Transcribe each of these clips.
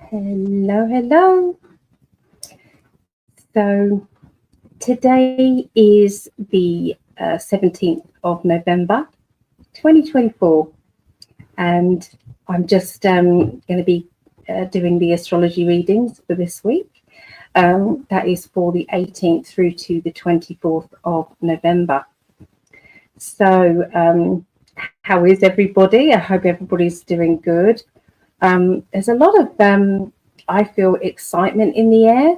Hello, hello. So today is the 17th of November, 2024, and I'm just going to be doing the astrology readings for this week. That is for the 18th through to the 24th of November. So how is everybody? I hope everybody's doing good. There's a lot of, I feel, excitement in the air.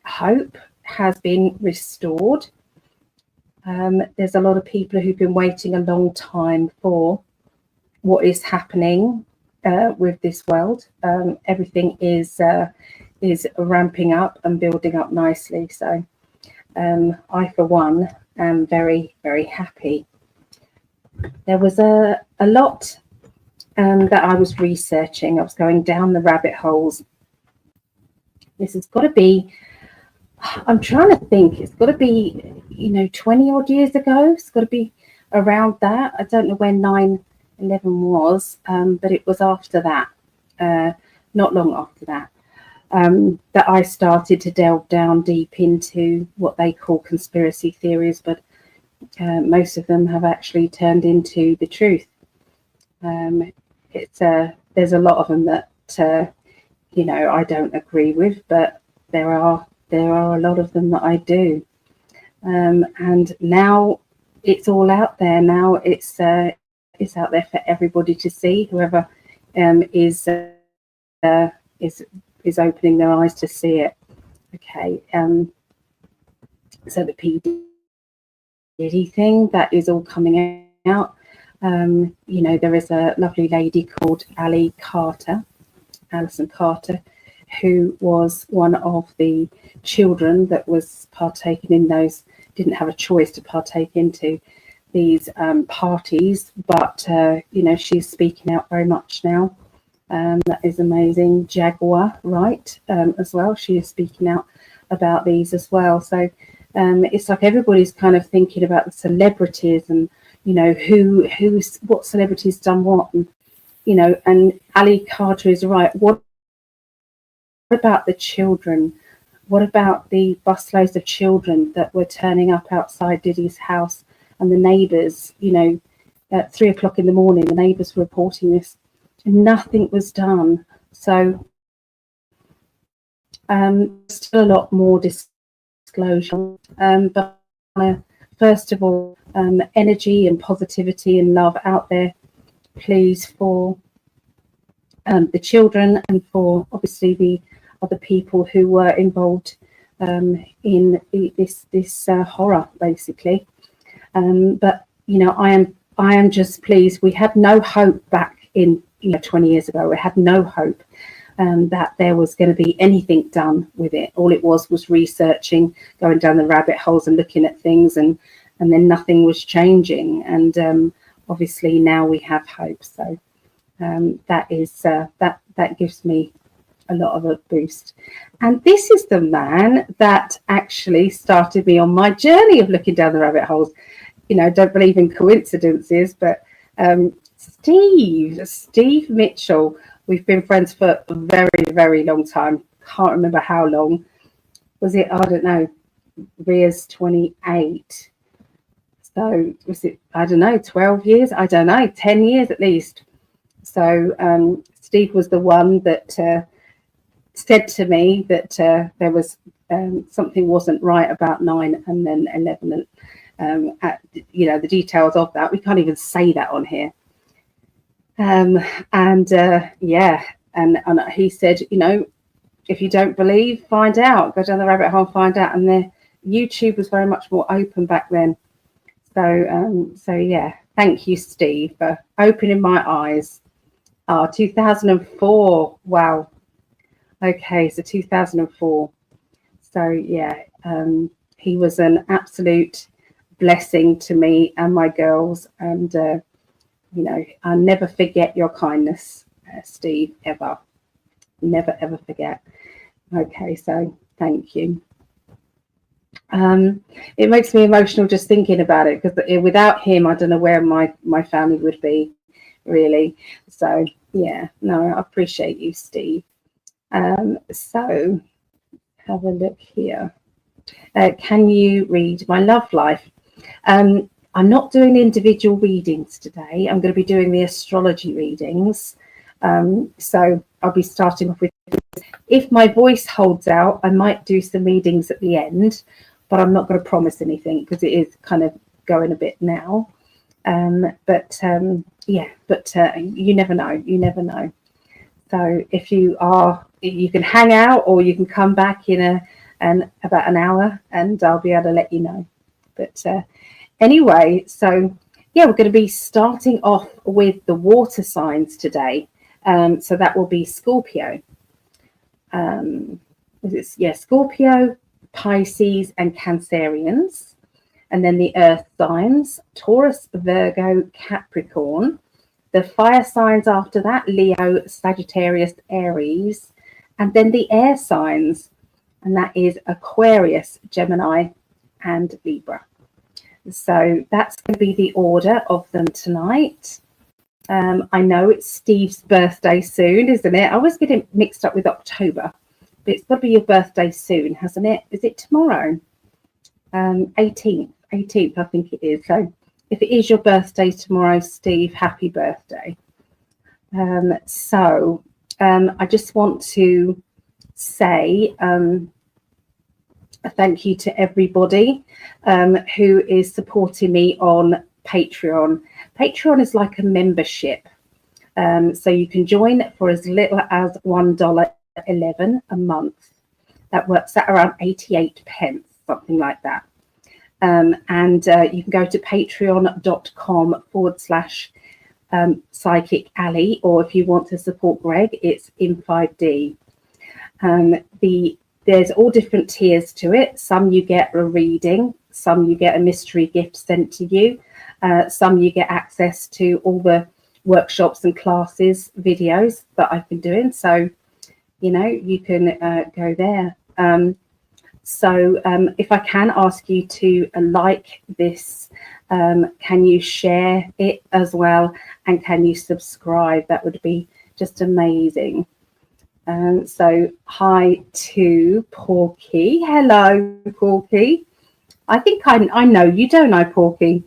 Hope has been restored. There's a lot of people who've been waiting a long time for what is happening with this world. Everything is ramping up and building up nicely. So I, for one, am very, very happy. There was a lot that I was researching. I was going down the rabbit holes. This has got to be, I'm trying to think, it's got to be, 20 odd years ago. It's got to be around that. I don't know when 9/11 was, but it was after that, not long after that, that I started to delve down deep into what they call conspiracy theories, but most of them have actually turned into the truth. There's a lot of them that I don't agree with, but there are a lot of them that I do, and now it's all out there. Now it's out there for everybody to see. Whoever is opening their eyes to see it. Okay, so the P Diddy thing, that is all coming out. There is a lovely lady called Alison Carter, who was one of the children that was partaking in those, didn't have a choice to partake into these parties, but she's speaking out very much now. That is amazing. Jaguar, right, as well. She is speaking out about these as well. So it's like everybody's kind of thinking about the celebrities and what celebrities done what, and and Ali Carter is right. What about the children? What about the busloads of children that were turning up outside Diddy's house, and the neighbours, at 3 o'clock in the morning, the neighbours were reporting this, and nothing was done. So still a lot more disclosure, but first of all, energy and positivity and love out there, please, for the children and for obviously the other people who were involved in this horror, basically. But I am just pleased. We had no hope back in 20 years ago. We had no hope that there was going to be anything done with it. All it was researching, going down the rabbit holes and looking at things, and then nothing was changing. And obviously now we have hope. So that gives me a lot of a boost. And this is the man that actually started me on my journey of looking down the rabbit holes. Don't believe in coincidences, but Steve Mitchell. We've been friends for a very, very long time. Can't remember how long. Was it? I don't know. Ria's 28. So was it? I don't know. 12 years? I don't know. 10 years at least. So Steve was the one that said to me that there was something wasn't right about 9 and then 11. The details of that. We can't even say that on here. And he said, if you don't believe, find out. Go down the rabbit hole and find out. And the YouTube was very much more open back then. So yeah, thank you, Steve, for opening my eyes. 2004. Wow. Okay, so 2004. So yeah, he was an absolute blessing to me and my girls, and I'll never forget your kindness, Steve, ever. Never, ever forget. Okay, so thank you. It makes me emotional just thinking about it, because without him, I don't know where my family would be, really. So Yeah, no, I appreciate you, Steve. So have a look here. Can you read my love life? I'm not doing individual readings today. I'm going to be doing the astrology readings. So I'll be starting off with, if my voice holds out, I might do some readings at the end, but I'm not going to promise anything because it is kind of going a bit now. Yeah, but you never know. You never know. So if you are, you can hang out or you can come back in about an hour and I'll be able to let you know. But anyway, so yeah, we're going to be starting off with the water signs today. So that will be Scorpio. Scorpio, Pisces, and Cancerians. And then the earth signs, Taurus, Virgo, Capricorn. The fire signs after that, Leo, Sagittarius, Aries. And then the air signs, and that is Aquarius, Gemini, and Libra. So that's going to be the order of them tonight. I know it's Steve's birthday soon, isn't it? I always get it mixed up with October, but it's got to be your birthday soon, hasn't it? Is it tomorrow? 18th, I think it is. So if it is your birthday tomorrow, Steve, happy birthday. I just want to say a thank you to everybody who is supporting me on Patreon. Patreon is like a membership. So you can join for as little as $1.11 a month. That works at around 88 pence, something like that. You can go to patreon.com/Psychic Alley, or if you want to support Greg, it's in 5D. There's all different tiers to it. Some you get a reading, some you get a mystery gift sent to you, some you get access to all the workshops and classes, videos that I've been doing. So, you know, you can go there. If I can ask you to like this, can you share it as well? And can you subscribe? That would be just amazing. Hi to Porky. Hello, Porky. I think I know you, don't I, Porky?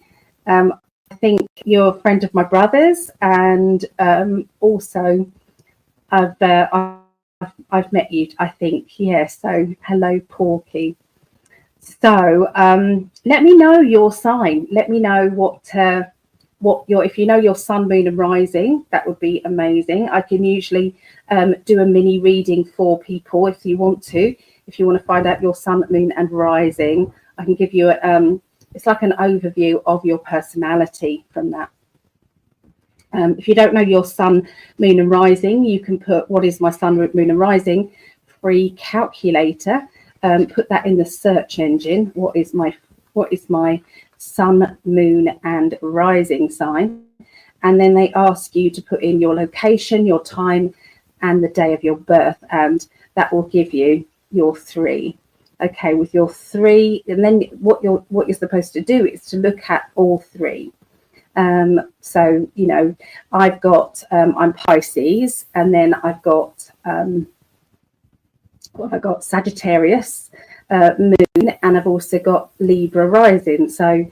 I think you're a friend of my brother's, and also I've met you, I think. Yeah, so hello, Porky. So let me know your sign. Let me know if you know your sun, moon, and rising. That would be amazing. I can usually do a mini reading for people if you want to. If you want to find out your sun, moon, and rising, I can give you it's like an overview of your personality from that. If you don't know your sun, moon, and rising, you can put "what is my sun, moon, and rising" free calculator. Put that in the search engine. What is my sun, moon, and rising sign? And then they ask you to put in your location, your time, and the day of your birth, and that will give you your three. Okay, with your three, and then what you're supposed to do is to look at all three. So, you know, I've got I'm Pisces, and then I've got Sagittarius moon, and I've also got Libra rising. So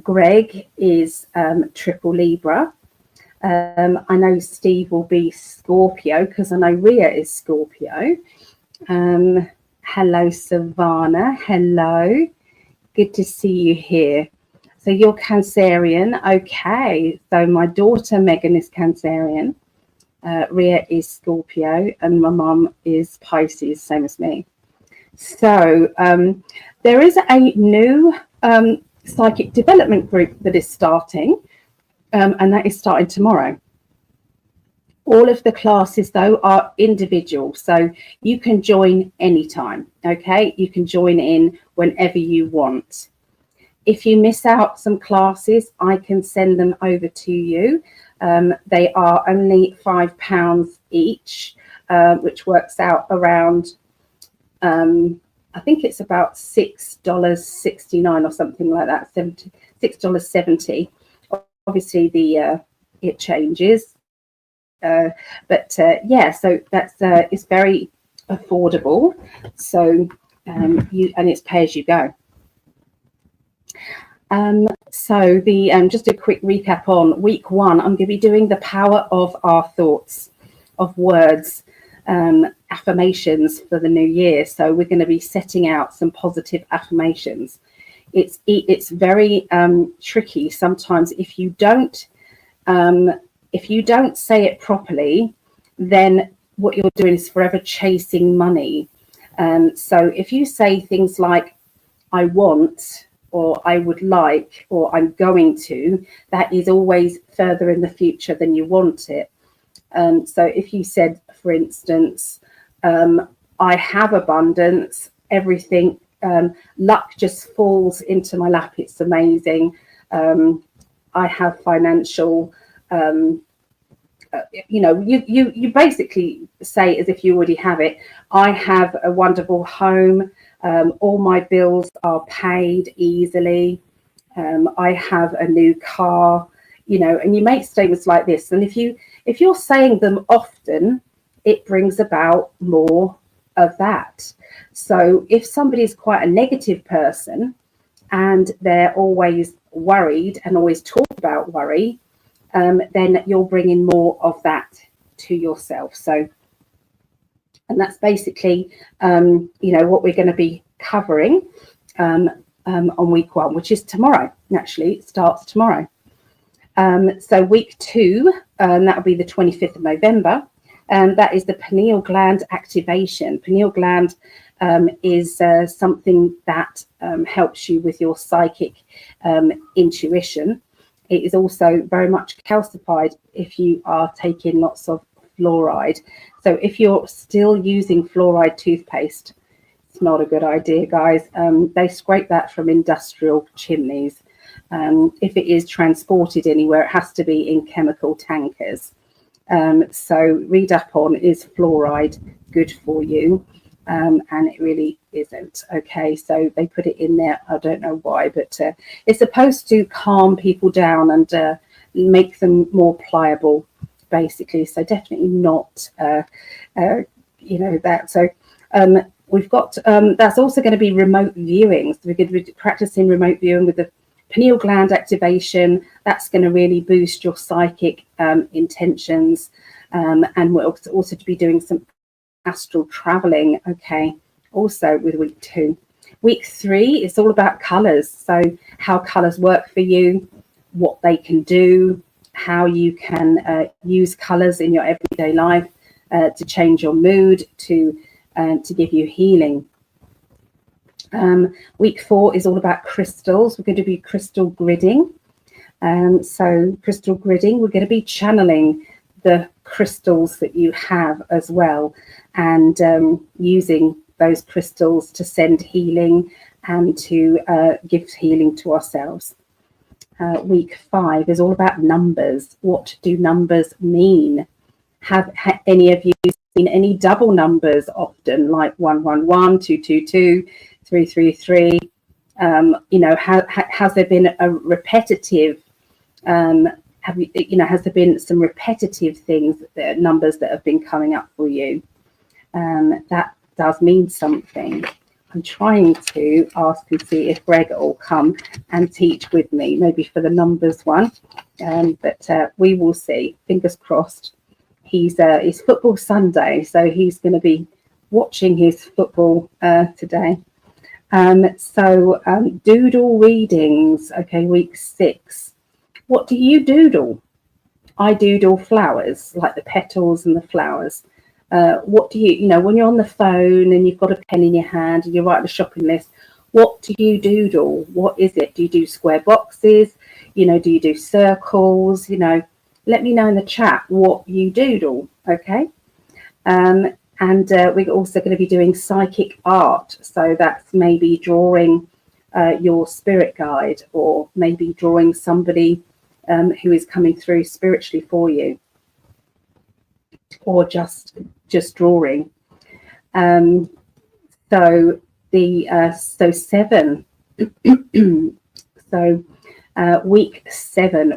Greg is triple Libra. I know Steve will be Scorpio because I know Rhea is Scorpio. Hello, Savannah. Hello. Good to see you here. So you're Cancerian. Okay. So my daughter Megan is Cancerian. Rhea is Scorpio, and my mum is Pisces, same as me. So there is a new psychic development group that is starting, and that is starting tomorrow. All of the classes, though, are individual, so you can join anytime, okay? You can join in whenever you want. If you miss out some classes, I can send them over to you. They are only £5 each, which works out around, I think it's about $6.69 or something like that, $6.70. Obviously, it changes. Yeah, so that's it's very affordable. So and it's pay as you go. So just a quick recap on week 1. I'm going to be doing the power of our thoughts, of words, affirmations for the new year. So we're going to be setting out some positive affirmations. It's very tricky sometimes if you don't say it properly, then what you're doing is forever chasing money. So if you say things like I want, or I would like, or I'm going to, that is always further in the future than you want it. So if you said, for instance, I have abundance, everything, luck just falls into my lap, it's amazing. I have financial, you basically say as if you already have it. I have a wonderful home. All my bills are paid easily. I have a new car, and you make statements like this. And if you're saying them often, it brings about more of that. So if somebody is quite a negative person and they're always worried and always talk about worry, then you're bringing more of that to yourself. So, and that's basically, what we're going to be covering on week 1, which is tomorrow. Actually, it starts tomorrow. So week 2, that will be the 25th of November. That is the pineal gland activation. Pineal gland is something that helps you with your psychic intuition. It is also very much calcified if you are taking lots of fluoride. So if you're still using fluoride toothpaste, it's not a good idea, guys. They scrape that from industrial chimneys. If it is transported anywhere, it has to be in chemical tankers. So read up on, is fluoride good for you? And it really isn't. Okay, so they put it in there. I don't know why, but it's supposed to calm people down and make them more pliable, basically. So definitely not, that. So we've got, that's also going to be remote viewing. So we're going to be practicing remote viewing with the pineal gland activation. That's going to really boost your psychic intentions. And we're also to be doing some astral traveling, okay, also with week 2. Week 3 is all about colors. So how colors work for you, what they can do, how you can use colors in your everyday life to change your mood, to give you healing. Week 4 is all about crystals. We're going to be crystal gridding. So crystal gridding, we're going to be channeling the crystals that you have as well, and using those crystals to send healing and to give healing to ourselves. Week 5 is all about numbers. What do numbers mean? Have any of you seen any double numbers often, like 111, 222, 333? Has there been a repetitive has there been some repetitive things, numbers that have been coming up for you? That does mean something. I'm trying to ask and see if Greg will come and teach with me, maybe for the numbers one. But we will see. Fingers crossed. It's Football Sunday, so he's going to be watching his football today. Doodle readings. Okay, week 6. What do you doodle? I doodle flowers, like the petals and the flowers. What do you, when you're on the phone and you've got a pen in your hand and you're writing a shopping list, what do you doodle? What is it? Do you do square boxes? Do you do circles? Let me know in the chat what you doodle, okay? And we're also going to be doing psychic art. So that's maybe drawing your spirit guide, or maybe drawing somebody who is coming through spiritually for you, or just drawing. So 7. So week 7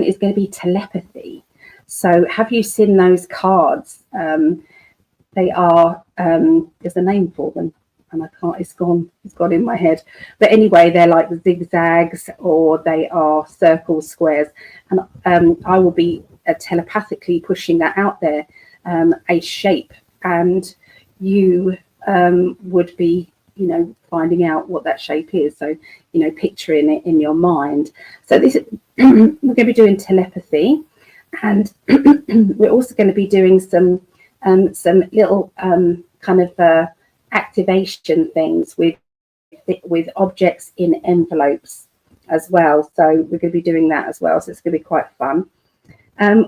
is going to be telepathy. So have you seen those cards? They are, there's a name for them, and I can't, it's gone in my head. But anyway, they're like zigzags, or they are circles, squares. And I will be telepathically pushing that out there, a shape, and you would be, you know, finding out what that shape is. So, you know, picturing it in your mind. So this we're going to be doing telepathy, and we're also going to be doing some little kind of activation things with objects in envelopes as well. So we're going to be doing that as well. So it's going to be quite fun.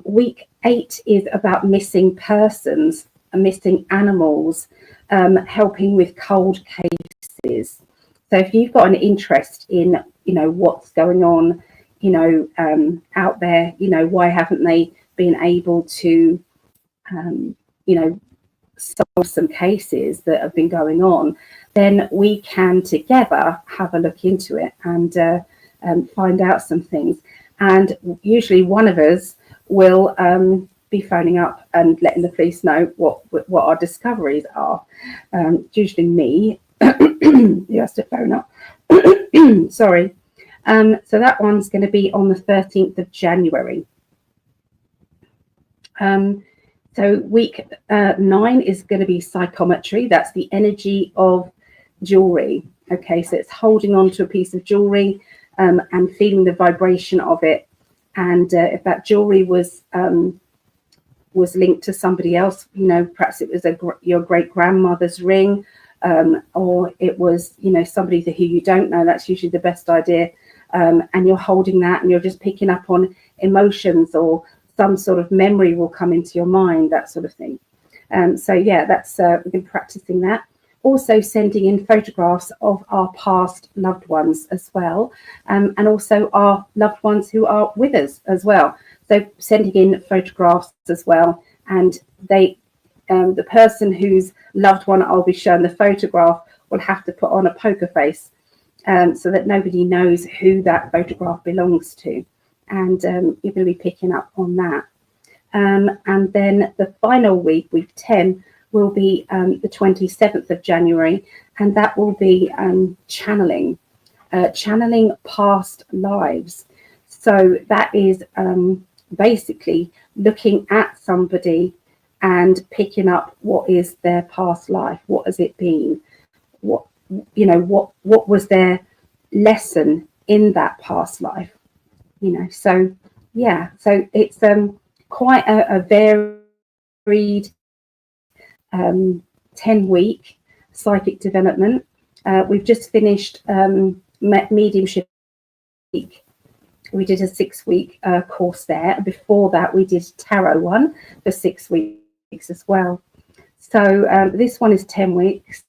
Week 8 is about missing persons, missing animals, helping with cold cases. So if you've got an interest in, you know, what's going on, you know, out there, you know, why haven't they been able to, you know, solve some cases that have been going on, then we can together have a look into it and find out some things. And usually one of us will be phoning up and letting the police know what our discoveries are. Usually me, who has to phone up. Sorry. So that one's going to be on the 13th of January. So week 9 is going to be psychometry. That's the energy of jewelry. Okay, so it's holding on to a piece of jewelry and feeling the vibration of it. And if that jewelry was linked to somebody else, you know, perhaps it was your great grandmother's ring, or it was, you know, somebody who you don't know. That's usually the best idea. And you're holding that, and you're just picking up on emotions, or some sort of memory will come into your mind, that sort of thing. So yeah, that's we've been practicing that. Also sending in photographs of our past loved ones as well, and also our loved ones who are with us as well. So sending in photographs as well, and they, the person whose loved one I'll be showing the photograph will have to put on a poker face, so that nobody knows who that photograph belongs to. And you're going to be picking up on that. And then the final week, week 10, will be the 27th of January, and that will be channeling past lives. So that is basically looking at somebody and picking up what is their past life, what has it been, what, you know, what was their lesson in that past life. You know, so yeah, so it's quite a varied 10-week psychic development. We've just finished mediumship week. We did a 6-week course there. Before that, we did tarot one for 6 weeks as well. So this one is 10 weeks.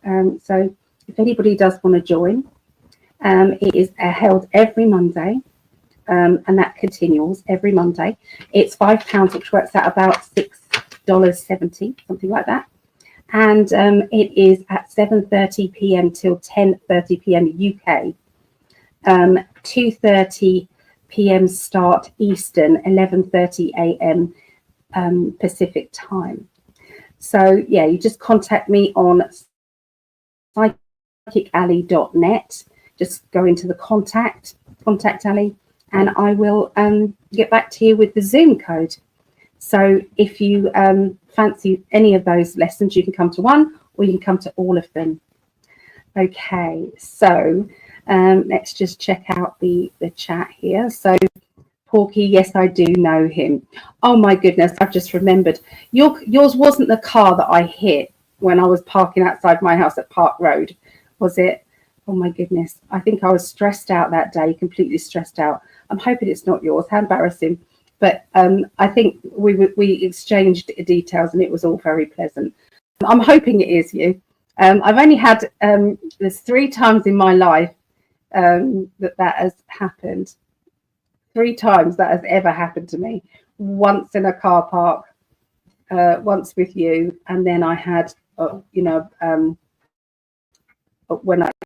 So if anybody does want to join, it is held every Monday. And that continues every Monday. It's £5, which works out about $6.70, something like that. And it is at 7:30 p.m. till 10:30 p.m. UK. 2:30 p.m. start Eastern, 11:30 a.m. Pacific time. So yeah, you just contact me on psychically.net. Just go into the contact alley, and I will get back to you with the Zoom code. So if you fancy any of those lessons, you can come to one, or you can come to all of them. Okay, so let's just check out the chat here. So Porky, yes, I do know him. Oh my goodness, I've just remembered. Yours wasn't the car that I hit when I was parking outside my house at Park Road, was it? Oh my goodness, I think I was stressed out that day, completely stressed out. I'm hoping it's not yours. How embarrassing. But I think we exchanged details, and it was all very pleasant. I'm hoping it is you. I've only had, there's 3 times in my life that has happened. 3 times that has ever happened to me. Once in a car park, once with you, and then I had,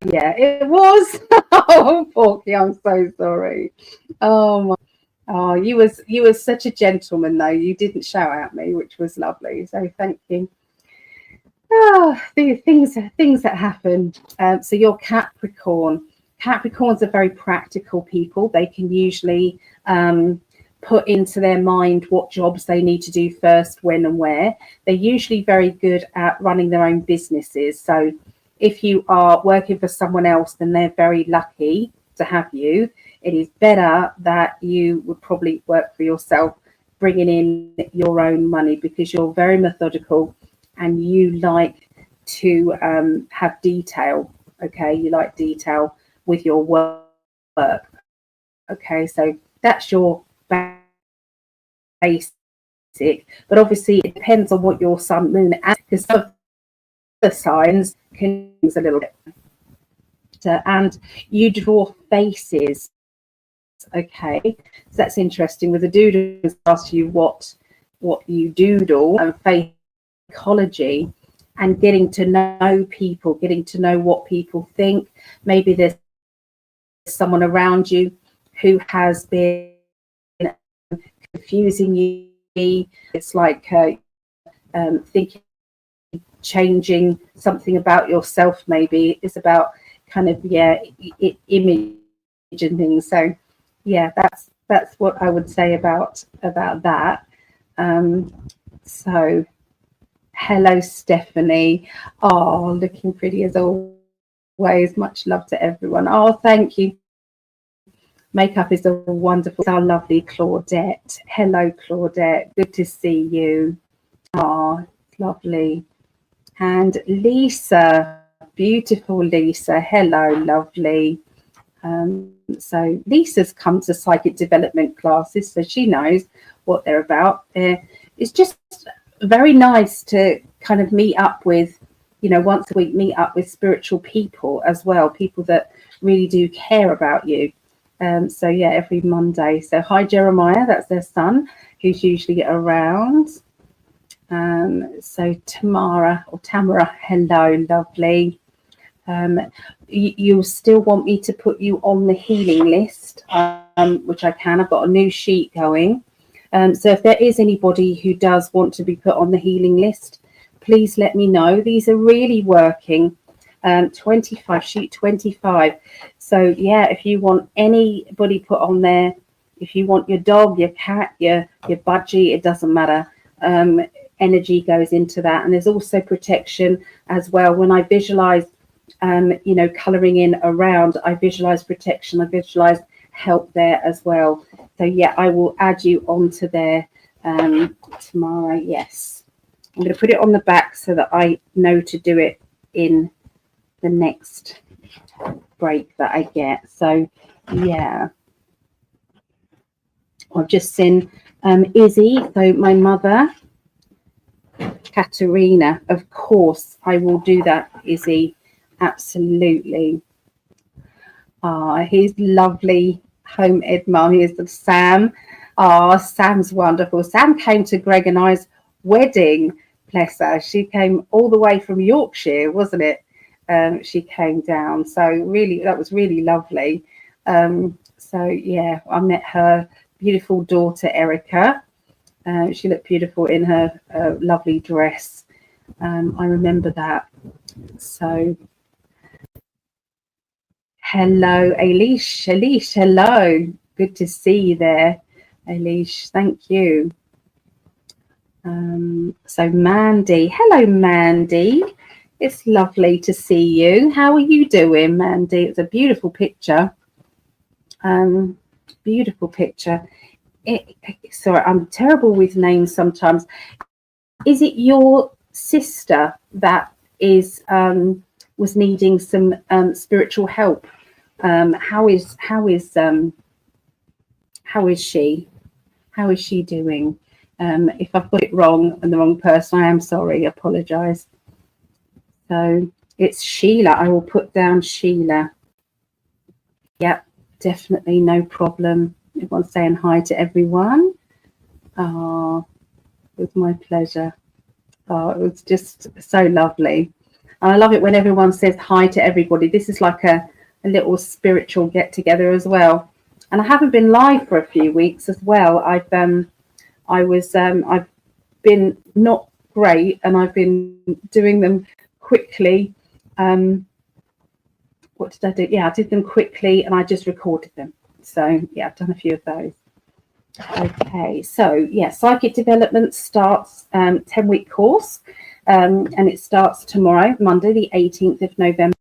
yeah, it was. Oh, Porky, I'm so sorry. Oh my. Oh, you was such a gentleman though. You didn't shout at me, which was lovely. So thank you. Oh, the things that happen. So you're Capricorn. Capricorns are very practical people. They can usually put into their mind what jobs they need to do first, when and where. They're usually very good at running their own businesses. So if you are working for someone else, then they're very lucky to have you. It is better that you would probably work for yourself, bringing in your own money, because you're very methodical and you like to have detail. Okay, you like detail with your work. Okay, so that's your basic, but obviously it depends on what your sun, moon, and because some of the signs can use a little bit. And you draw faces. Okay, so that's interesting. With the doodle, ask you what you doodle, and face psychology, and getting to know people, getting to know what people think. Maybe there's someone around you who has been confusing you. It's like thinking, changing something about yourself. Maybe it's about kind of image and things. So yeah, that's what I would say about that. So hello, Stephanie. Oh, looking pretty as always. Much love to everyone. Oh, thank you. Makeup is a wonderful. Our lovely Claudette. Hello, Claudette. Good to see you. Oh, lovely. And Lisa, beautiful Lisa. Hello, lovely. So Lisa's come to psychic development classes, so she knows what they're about. It's just very nice to kind of meet up with, once a week, meet up with spiritual people as well, people that really do care about you. So yeah, every Monday. So hi, Jeremiah, that's their son, who's usually around. So Tamara, hello, lovely. You still want me to put you on the healing list, which I can. I've got a new sheet going. So if there is anybody who does want to be put on the healing list, please let me know. These are really working. 25, sheet 25. So yeah, if you want anybody put on there, if you want your dog, your cat, your budgie, it doesn't matter. Energy goes into that. And there's also protection as well. When I visualize colouring in around, I visualize protection, I visualize help there as well. So yeah, I will add you onto there tomorrow. Yes, I'm going to put it on the back so that I know to do it in the next break that I get. So yeah, I've just seen Izzy, so my mother, Katerina. Of course I will do that, Izzy, absolutely. He's lovely home ed mum. Here's the Sam. Sam's wonderful. Sam came to Greg and I's wedding, bless her. She came all the way from Yorkshire, wasn't it? She came down, so really that was really lovely. So yeah, I met her beautiful daughter Erica. She looked beautiful in her lovely dress. I remember that. So hello, Alish, hello, good to see you there, Alish. Thank you. So Mandy, hello Mandy. It's lovely to see you. How are you doing, Mandy? It's a beautiful picture. Beautiful picture. Sorry, I'm terrible with names sometimes. Is it your sister that is was needing some spiritual help? How is she? How is she doing? If I've got it wrong and the wrong person, I am sorry. Apologise. So it's Sheila. I will put down Sheila. Yep, definitely, no problem. Everyone's saying hi to everyone. It was my pleasure. It was just so lovely. And I love it when everyone says hi to everybody. This is like a little spiritual get together as well. And I haven't been live for a few weeks as well. I've been not great, and I've been doing them quickly. What did I do? Yeah, I did them quickly, and I just recorded them. So yeah, I've done a few of those. Okay, so yeah, Psychic Development starts 10-week course, and it starts tomorrow, Monday, the 18th of November.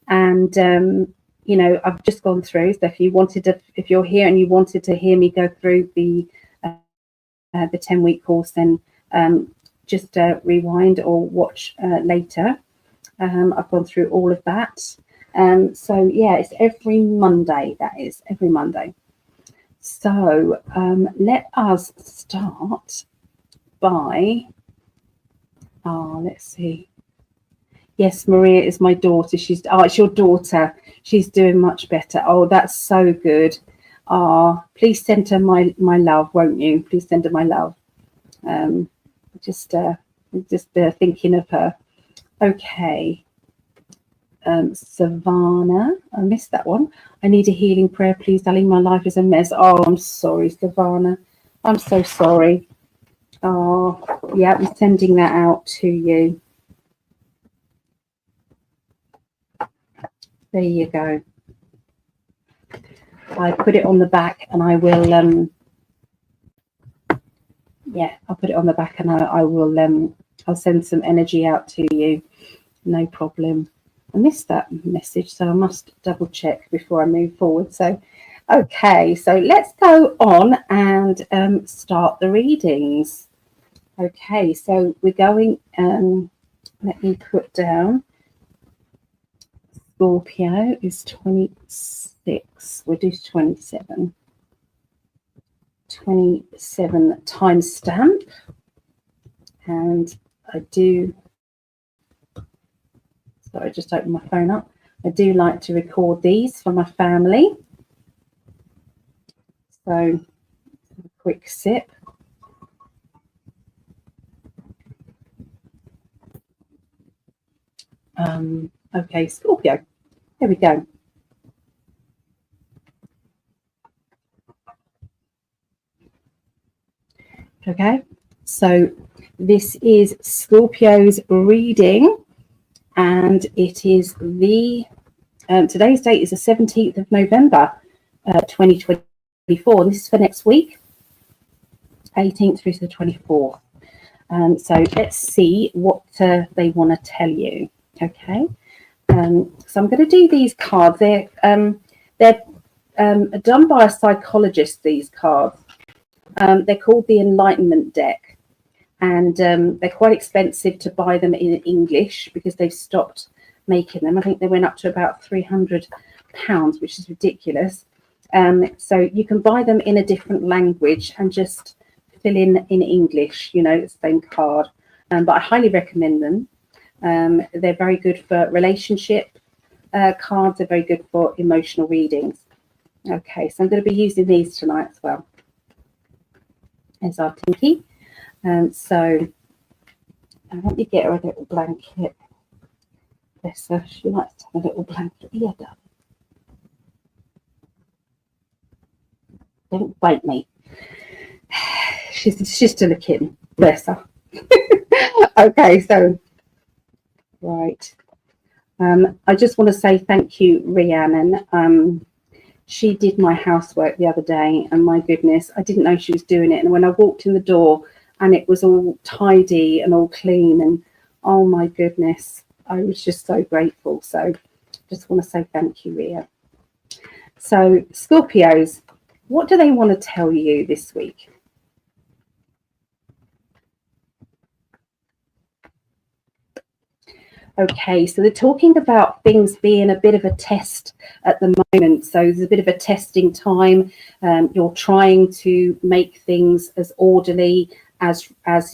And you know, I've just gone through. So if you're here and you wanted to hear me go through the 10-week course, then just rewind or watch later. I've gone through all of that. So yeah, it's every Monday. That is every Monday. So let us start by, let's see. Yes, Maria is my daughter. It's your daughter. She's doing much better. Oh, that's so good. Please send her my love, won't you? Please send her my love. Just thinking of her. Okay. Savannah, I missed that one. I need a healing prayer, please, darling. My life is a mess. Oh, I'm sorry, Savannah. I'm so sorry. Oh, yeah, I'm sending that out to you. There you go. I put it on the back, and I will. Yeah, I'll put it on the back, and I will. I'll send some energy out to you. No problem. I missed that message, so I must double check before I move forward. So, okay, so let's go on and start the readings. Okay, so we're going. Let me put down. Scorpio is 26. We'll do 27. 27 timestamp, and I do. So I just opened my phone up. I do like to record these for my family. So a quick sip. Okay, Scorpio. There we go. Okay, so this is Scorpio's reading. And it is today's date is the 17th of November, 2024. This is for next week, 18th through to the 24th. So let's see what they want to tell you. Okay. So I'm going to do these cards. They're done by a psychologist, these cards. They're called the Enlightenment deck. And they're quite expensive to buy them in English because they've stopped making them. I think they went up to about £300, which is ridiculous. So you can buy them in a different language and just fill in English, you know, the same card. But I highly recommend them. They're very good for relationship cards. They're very good for emotional readings. Okay, so I'm going to be using these tonight as well. There's our Tinky. So I want you to get her a little blanket. Bless her, she likes to have a little blanket. Yeah, darling. Don't bite me. She's still a kitten. Bless her. Okay, so right. I just want to say thank you, Rhiannon. She did my housework the other day, and my goodness, I didn't know she was doing it. And when I walked in the door, and it was all tidy and all clean, and oh my goodness, I was just so grateful. So just want to say thank you, Ria. So Scorpios, what do they want to tell you this week? Okay, so they're talking about things being a bit of a test at the moment. So there's a bit of a testing time. You're trying to make things as orderly as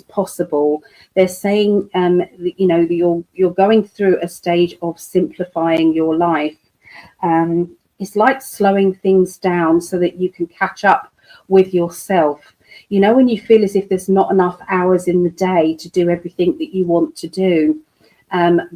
possible. They're saying, you know, you're going through a stage of simplifying your life. It's like slowing things down so that you can catch up with yourself. You know, when you feel as if there's not enough hours in the day to do everything that you want to do,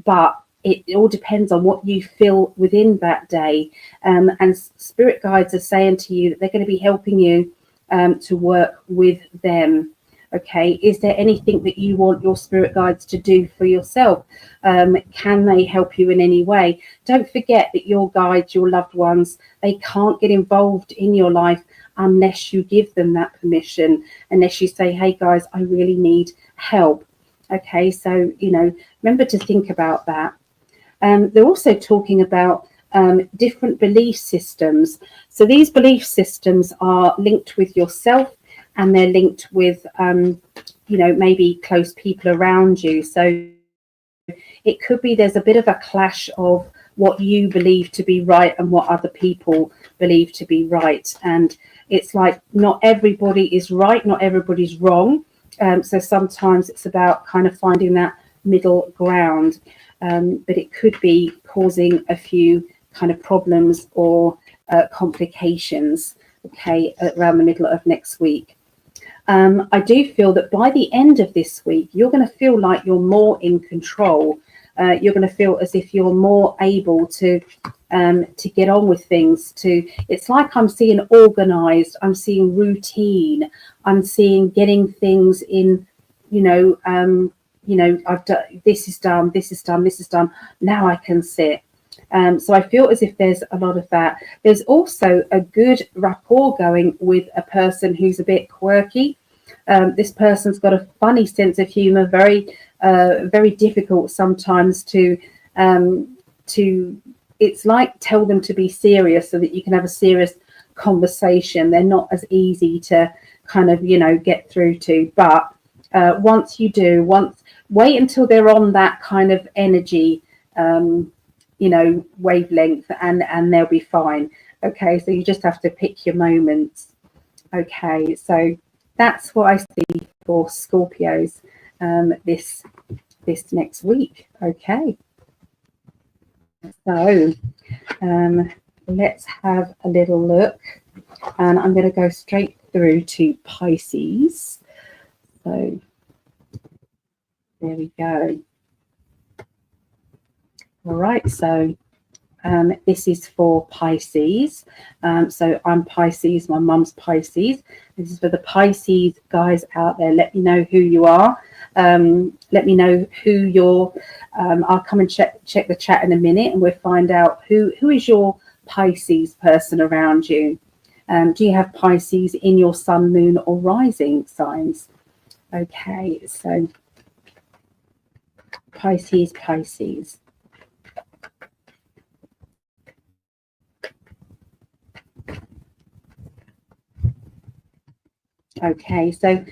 but it all depends on what you feel within that day. And spirit guides are saying to you that they're going to be helping you to work with them. Okay, is there anything that you want your spirit guides to do for yourself? Can they help you in any way? Don't forget that your guides, your loved ones, they can't get involved in your life unless you give them that permission, unless you say, hey guys, I really need help. Okay, so, you know, remember to think about that. They're also talking about different belief systems. So these belief systems are linked with yourself, and they're linked with, you know, maybe close people around you. So it could be there's a bit of a clash of what you believe to be right and what other people believe to be right. And it's like not everybody is right, not everybody's wrong. So sometimes it's about kind of finding that middle ground. But it could be causing a few kind of problems or complications, okay, around the middle of next week. I do feel that by the end of this week, you're going to feel like you're more in control. You're going to feel as if you're more able to get on with things. It's like I'm seeing organized, I'm seeing routine, I'm seeing getting things in, you know, I've done, this is done, this is done, this is done. Now I can sit. So I feel as if there's a lot of that. There's also a good rapport going with a person who's a bit quirky. This person's got a funny sense of humor, very difficult sometimes to it's like tell them to be serious so that you can have a serious conversation. They're not as easy to kind of, you know, get through to. But once you do, wait until they're on that kind of energy, you know, wavelength, and they'll be fine. Okay, so you just have to pick your moments. Okay, so that's what I see for Scorpios this next week. Okay, so let's have a little look, and I'm going to go straight through to Pisces. So there we go. All right, so this is for Pisces. So I'm Pisces, my mum's Pisces. This is for the Pisces guys out there. Let me know who you are. Let me know who you're. I'll come and check the chat in a minute, and we'll find out who is your Pisces person around you. Do you have Pisces in your sun, moon, or rising signs? Okay, so Pisces. Okay, so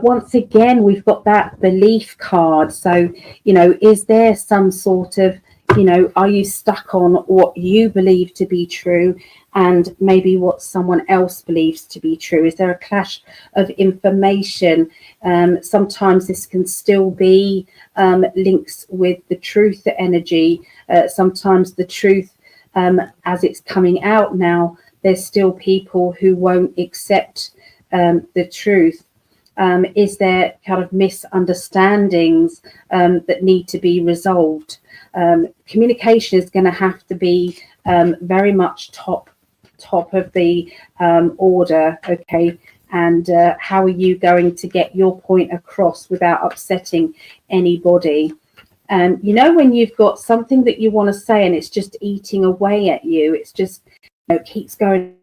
once again, we've got that belief card. So, you know, is there some sort of, you know, are you stuck on what you believe to be true and maybe what someone else believes to be true? Is there a clash of information? Sometimes this can still be links with the truth energy. Sometimes the truth, as it's coming out now, there's still people who won't accept the truth. Is there kind of misunderstandings that need to be resolved? Communication is going to have to be very much top of the order. Okay, and how are you going to get your point across without upsetting anybody? You know, when you've got something that you want to say and it's just eating away at you, it's just, you know, keeps going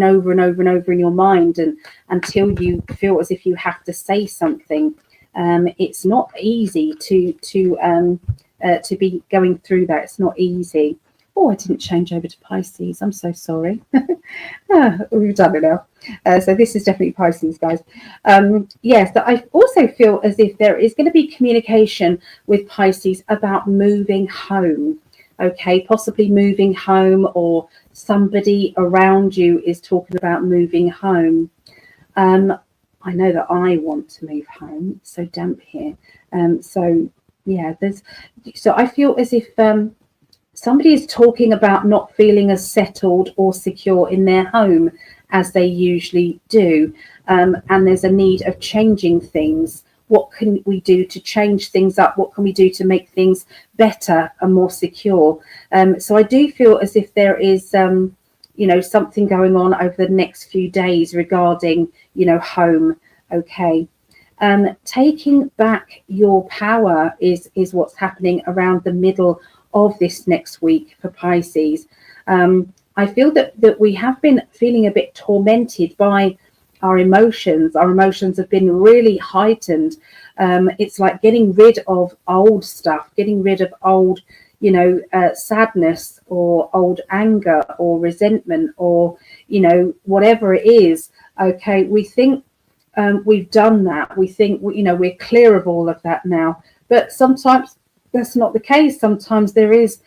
over and over and over in your mind, and until you feel as if you have to say something. It's not easy to be going through that. It's not easy. Oh, I didn't change over to Pisces. I'm so sorry. We've done it now. So this is definitely Pisces, guys. Yes, but I also feel as if there is going to be communication with Pisces about moving home. Okay, possibly moving home, or somebody around you is talking about moving home. I know that I want to move home. It's so damp here. So yeah, so I feel as if somebody is talking about not feeling as settled or secure in their home as they usually do, and there's a need of changing things what can we do to change things up? What can we do to make things better and more secure? So I do feel as if there is, something going on over the next few days regarding, home. Okay. Taking back your power is what's happening around the middle of this next week for Pisces. I feel that we have been feeling a bit tormented by our emotions. Our emotions have been really heightened. It's like getting rid of old stuff, getting rid of old, sadness or old anger or resentment or, whatever it is. Okay, we think we've done that. We think, we're clear of all of that now. But sometimes that's not the case. Sometimes there is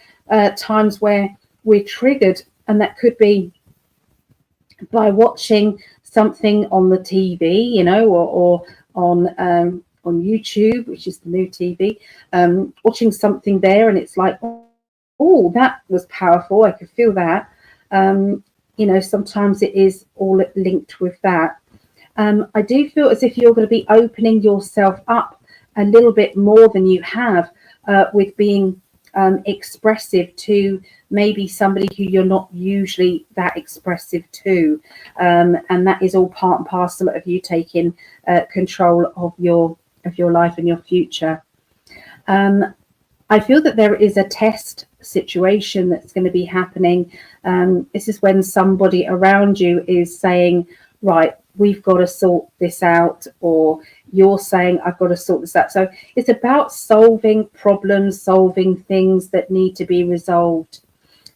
times where we're triggered, and that could be by watching something on the TV, or on YouTube, which is the new TV, watching something there, and it's like, oh, that was powerful. I could feel that. Sometimes it is all linked with that. I do feel as if you're going to be opening yourself up a little bit more than you have with being expressive to maybe somebody who you're not usually that expressive to, and that is all part and parcel of you taking control of your life and your future. I feel that there is a test situation that's going to be happening. This is when somebody around you is saying, right, we've got to sort this out, or you're saying, I've got to sort this out. So it's about solving problems, solving things that need to be resolved.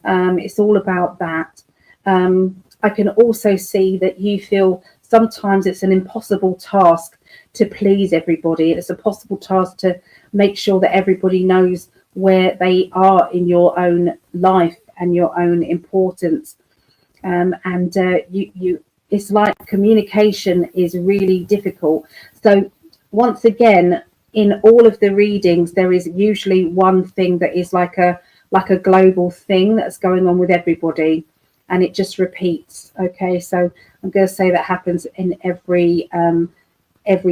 It's all about that. I can also see that you feel sometimes it's an impossible task to please everybody. It's a possible task to make sure that everybody knows where they are in your own life and your own importance. It's like communication is really difficult. So once again, in all of the readings, there is usually one thing that is like a global thing that's going on with everybody, and it just repeats. Okay, so I'm going to say that happens in every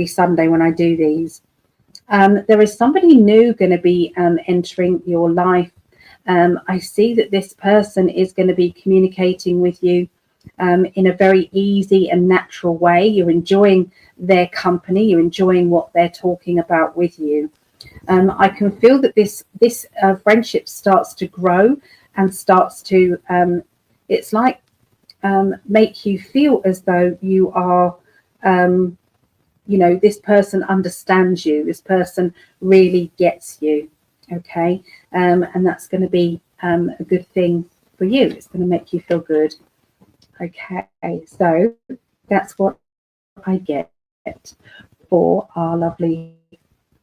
Sunday when I do these. There is somebody new going to be entering your life. I see that this person is going to be communicating with you in a very easy and natural way. You're enjoying their company. You're enjoying what they're talking about with you. I can feel that this friendship starts to grow and starts to, it's like make you feel as though you are, this person understands you. This person really gets you. Okay. And that's going to be a good thing for you. It's going to make you feel good. Okay, so that's what I get for our lovely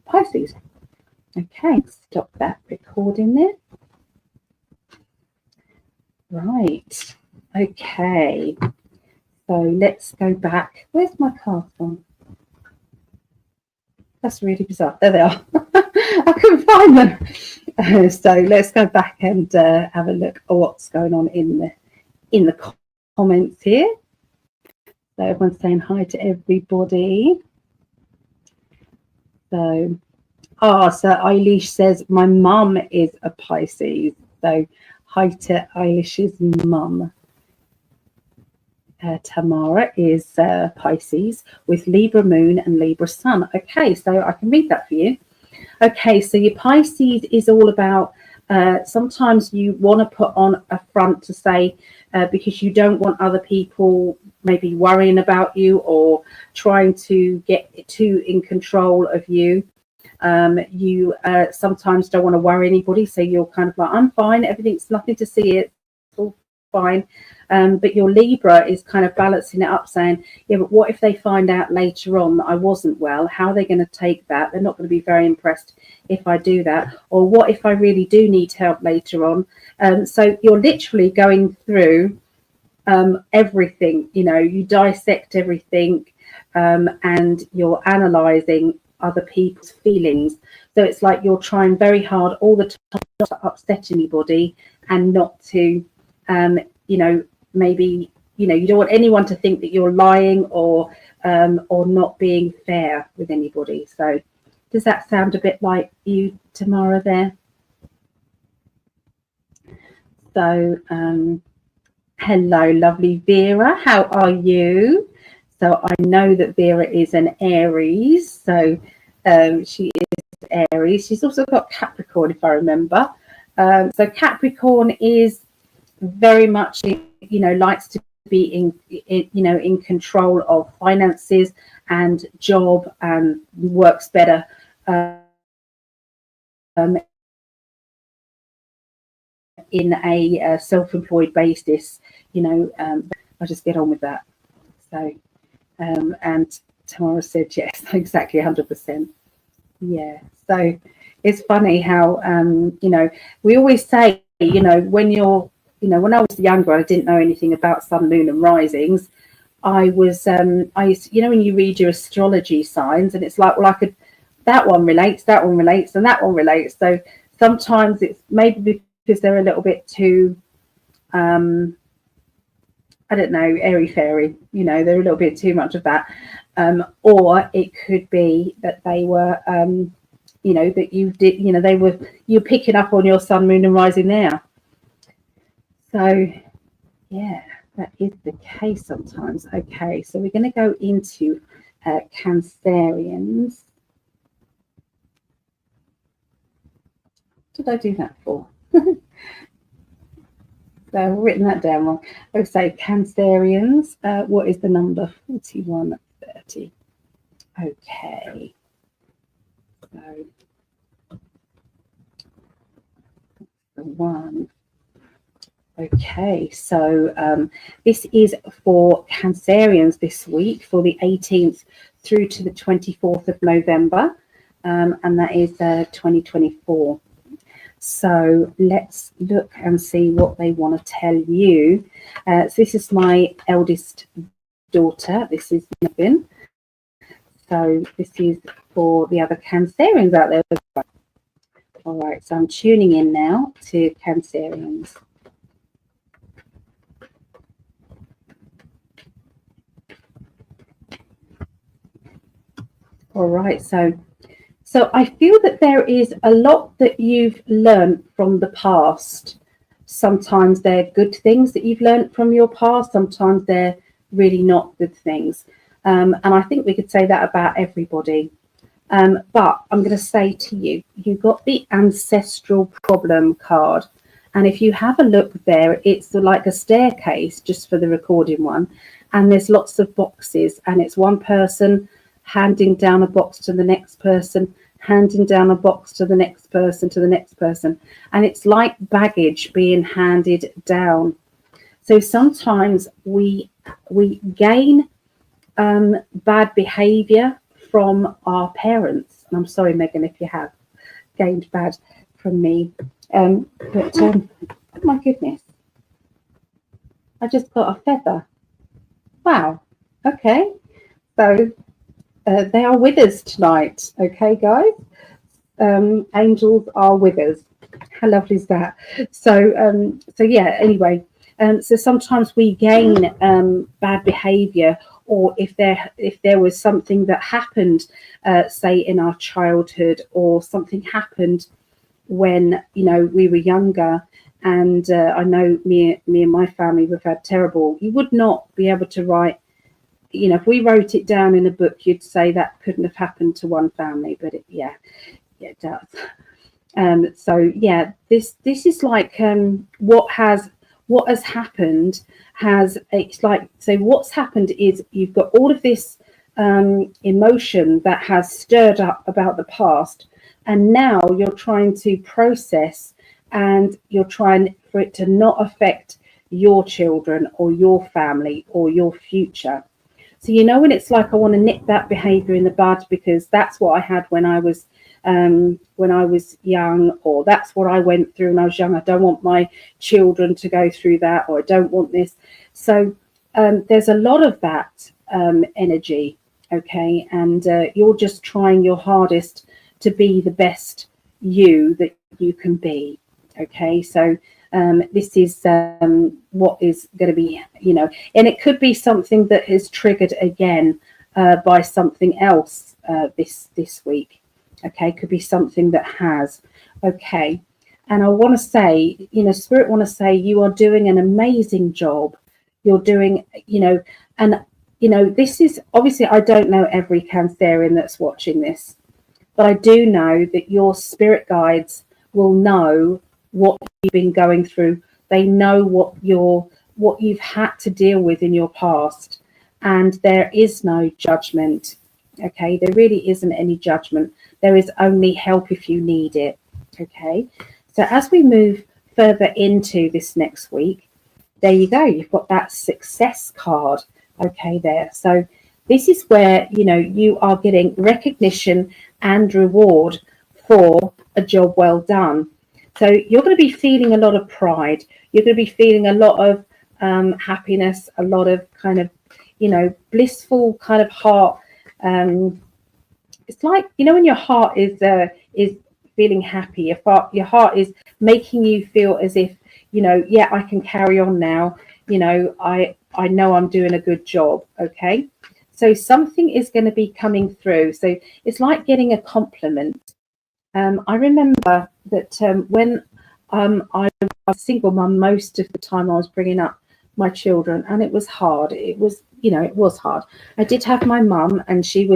Pisces. Okay, stop that recording there. Right, okay, so let's go back. Where's my cards gone? That's really bizarre. There they are. I couldn't find them. So let's go back and have a look at what's going on in the comments here. So everyone's saying hi to everybody. So Eilish says my mum is a Pisces. So hi to Eilish's mum. Tamara is Pisces with Libra moon and Libra sun. Okay, so I can read that for you. Okay, so your Pisces is all about sometimes you want to put on a front to say because you don't want other people maybe worrying about you or trying to get too in control of you. You sometimes don't want to worry anybody, so you're kind of like, I'm fine, everything's nothing to see, it's all fine. But your Libra is kind of balancing it up, saying, yeah, but what if they find out later on that I wasn't well? How are they going to take that? They're not going to be very impressed if I do that. Or what if I really do need help later on? So you're literally going through everything, you dissect everything, and you're analysing other people's feelings. So it's like you're trying very hard all the time not to upset anybody and not to, maybe, you know, you don't want anyone to think that you're lying or not being fair with anybody. So does that sound a bit like you, Tamara, there? So hello, lovely Vera, how are you? So I know that Vera is an Aries, so she is Aries. She's also got Capricorn, if I remember. So Capricorn is very much, you know, likes to be in control of finances and job, and works better in a self-employed basis, you know. I just get on with that. So and Tamara said yes, exactly, 100%. Yeah. So it's funny how you know, we always say, you know, when you're, you know, when I was younger, I didn't know anything about sun, moon and risings. I used to, you know, when you read your astrology signs, and it's like, well, I could, that one relates, that one relates, and that one relates. So sometimes it's maybe because they're a little bit too I don't know, airy fairy, you know, they're a little bit too much of that. Or it could be that they were you know, that you did, you know, you're picking up on your sun, moon and rising there. So yeah, that is the case sometimes. Okay, so we're going to go into Cancerians. What did I do that for? So I've written that down wrong. I would say Cancerians. What is the number? 4130. Okay. So the one. Okay, so this is for Cancerians this week, for the 18th through to the 24th of November, and that is 2024. So let's look and see what they want to tell you. So this is my eldest daughter. This is Megan. So this is for the other Cancerians out there. All right, so I'm tuning in now to Cancerians. All right, so I feel that there is a lot that you've learned from the past. Sometimes they're good things that you've learned from your past. Sometimes they're really not good things. And I think we could say that about everybody. But I'm going to say to you, you got the ancestral problem card. And if you have a look there, it's like a staircase, just for the recording one. And there's lots of boxes, and it's one person handing down a box to the next person, handing down a box to the next person, to the next person. And it's like baggage being handed down. So sometimes we gain bad behavior from our parents. And I'm sorry, Megan, if you have gained bad from me. But oh my goodness, I just got a feather. Wow. Okay. So they are with us tonight. Okay, guys. Angels are with us. How lovely is that? So so yeah, anyway, so sometimes we gain bad behavior, or if there was something that happened, say in our childhood, or something happened when, you know, we were younger. And I know me and my family, we've had terrible, you would not be able to write, you know, if we wrote it down in a book, you'd say that couldn't have happened to one family, but it does. So yeah, this is like what has happened has, it's like, so what's happened is you've got all of this emotion that has stirred up about the past, and now you're trying to process, and you're trying for it to not affect your children or your family or your future. So, you know, when it's like, I want to nip that behavior in the bud, because that's what I had when I was young, or that's what I went through when I was young. I don't want my children to go through that, or I don't want this. So there's a lot of that energy, okay? And you're just trying your hardest to be the best you that you can be, okay? So This is what is going to be, and it could be something that is triggered again by something else this week. Okay, could be something that has. Okay, and I want to say, Spirit want to say you are doing an amazing job. You're doing, and this is obviously, I don't know every Cancerian that's watching this, but I do know that your spirit guides will know what you've been going through. They know what you've had to deal with in your past, and there is no judgment. Okay, there really isn't any judgment. There is only help if you need it. Okay, so as we move further into this next week, there you go. You've got that success card. Okay, there. So this is where you are getting recognition and reward for a job well done. So you're going to be feeling a lot of pride. You're going to be feeling a lot of happiness, a lot of kind of blissful kind of heart. It's like when your heart is feeling happy. Your heart is making you feel as if yeah, I can carry on now. I know I'm doing a good job. Okay, so something is going to be coming through. So it's like getting a compliment. I remember that when I was a single mum, most of the time I was bringing up my children, and it was hard. It was hard. I did have my mum, and she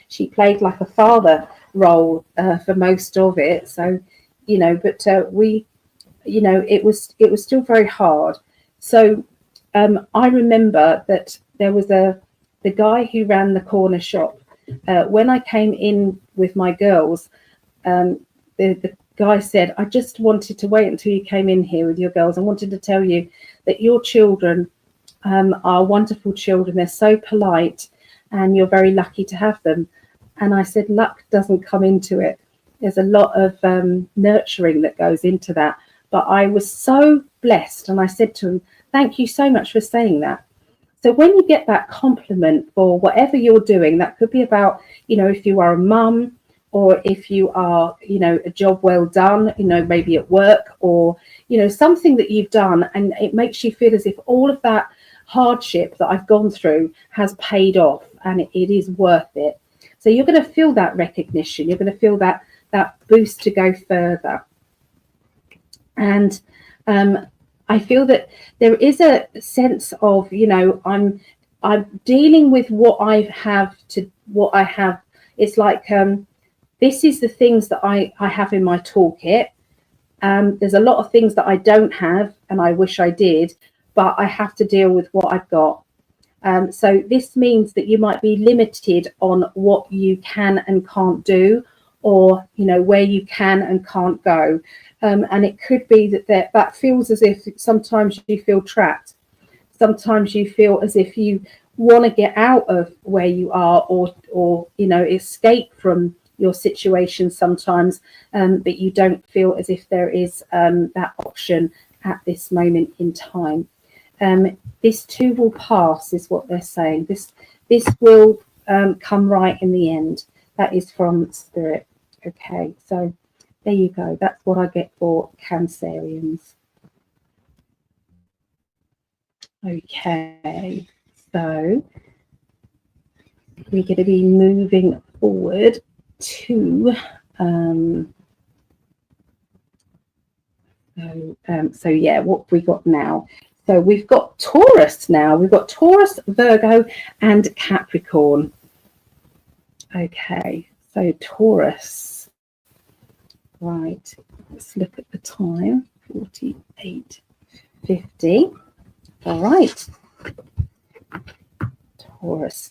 she played like a father role for most of it. So but we it was still very hard. So I remember that there was the guy who ran the corner shop. When I came in with my girls, the guy said, I just wanted to wait until you came in here with your girls. I wanted to tell you that your children are wonderful children. They're so polite, and you're very lucky to have them. And I said, luck doesn't come into it. There's a lot of nurturing that goes into that. But I was so blessed, and I said to him, thank you so much for saying that. So when you get that compliment for whatever you're doing, that could be about, if you are a mum, or if you are, a job well done, maybe at work, or, something that you've done, and it makes you feel as if all of that hardship that I've gone through has paid off, and it is worth it. So you're going to feel that recognition. You're going to feel that boost to go further. And I feel that there is a sense of, I'm dealing with what I have. It's like this is the things that I have in my toolkit. There's a lot of things that I don't have, and I wish I did, but I have to deal with what I've got. So this means that you might be limited on what you can and can't do, or where you can and can't go. And it could be that feels as if sometimes you feel trapped. Sometimes you feel as if you want to get out of where you are, or escape from your situation sometimes, but you don't feel as if there is that option at this moment in time. This too will pass, is what they're saying. This will come right in the end. That is from Spirit. Okay, so there you go. That's what I get for Cancerians. Okay, so we're going to be moving forward to so yeah, what we got now. So we've got Taurus now. We've got Taurus, Virgo, and Capricorn. Okay, so Taurus. Right, let's look at the time. 48:50. All right. Taurus.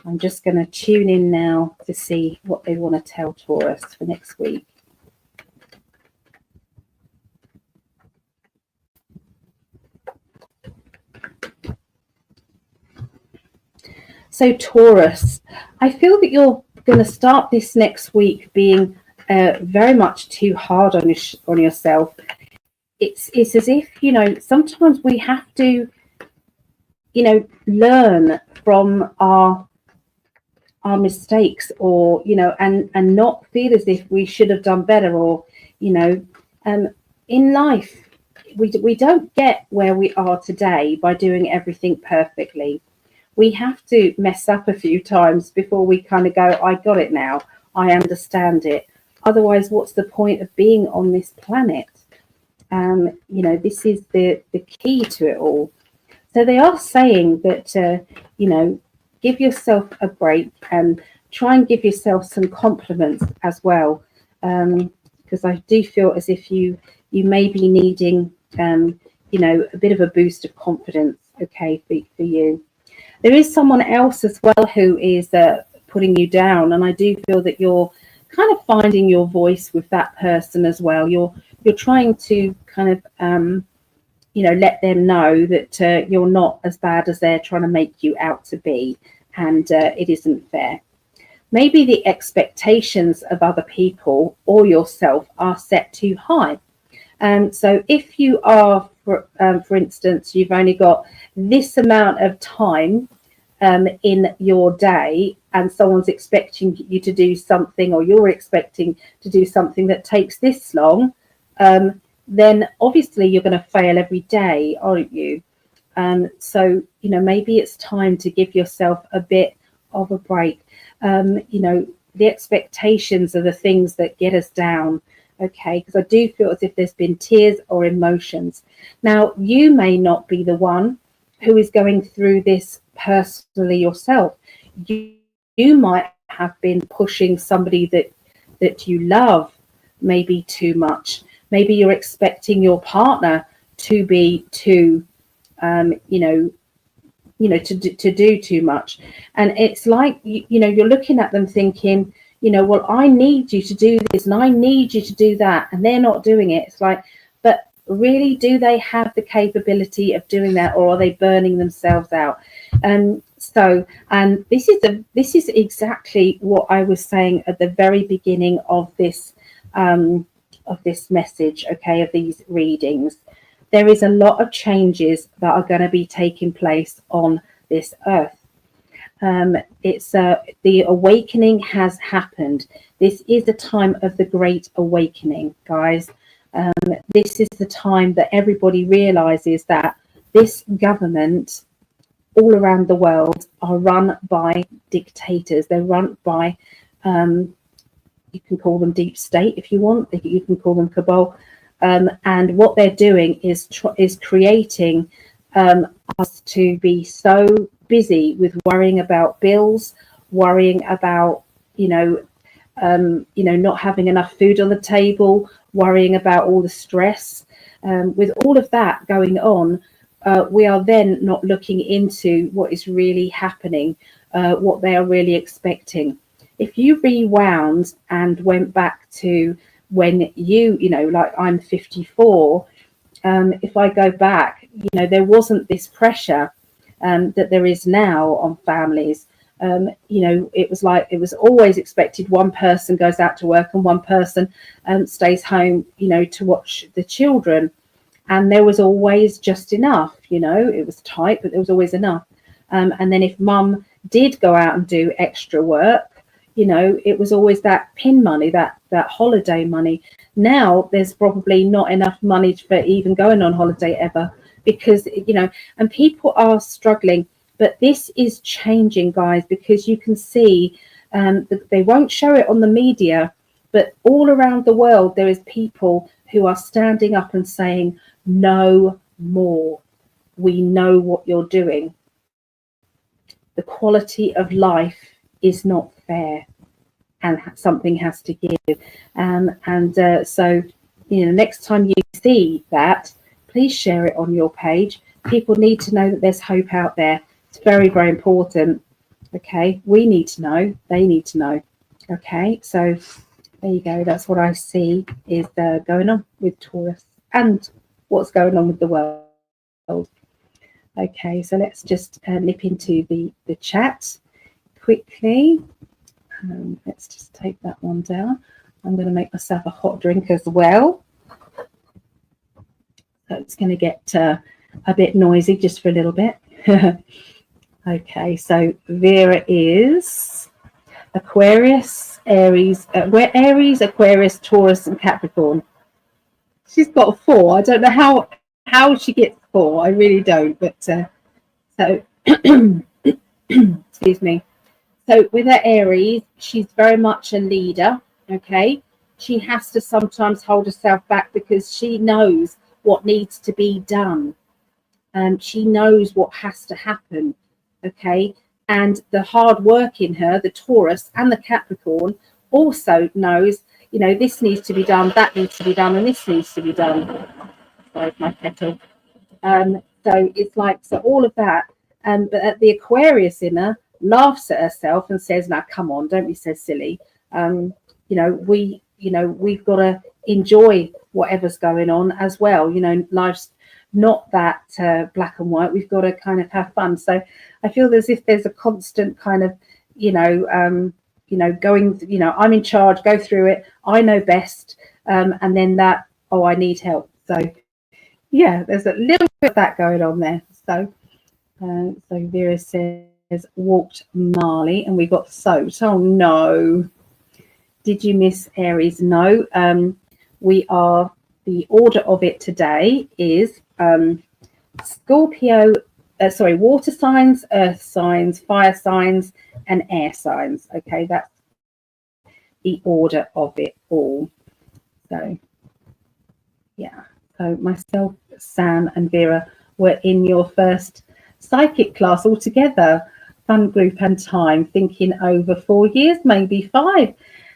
I'm just going to tune in now to see what they want to tell Taurus for next week. So Taurus, I feel that you're going to start this next week being very much too hard on yourself. It's as if, sometimes we have to, learn from our mistakes, or, and not feel as if we should have done better, or, in life, we don't get where we are today by doing everything perfectly. We have to mess up a few times before we kind of go, I got it now, I understand it. Otherwise, what's the point of being on this planet? This is the key to it all. So they are saying that, give yourself a break and try and give yourself some compliments as well. Because I do feel as if you may be needing, a bit of a boost of confidence, okay, for you. There is someone else as well who is putting you down, and I do feel that you're kind of finding your voice with that person as well. You're trying to kind of let them know that you're not as bad as they're trying to make you out to be, and it isn't fair. Maybe the expectations of other people or yourself are set too high. So if you are, for instance, you've only got this amount of time in your day, and someone's expecting you to do something, or you're expecting to do something that takes this long, then obviously you're going to fail every day, aren't you? So, maybe it's time to give yourself a bit of a break. The expectations are the things that get us down. Okay, because I do feel as if there's been tears or emotions. Now, you may not be the one who is going through this personally yourself. You might have been pushing somebody that you love maybe too much. Maybe you're expecting your partner to be too, to do too much. And it's like, you're looking at them thinking, well, I need you to do this and I need you to do that, and they're not doing it. It's like, but really, do they have the capability of doing that, or are they burning themselves out? And this is exactly what I was saying at the very beginning of this message, okay, of these readings. There is a lot of changes that are going to be taking place on this earth. It's the awakening has happened. This is the time of the great awakening, guys. This is the time that everybody realizes that this government all around the world are run by dictators. They're run by, you can call them deep state if you want. You can call them cabal. And what they're doing is creating us to be so busy with worrying about bills, worrying about not having enough food on the table, worrying about all the stress. With all of that going on, we are then not looking into what is really happening, what they are really expecting. If you rewound and went back to when like I'm 54, if I go back, there wasn't this pressure that there is now on families. It was like, it was always expected one person goes out to work and one person stays home, to watch the children. And there was always just enough, it was tight, but there was always enough. And then if mum did go out and do extra work, it was always that pin money, that holiday money. Now there's probably not enough money for even going on holiday ever, because, and people are struggling. But this is changing, guys, because you can see they won't show it on the media, but all around the world there is people who are standing up and saying, no more. We know what you're doing. The quality of life is not fair, and something has to give. So next time you see that, please share it on your page. People need to know that there's hope out there. It's very, very important. Okay, we need to know, they need to know. Okay, so there you go. That's what I see is going on with Taurus and what's going on with the world. Okay, so let's just nip into the chat quickly. Let's just take that one down. I'm going to make myself a hot drink as well. So it's going to get a bit noisy just for a little bit. Okay, so Vera is Aquarius, Aries, Aries, Aquarius, Taurus, and Capricorn. she's got 4. I don't know how she gets 4. I really don't. But so excuse me. So with her Aries, she's very much a leader. Okay, she has to sometimes hold herself back because she knows what needs to be done. She knows what has to happen. Okay, and the hard work in her, the Taurus and the Capricorn, also knows, you know, this needs to be done, that needs to be done, and this needs to be done. Sorry, my kettle. So it's like, so all of that. But the Aquarius in her laughs at herself and says, "Now, come on, don't be so silly. We've got to enjoy whatever's going on as well. You know, life's not that black and white. We've got to kind of have fun." So I feel as if there's a constant kind of, going, I'm in charge, go through it. I know best. And then that, oh, I need help. So yeah, there's a little bit of that going on there. So Vera says, walked Marley, and we got soaked. Oh no. Did you miss Aries? No. We are, the order of it today is Scorpio, water signs, earth signs, fire signs, and air signs. Okay, that's the order of it all. So yeah, so myself, Sam, and Vera were in your first psychic class all together. Fun group and time, thinking over 4 years, maybe 5.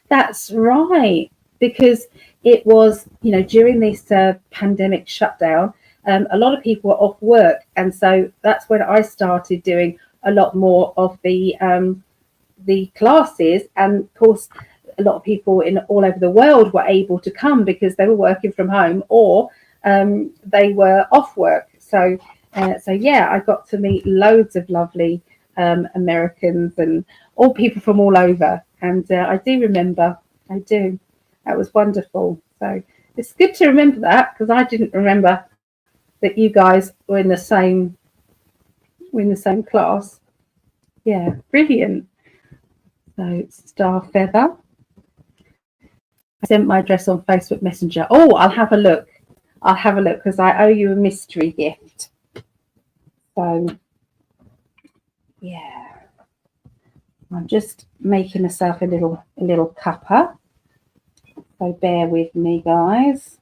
That's right, because it was, during this pandemic shutdown, a lot of people were off work, and so that's when I started doing a lot more of the classes. And of course, a lot of people in all over the world were able to come because they were working from home, or they were off work. So yeah, I got to meet loads of lovely Americans and all people from all over. And I do remember, that was wonderful. So it's good to remember that, because I didn't remember that you guys were in the same class. Yeah, brilliant. So Star Feather, I sent my address on Facebook Messenger. Oh, I'll have a look because I owe you a mystery gift. So yeah, I'm just making myself a little cuppa, so bear with me, guys.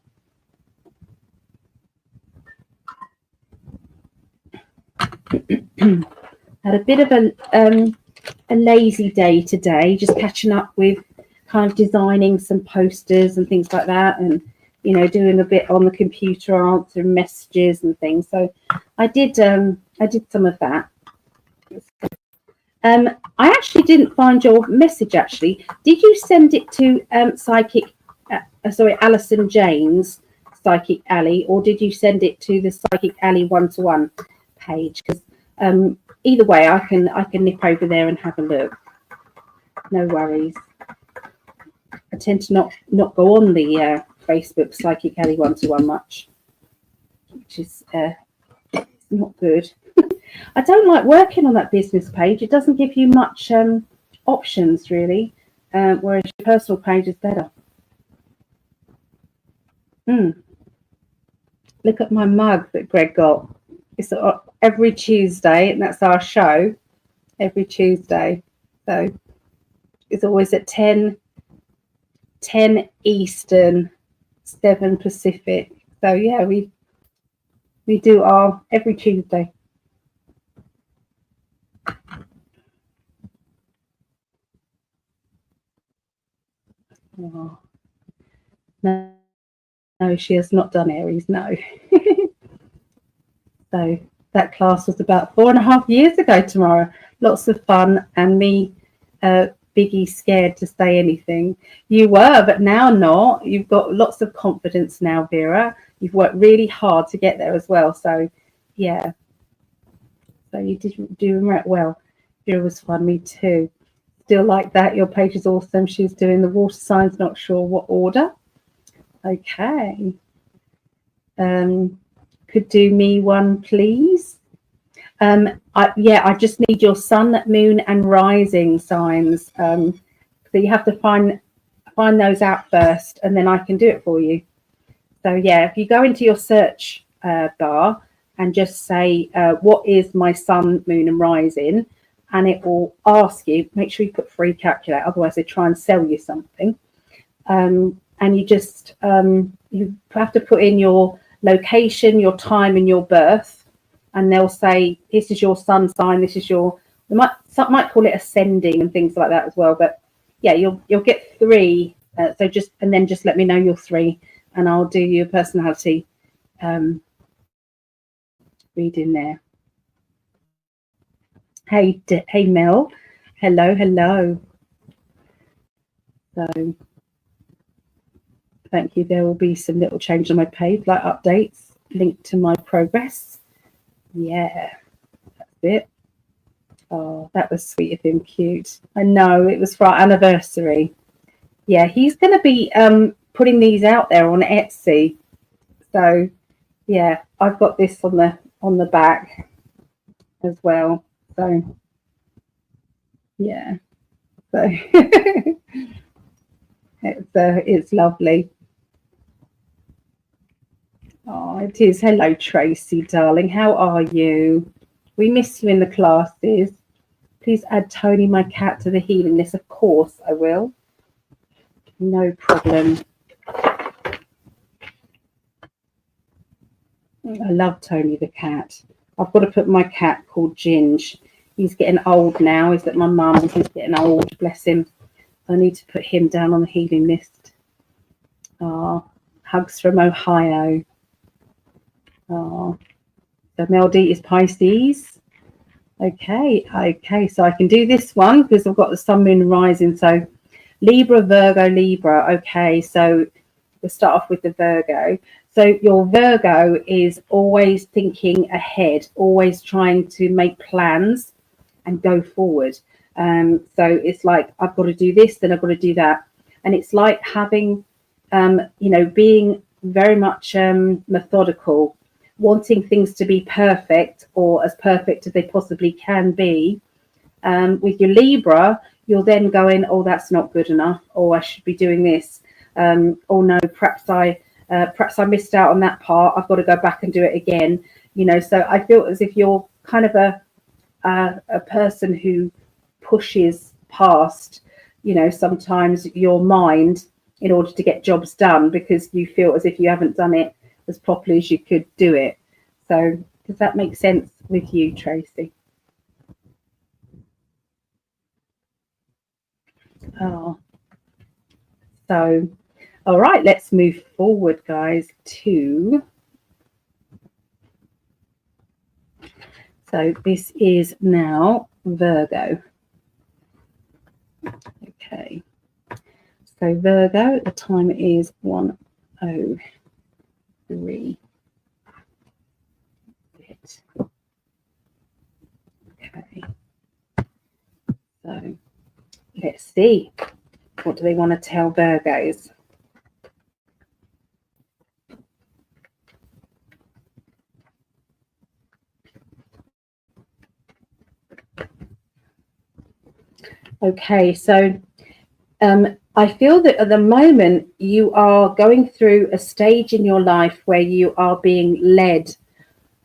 Had a bit of a lazy day today, just catching up with kind of designing some posters and things like that, and doing a bit on the computer, answering messages and things. So I did some of that. I actually didn't find your message. Actually, did you send it to Alison Jane's Psychic Alley, or did you send it to the Psychic Alley 1-to-1 page? Because either way, I can nip over there and have a look. No worries. I tend to not go on the Facebook Psychic Alley 1-to-1 much, which is not good. I don't like working on that business page. It doesn't give you much options, really, whereas your personal page is better. Look at my mug that Greg got. It's every Tuesday, and that's our show every Tuesday. So it's always at 10 Eastern, 7 Pacific. So yeah, we do our every Tuesday. Oh. No, she has not done Aries, no. So that class was about 4.5 years ago tomorrow. Lots of fun, and me, Biggie, scared to say anything. You were, but now not. You've got lots of confidence now, Vera. You've worked really hard to get there as well. So, yeah. So you did do well. Vera was fun, me too. Still like that. Your page is awesome. She's doing the water signs, not sure what order. Okay. Could do me one, please. I just need your sun, moon, and rising signs. So you have to find those out first, and then I can do it for you. So yeah, if you go into your search bar and just say, what is my sun, moon and rising? And it will ask you, make sure you put free calculator, otherwise they try and sell you something. And you just, you have to put in your location, your time and your birth. And they'll say, this is your sun sign, this is your, some might call it ascending and things like that as well. But yeah, you'll get 3. So just, and then just let me know your 3 and I'll do your personality reading there. Hey Mel, hello. So thank you. There will be some little change on my page, like updates, linked to my progress. Yeah, that's it. Oh, that was sweet of him, cute. I know, it was for our anniversary. Yeah, he's going to be putting these out there on Etsy. So yeah, I've got this on the back as well. So yeah, so it's lovely. Oh, it is. Hello, Tracy, darling. How are you? We miss you in the classes. Please add Tony, my cat, to the healing list. Of course I will. No problem. I love Tony the cat. I've got to put my cat called Ginge. He's getting old now. He's at my mum's. He's getting old, bless him. I need to put him down on the healing list. Oh, hugs from Ohio. Oh, so Mel D is Pisces. Okay. So I can do this one because I've got the sun, moon, rising. So Libra, Virgo, Libra. Okay, so we'll start off with the Virgo. So your Virgo is always thinking ahead, always trying to make plans and go forward. So it's like, I've got to do this, then I've got to do that. And it's like having, being very much methodical, wanting things to be perfect or as perfect as they possibly can be. With your Libra, you're then going, oh, that's not good enough, or I should be doing this. Oh no, perhaps I missed out on that part. I've got to go back and do it again. So I feel as if you're kind of a person who pushes past, sometimes your mind in order to get jobs done because you feel as if you haven't done it as properly as you could do it. So does that make sense with you, Tracy? Oh, so all right, let's move forward, guys, to, so this is now Virgo. Okay, so Virgo, the time is 1:03. Okay, so let's see, what do they want to tell Virgos? Okay, so I feel that at the moment you are going through a stage in your life where you are being led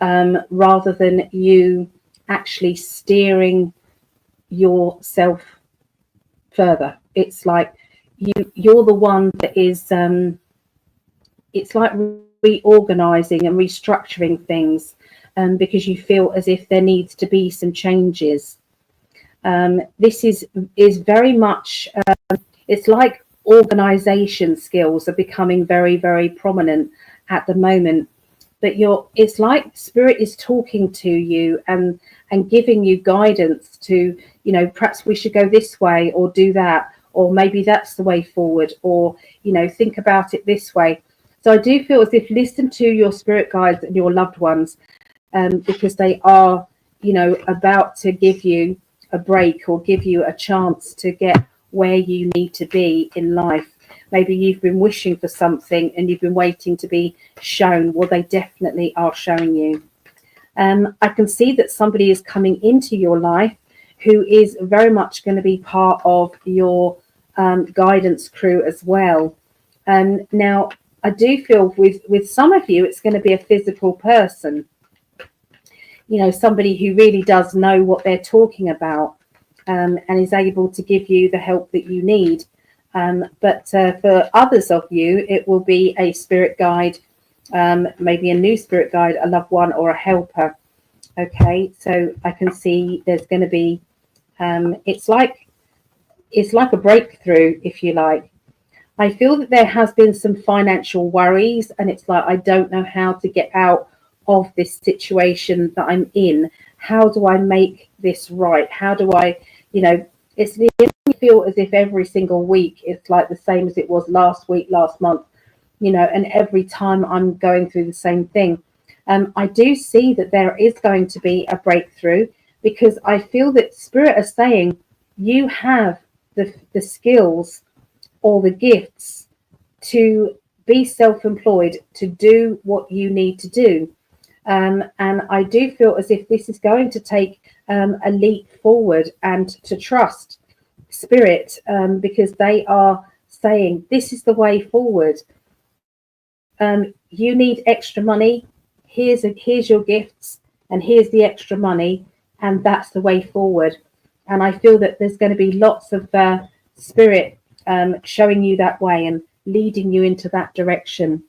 rather than you actually steering yourself further. It's like you're the one that is it's like reorganizing and restructuring things because you feel as if there needs to be some changes. This is very much it's like organization skills are becoming very, very prominent at the moment, but it's like spirit is talking to you and giving you guidance to, perhaps we should go this way or do that, or maybe that's the way forward, or think about it this way. So I do feel as if listen to your spirit guides and your loved ones because they are about to give you a break or give you a chance to get where you need to be in life. Maybe you've been wishing for something and you've been waiting to be shown. Well, they definitely are showing you. I can see that somebody is coming into your life who is very much going to be part of your guidance crew as well. Now, I do feel with some of you, it's going to be a physical person, you know, somebody who really does know what they're talking about, and is able to give you the help that you need. But for others of you, it will be a spirit guide, maybe a new spirit guide, a loved one, or a helper. Okay, so I can see there's going to be, it's like a breakthrough, if you like. I feel that there has been some financial worries, and it's like, I don't know how to get out of this situation that I'm in. How do I make this right? How do I, you know, it's the feel as if every single week it's like the same as it was last week, last month, you know, and every time I'm going through the same thing. I do see that there is going to be a breakthrough, because I feel that Spirit is saying you have the skills or the gifts to be self-employed, to do what you need to do. And I do feel as if this is going to take a leap forward, and to trust Spirit, because they are saying this is the way forward. You need extra money. Here's your gifts, and here's the extra money, and that's the way forward. And I feel that there's going to be lots of Spirit showing you that way and leading you into that direction.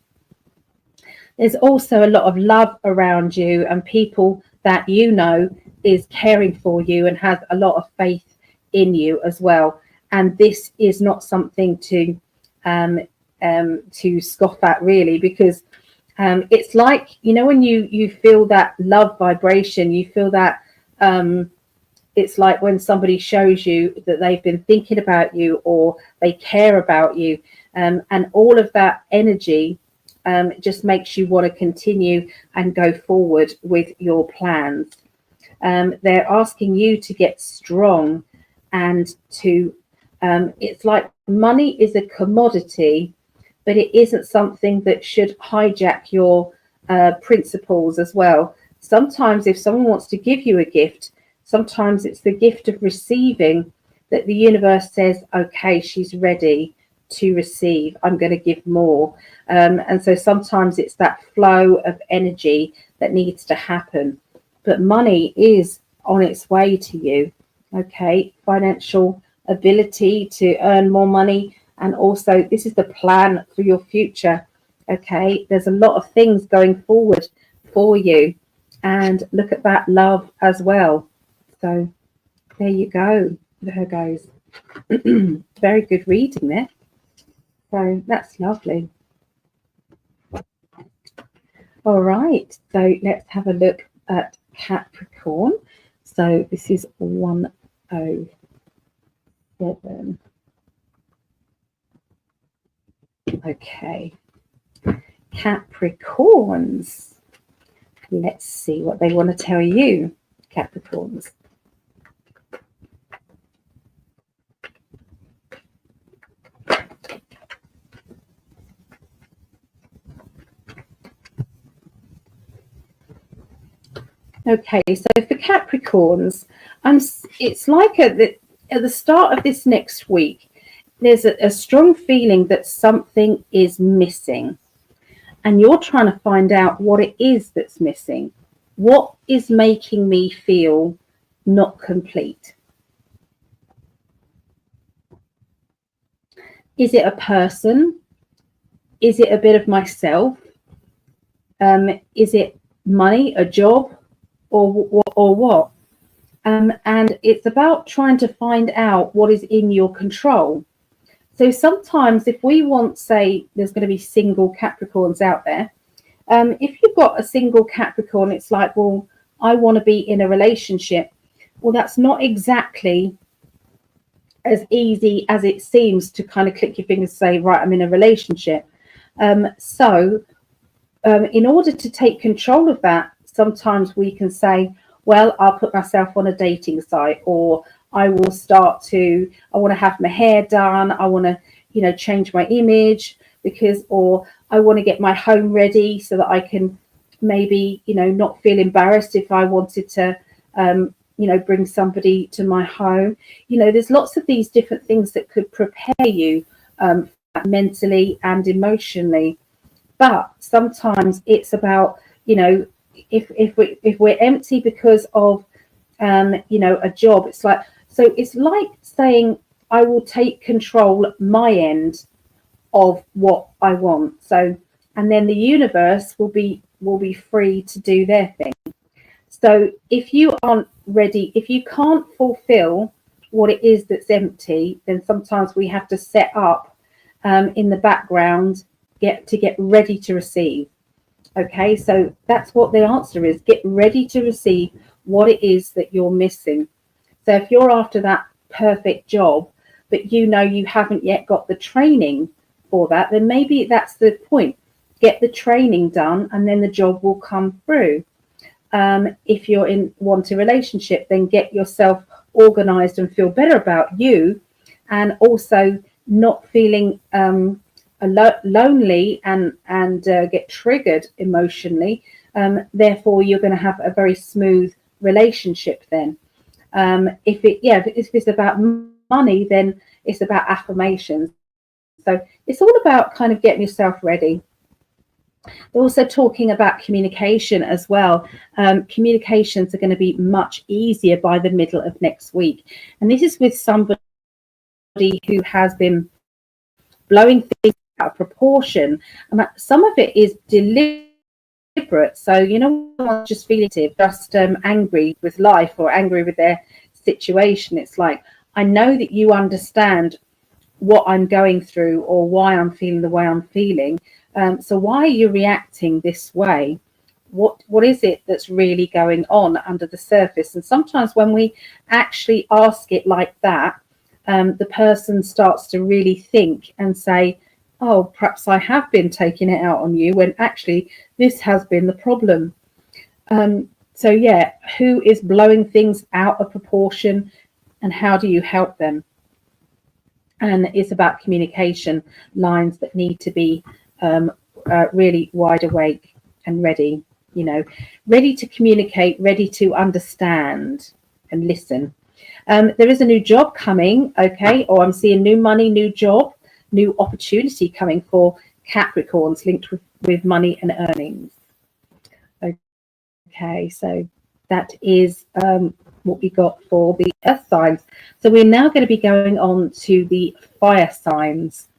There's also a lot of love around you, and people that you know is caring for you and has a lot of faith in you as well. And this is not something to scoff at, really, because it's like, you know, when you feel that love vibration, you feel that it's like when somebody shows you that they've been thinking about you, or they care about you, and all of that energy just makes you want to continue and go forward with your plans. They're asking you to get strong, and to it's like money is a commodity, but it isn't something that should hijack your principles as well. Sometimes if someone wants to give you a gift, sometimes it's the gift of receiving that the universe says, okay, she's ready to receive, I'm going to give more. And so sometimes it's that flow of energy that needs to happen. But money is on its way to you. Okay, financial ability to earn more money, and also this is the plan for your future. Okay, there's a lot of things going forward for you, and look at that love as well. So there you go, there goes. Very good reading there. So that's lovely. All right, so let's have a look at Capricorn. So this is 107. Okay, Capricorns. Let's see what they want to tell you, Capricorns. Okay, so for Capricorns, it's like at the start of this next week, there's a strong feeling that something is missing, and you're trying to find out what it is that's missing. What is making me feel not complete? Is it a person? Is it a bit of myself? Is it money, a job, or what? And it's about trying to find out what is in your control. So sometimes if we want, say, there's going to be single Capricorns out there. If you've got a single Capricorn, it's like, well, I want to be in a relationship. Well, that's not exactly as easy as it seems to kind of click your fingers and say, right, I'm in a relationship. So in order to take control of that, sometimes we can say, well, I'll put myself on a dating site, or I will I want to have my hair done. I want to, change my image or I want to get my home ready so that I can maybe, not feel embarrassed if I wanted to, bring somebody to my home. There's lots of these different things that could prepare you mentally and emotionally. But sometimes it's about, you know, if we're empty because of you know, a job, it's like, so it's like saying, I will take control at my end of what I want. So, and then the universe will be free to do their thing. So if you aren't ready, if you can't fulfill what it is that's empty, then sometimes we have to set up in the background, get ready to receive. Okay, so that's what the answer is. Get ready to receive what it is that you're missing. So if you're after that perfect job, but you know you haven't yet got the training for that, then maybe that's the point. Get the training done and then the job will come through. If you're want a relationship, then get yourself organized and feel better about you, and also not feeling lonely and get triggered emotionally. Therefore, you're going to have a very smooth relationship then. If it's about money, then it's about affirmations. So it's all about kind of getting yourself ready. They're also talking about communication as well. Communications are going to be much easier by the middle of next week. And this is with somebody who has been blowing things out of proportion. And some of it is deliberate. So, you know, just feeling just angry with life or angry with their situation. It's like, I know that you understand what I'm going through or why I'm feeling the way I'm feeling. So why are you reacting this way? What is it that's really going on under the surface? And sometimes when we actually ask it like that, the person starts to really think and say, oh, perhaps I have been taking it out on you, when actually this has been the problem. So yeah, who is blowing things out of proportion and how do you help them? And it's about communication lines that need to be really wide awake and ready, you know, ready to communicate, ready to understand and listen. There is a new job coming, okay, or I'm seeing new money, new job, new opportunity coming for Capricorns linked with money and earnings. Okay, so that is what we got for the earth signs. So we're now going to be going on to the fire signs.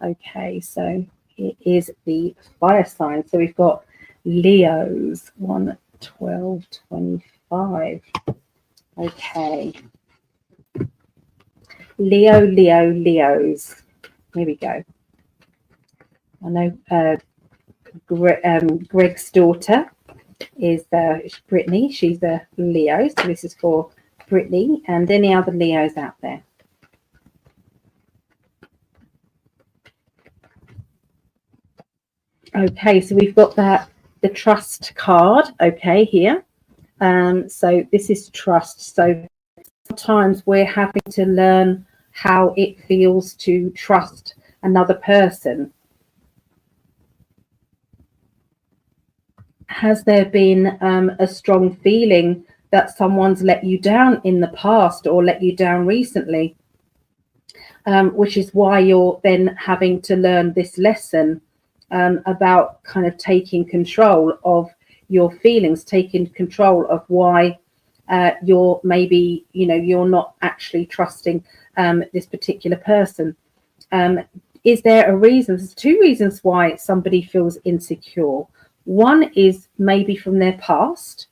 Okay, so it is the fire sign. So we've got Leos, 1, 12, 25. Okay. Leos. Here we go. I know Greg's daughter is Brittany. She's a Leo. So this is for Brittany and any other Leos out there. Okay, so we've got the trust card, okay, here. So this is trust. So sometimes we're having to learn how it feels to trust another person. Has there been a strong feeling that someone's let you down in the past or let you down recently? Which is why you're then having to learn this lesson about kind of taking control of your feelings, taking control of why you're maybe, you know, you're not actually trusting this particular person. Is there a reason? There's two reasons why somebody feels insecure. One is maybe from their past,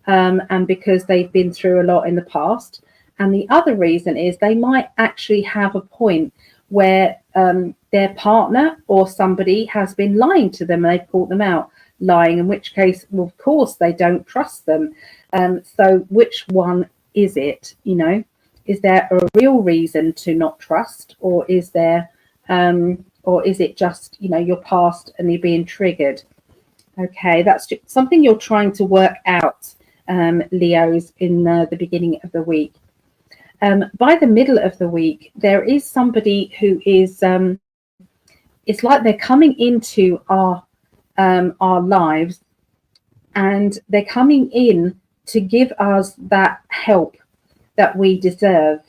and because they've been through a lot in the past. And the other reason is they might actually have a point where their partner or somebody has been lying to them and they've caught them out lying, in which case, well, of course, they don't trust them. So which one is it? You know, is there a real reason to not trust, or is there, or is it just, you know, your past and you're being triggered? Okay, that's just something you're trying to work out, Leos, in the beginning of the week. By the middle of the week, there is somebody who is, it's like they're coming into our lives, and they're coming in to give us that help that we deserve,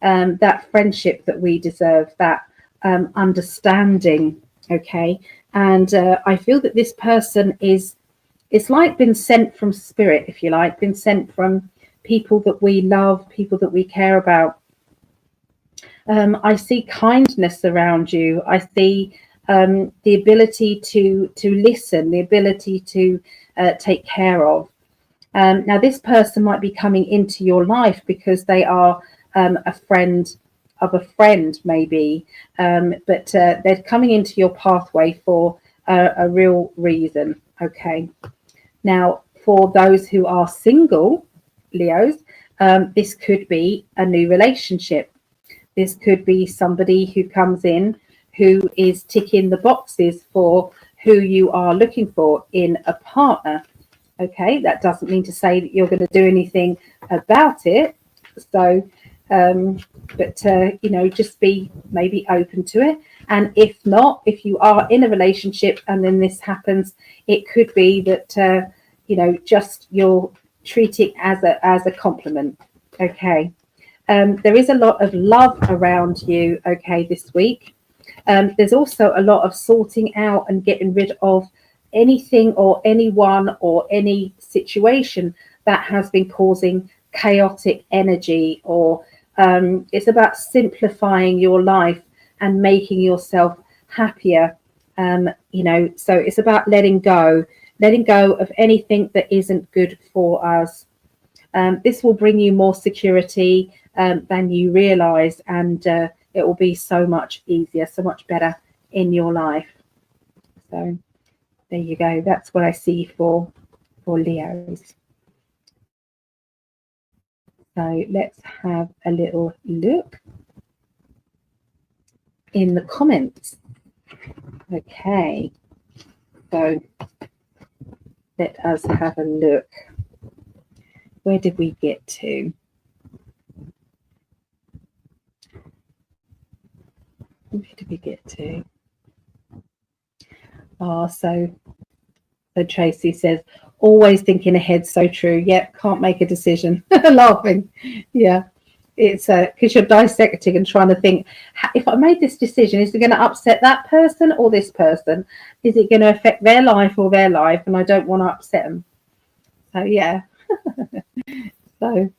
that friendship that we deserve, that understanding. Okay, And I feel that this person is, it's like been sent from spirit, if you like, been sent from people that we love, people that we care about. I see kindness around you. I see the ability to listen, the ability to take care of. Now, this person might be coming into your life because they are a friend of a friend, maybe, but they're coming into your pathway for a real reason. Okay. Now, for those who are single, Leos, this could be a new relationship. This could be somebody who comes in who is ticking the boxes for who you are looking for in a partner. Okay, that doesn't mean to say that you're going to do anything about it. So, you know, just be maybe open to it. And if not, if you are in a relationship and then this happens, it could be that you know, just you're treating as a compliment. Okay. There is a lot of love around you. Okay, this week. There's also a lot of sorting out and getting rid of anything or anyone or any situation that has been causing chaotic energy, or it's about simplifying your life and making yourself happier. You know, so it's about letting go of anything that isn't good for us. This will bring you more security than you realize, and it will be so much easier, so much better in your life. So there you go. That's what I see for Leos. So let's have a little look in the comments. Okay. So let us have a look. Where did we get to? Where did we get to? Oh, so Tracy says, always thinking ahead. So true. Yep, can't make a decision. Laughing. Yeah, it's because you're dissecting and trying to think, if I made this decision, is it going to upset that person or this person? Is it going to affect their life or their life? And I don't want to upset them. So yeah. so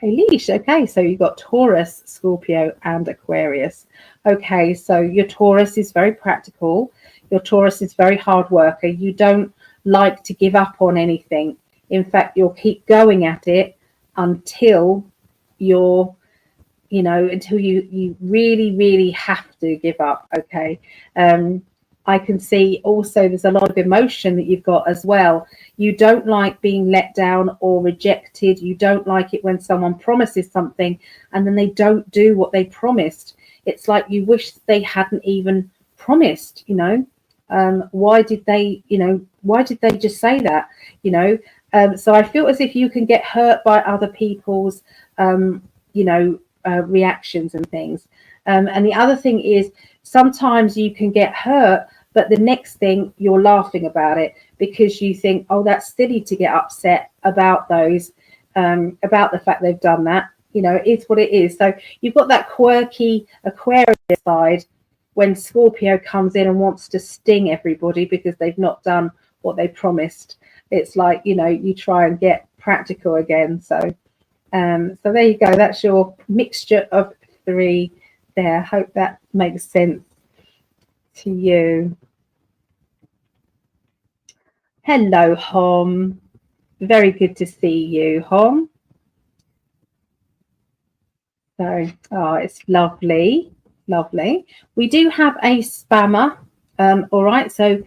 Elish, okay, so you've got Taurus, Scorpio, and Aquarius. Okay, so your Taurus is very practical. Your Taurus is very hard worker. You don't like to give up on anything. In fact, you'll keep going at it until you're, you know, until you really, really have to give up. Okay. I can see also there's a lot of emotion that you've got as well. You don't like being let down or rejected. You don't like it when someone promises something and then they don't do what they promised. It's like you wish they hadn't even promised, you know. Why did they just say that, you know? So I feel as if you can get hurt by other people's, reactions and things. And the other thing is sometimes you can get hurt, but the next thing you're laughing about it because you think, oh, that's silly to get upset about those, about the fact they've done that. You know, it's what it is. So you've got that quirky Aquarius side when Scorpio comes in and wants to sting everybody because they've not done what they promised. It's like, you know, you try and get practical again. So there you go. That's your mixture of three there. Hope that makes sense to you. Hello, Hom. Very good to see you, Hom. So, oh, it's lovely. Lovely. We do have a spammer. All right. So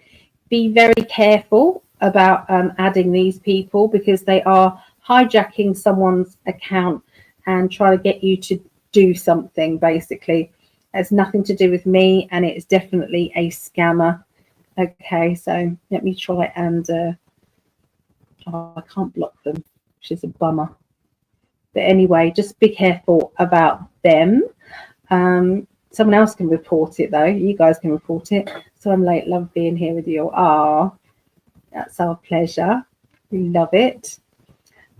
be very careful about adding these people because they are hijacking someone's account and try to get you to do something. Basically, it has nothing to do with me, and it is definitely a scammer. Okay, so let me try and I can't block them, which is a bummer. But anyway, just be careful about them. Someone else can report it though. You guys can report it. So I'm late. Love being here with you. Ah, that's our pleasure. We love it.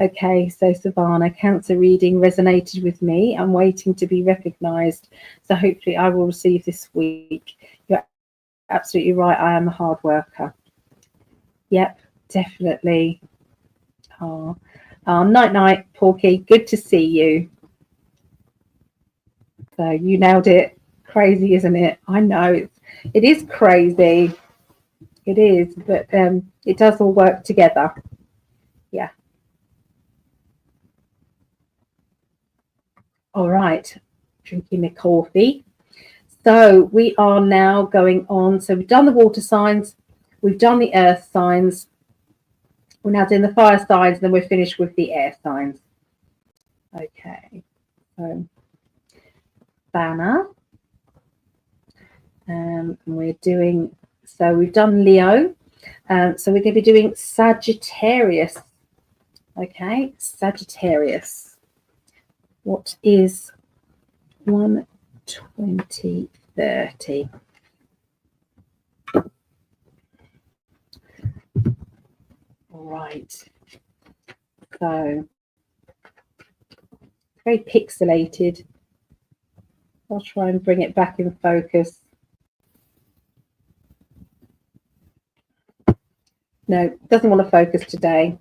Okay, so Savannah, Cancer reading resonated with me. I'm waiting to be recognized. So hopefully I will receive this week. Your absolutely right. I am a hard worker. Yep, definitely. Oh, night night, Porky. Good to see you. So you nailed it. Crazy, isn't it? I know it is crazy. It is, but it does all work together. Yeah. All right. Drinking my coffee. So we are now going on. So we've done the water signs, we've done the earth signs, we're now doing the fire signs, and then we're finished with the air signs. Okay. So banner. And we're doing, so we've done Leo. So we're going to be doing Sagittarius. Okay, Sagittarius. What is 1, 20, 30? All right. So very pixelated. I'll try and bring it back in focus. No, doesn't want to focus today.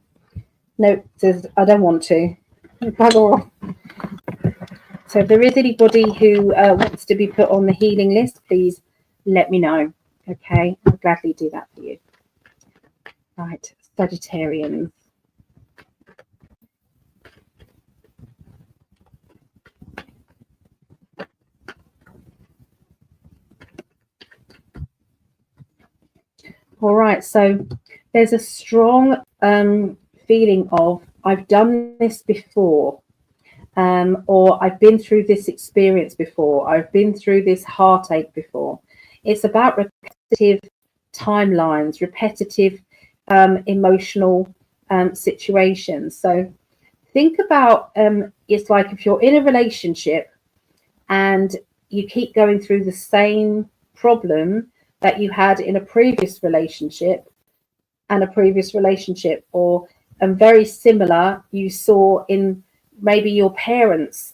No, says I don't want to. Bugger off. So if there is anybody who wants to be put on the healing list, please let me know. Okay, I'll gladly do that for you. Right, Sagittarians. All right, so there's a strong feeling of I've done this before, or I've been through this experience before, I've been through this heartache before. It's about repetitive timelines, repetitive emotional situations. So think about it's like if you're in a relationship and you keep going through the same problem that you had in a previous relationship and a previous relationship, or very similar you saw in maybe your parents'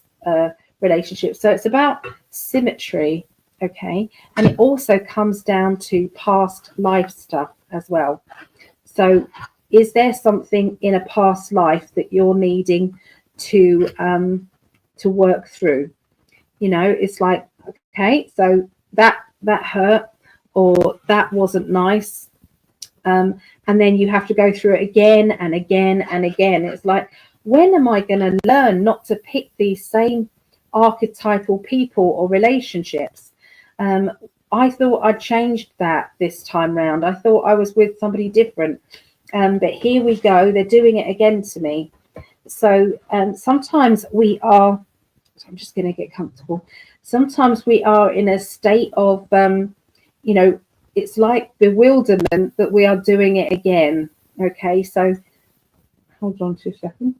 relationship. So it's about symmetry, okay? And it also comes down to past life stuff as well. So is there something in a past life that you're needing to work through? You know, it's like, okay, so that hurt, or that wasn't nice. And then you have to go through it again and again and again. It's like, when am I going to learn not to pick these same archetypal people or relationships? I thought I changed that this time round. I thought I was with somebody different. But here we go. They're doing it again to me. So sometimes we are, so I'm just going to get comfortable. Sometimes we are in a state of, you know, it's like bewilderment that we are doing it again. Okay, so hold on 2 seconds.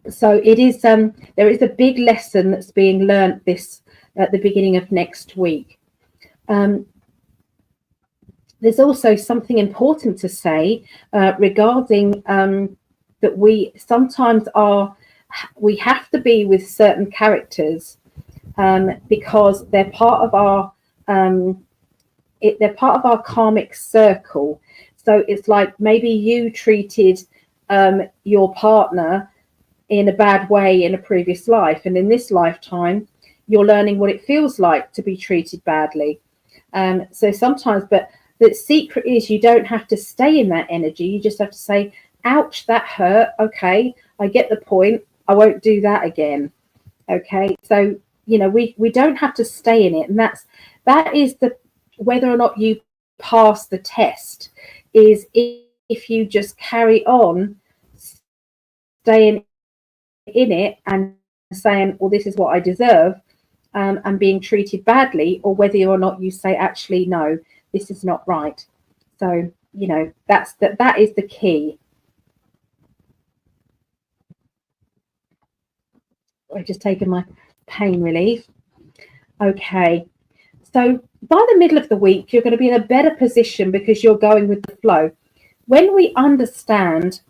So it is, there is a big lesson that's being learnt this at the beginning of next week. There's also something important to say regarding that we sometimes we have to be with certain characters because they're part of our they're part of our karmic circle. So it's like maybe you treated your partner in a bad way in a previous life, and in this lifetime you're learning what it feels like to be treated badly. So sometimes, but the secret is you don't have to stay in that energy. You just have to say, ouch, that hurt. Okay, I get the point. I won't do that again. Okay, so you know, we don't have to stay in it, and that is the whether or not you pass the test is if you just carry on staying in it and saying, well, this is what I deserve, and being treated badly, or whether or not you say, actually, no, this is not right. So, you know, that is the key. I've just taken my pain relief. Okay, so by the middle of the week, you're going to be in a better position because you're going with the flow. When we understand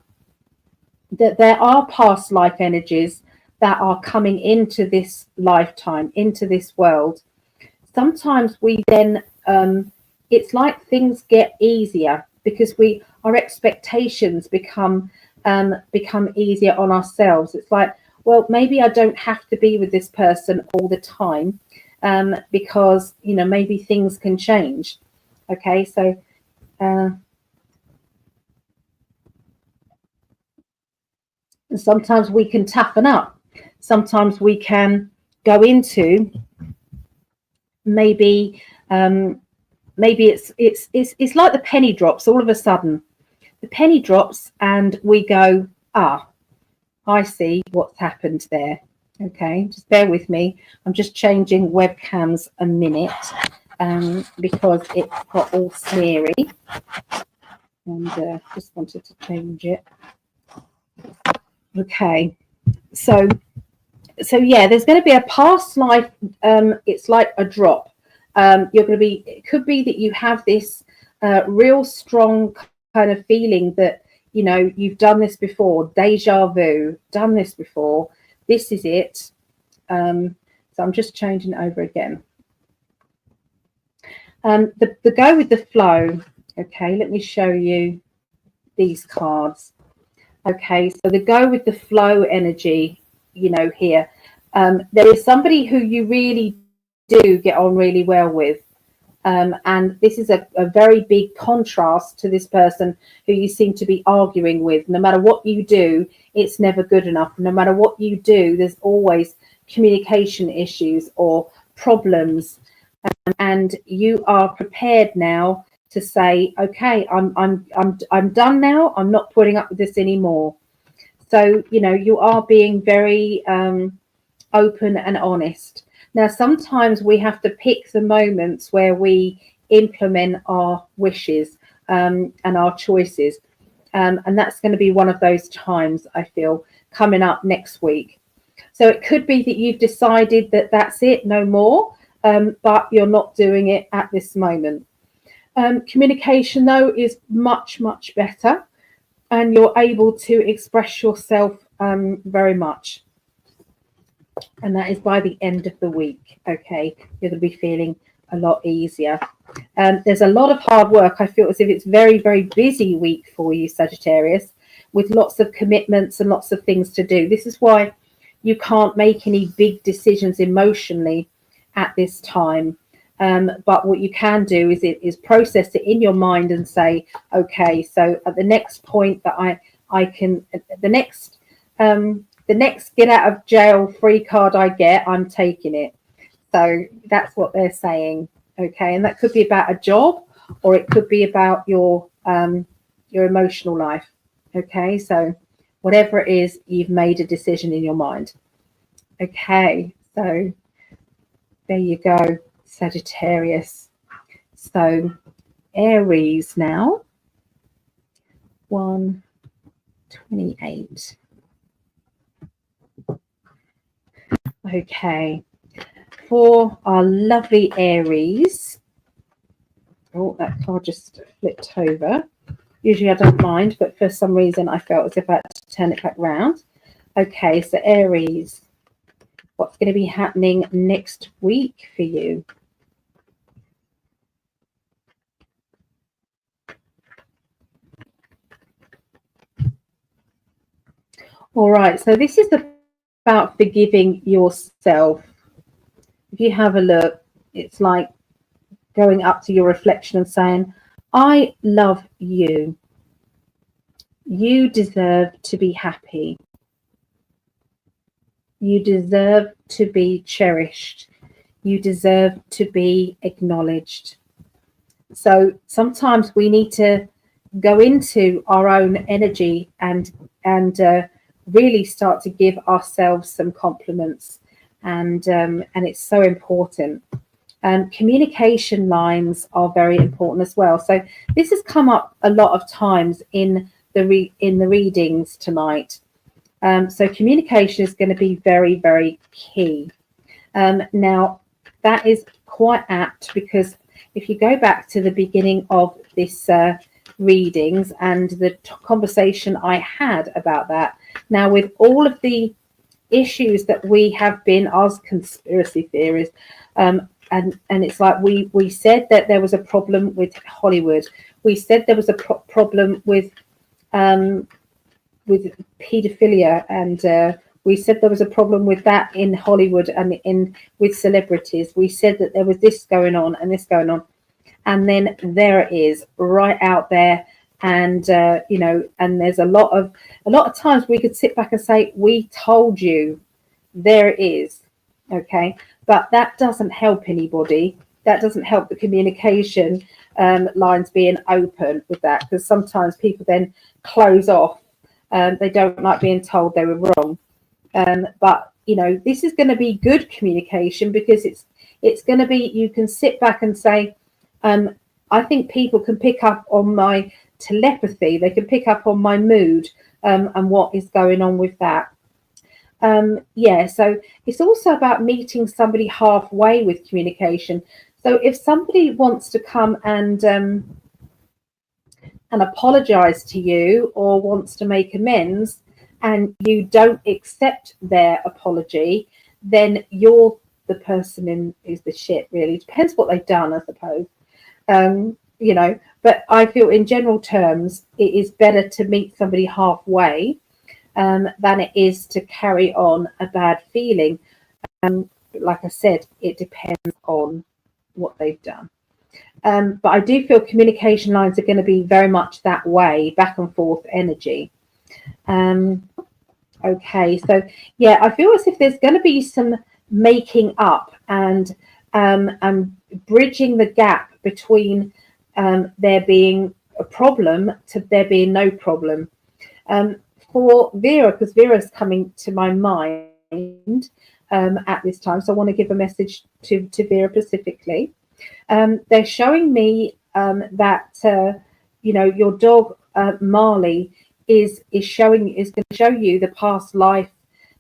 that there are past life energies that are coming into this lifetime, into this world, sometimes we then it's like things get easier because our expectations become easier on ourselves. It's like, well, maybe I don't have to be with this person all the time, because maybe things can change. Okay, so sometimes we can toughen up. Sometimes we can go into maybe it's like the penny drops. All of a sudden the penny drops and we go, I see what's happened there. Okay, just bear with me. I'm just changing webcams a minute because it got all smeary, and just wanted to change it. Okay, so yeah, there's going to be a past life. It's like a drop. It could be that you have this real strong kind of feeling that you've done this before, deja vu, done this before, this is it. So I'm just changing it over again. The go with the flow. Okay, let me show you these cards. Okay, so the go with the flow energy, here. There is somebody who you really do get on really well with. And this is a very big contrast to this person who you seem to be arguing with. No matter what you do, it's never good enough. No matter what you do, there's always communication issues or problems. And you are prepared now to say, okay, I'm done now. I'm not putting up with this anymore. So, you are being very open and honest. Now, sometimes we have to pick the moments where we implement our wishes and our choices. And that's going to be one of those times, I feel, coming up next week. So it could be that you've decided that that's it, no more, but you're not doing it at this moment. Communication, though, is much, much better. And you're able to express yourself very much. And that is by the end of the week. Okay, you're going to be feeling a lot easier. There's a lot of hard work. I feel as if it's very, very busy week for you, Sagittarius, with lots of commitments and lots of things to do. This is why you can't make any big decisions emotionally at this time. But what you can do is process it in your mind and say, okay, so at the next point that I can, the next get out of jail free card I get, I'm taking it. So that's what they're saying. Okay, and that could be about a job, or it could be about your emotional life. Okay, so whatever it is, you've made a decision in your mind. Okay, so there you go, Sagittarius. So Aries now, 128. Okay, for our lovely Aries. Oh, that card just flipped over. Usually I don't mind, but for some reason I felt as if I had to turn it back round. Okay, so Aries, what's going to be happening next week for you? All right, so this is about forgiving yourself. If you have a look, it's like going up to your reflection and saying, I love you. You deserve to be happy. You deserve to be cherished. You deserve to be acknowledged. So sometimes we need to go into our own energy and really start to give ourselves some compliments. And it's so important. Communication lines are very important as well. So this has come up a lot of times in the readings tonight. So communication is going to be very, very key. Now, that is quite apt because if you go back to the beginning of this readings and the conversation I had about that, now with all of the issues that we have been as conspiracy theorists. And it's like we said that there was a problem with Hollywood. We said there was a problem with paedophilia, and we said there was a problem with that in Hollywood and in with celebrities. We said that there was this going on and this going on, and then there it is, right out there. And you know, and there's a lot of times we could sit back and say, we told you. There it is. Okay, but that doesn't help anybody. That doesn't help the communication lines being open with that, because sometimes people then close off. They don't like being told they were wrong. But you know, this is going to be good communication, because it's going to be, you can sit back and say, I think people can pick up on my telepathy. They can pick up on my mood and what is going on with that. Yeah, so it's also about meeting somebody halfway with communication. So if somebody wants to come and apologize to you, or wants to make amends, and you don't accept their apology, then you're the person who's the shit, really. Depends what they've done, I suppose. You know, but I feel in general terms, it is better to meet somebody halfway than it is to carry on a bad feeling. Like I said, it depends on what they've done. But I do feel communication lines are going to be very much that way, back and forth energy. Okay, so yeah, I feel as if there's going to be some making up and bridging the gap between there being a problem to there being no problem. For Vera, because Vera's coming to my mind at this time, so I want to give a message to Vera specifically. They're showing me that you know, your dog Marley is going to show you the past life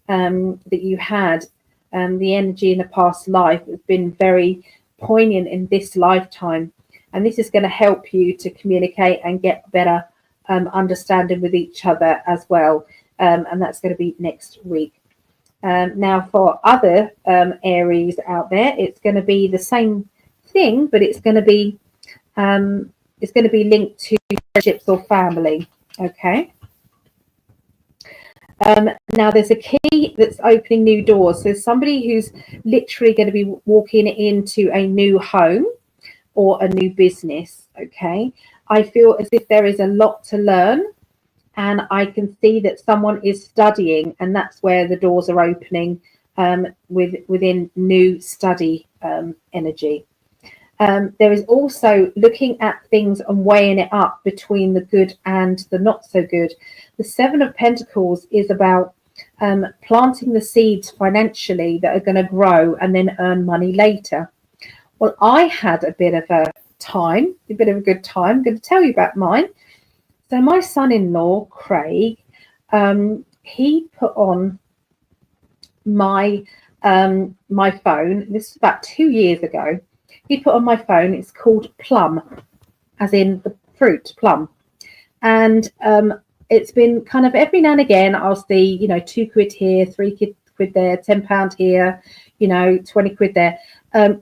that you had. The energy in the past life has been very poignant in this lifetime, and this is going to help you to communicate and get better understanding with each other as well, and that's going to be next week. Now for other Aries out there, it's going to be the same thing, but it's going to be linked to friendships or family. Okay. Now there's a key that's opening new doors. So somebody who's literally going to be walking into a new home or a new business. Okay. I feel as if there is a lot to learn, and I can see that someone is studying, and that's where the doors are opening within new study energy. There is also looking at things and weighing it up between the good and the not so good. The Seven of Pentacles is about planting the seeds financially that are going to grow and then earn money later. Well, I had a bit of a good time. I'm going to tell you about mine. So my son-in-law, Craig, he put on my my phone. This is about 2 years ago. He put on my phone, it's called Plum, as in the fruit, plum. And it's been kind of every now and again, I'll see, you know, £2 here, £3 there, £10 here, you know, 20 quid there.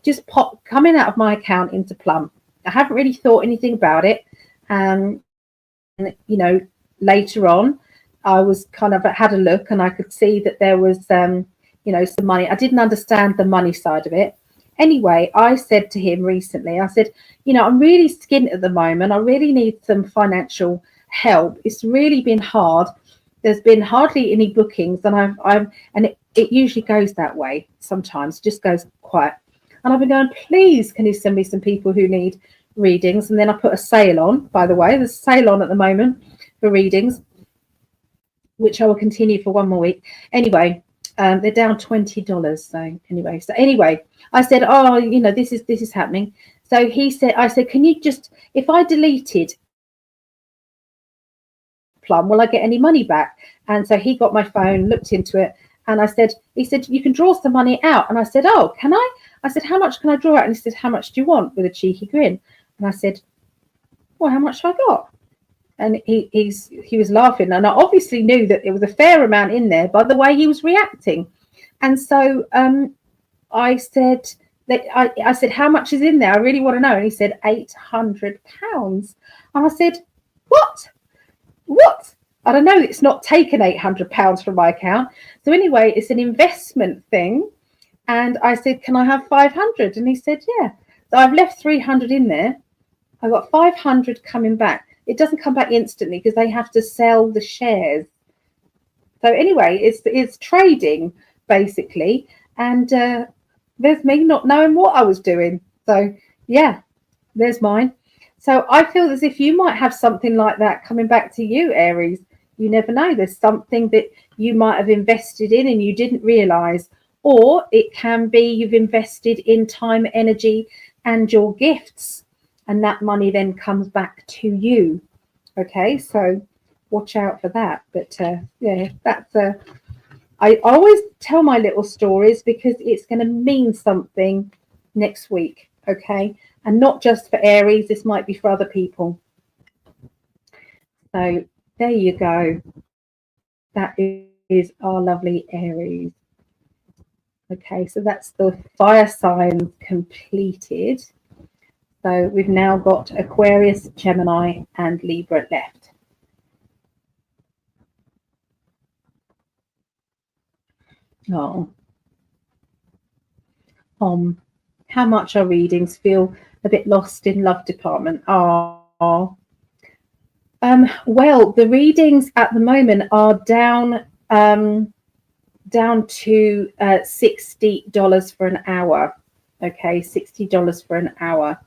Just coming out of my account into Plum. I haven't really thought anything about it. And, you know, later on, I was kind of had a look, and I could see that there was, you know, some money. I didn't understand the money side of it. Anyway, I said to him recently, I said, you know, I'm really skint at the moment. I really need some financial help. It's really been hard. There's been hardly any bookings, and it usually goes that way sometimes, just goes quiet. And I've been going, please, can you send me some people who need readings? And then I put a sale on, by the way. There's a sale on at the moment for readings, which I will continue for one more week. Anyway, they're down $20. So anyway, I said, oh, you know, this is happening. So I said, can you just, if I deleted Plum, will I get any money back? And so he got my phone, looked into it, and he said, you can draw some money out. And I said, oh, can I? I said, how much can I draw out? And he said, how much do you want? With a cheeky grin. And I said, well, how much have I got? And he was laughing, and I obviously knew that there was a fair amount in there by the way he was reacting. And so I said I said, how much is in there? I really want to know. And he said £800. And I said, what? I don't know. It's not taken £800 from my account. So anyway, it's an investment thing. And I said, can I have 500? And he said, yeah. So I've left 300 in there. I've got 500 coming back. It doesn't come back instantly because they have to sell the shares. So anyway, it's trading basically. And there's me not knowing what I was doing. So yeah, there's mine. So I feel as if you might have something like that coming back to you, Aries. You never know. There's something that you might have invested in and you didn't realize. Or it can be you've invested in time, energy, and your gifts. And that money then comes back to you. Okay, so watch out for that. But yeah, that's I always tell my little stories because it's going to mean something next week. Okay, and not just for Aries, this might be for other people. So there you go. That is our lovely Aries. Okay, so that's the fire signs completed. So we've now got Aquarius, Gemini, and Libra left. Oh. How much our readings feel a bit lost in love department? Oh. Well, the readings at the moment are down to $60 for an hour. Okay, $60 for an hour.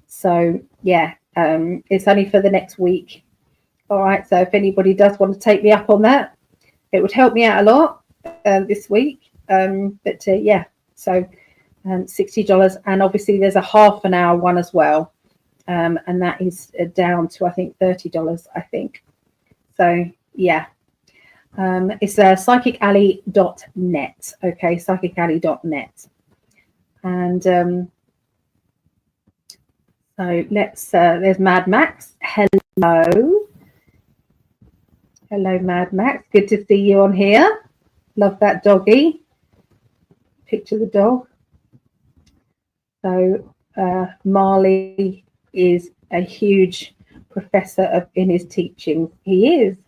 So yeah, it's only for the next week. All right, so if anybody does want to take me up on that, it would help me out a lot this week. But yeah, so $60, and obviously there's a half an hour one as well, and that is down to I think $30. I think so. Yeah, it's psychicalley.net. Okay, psychicalley.net, and so let's. There's Mad Max. Hello, Mad Max. Good to see you on here. Love that doggy. Picture the dog. So Marley is a huge professor in his teachings. He is.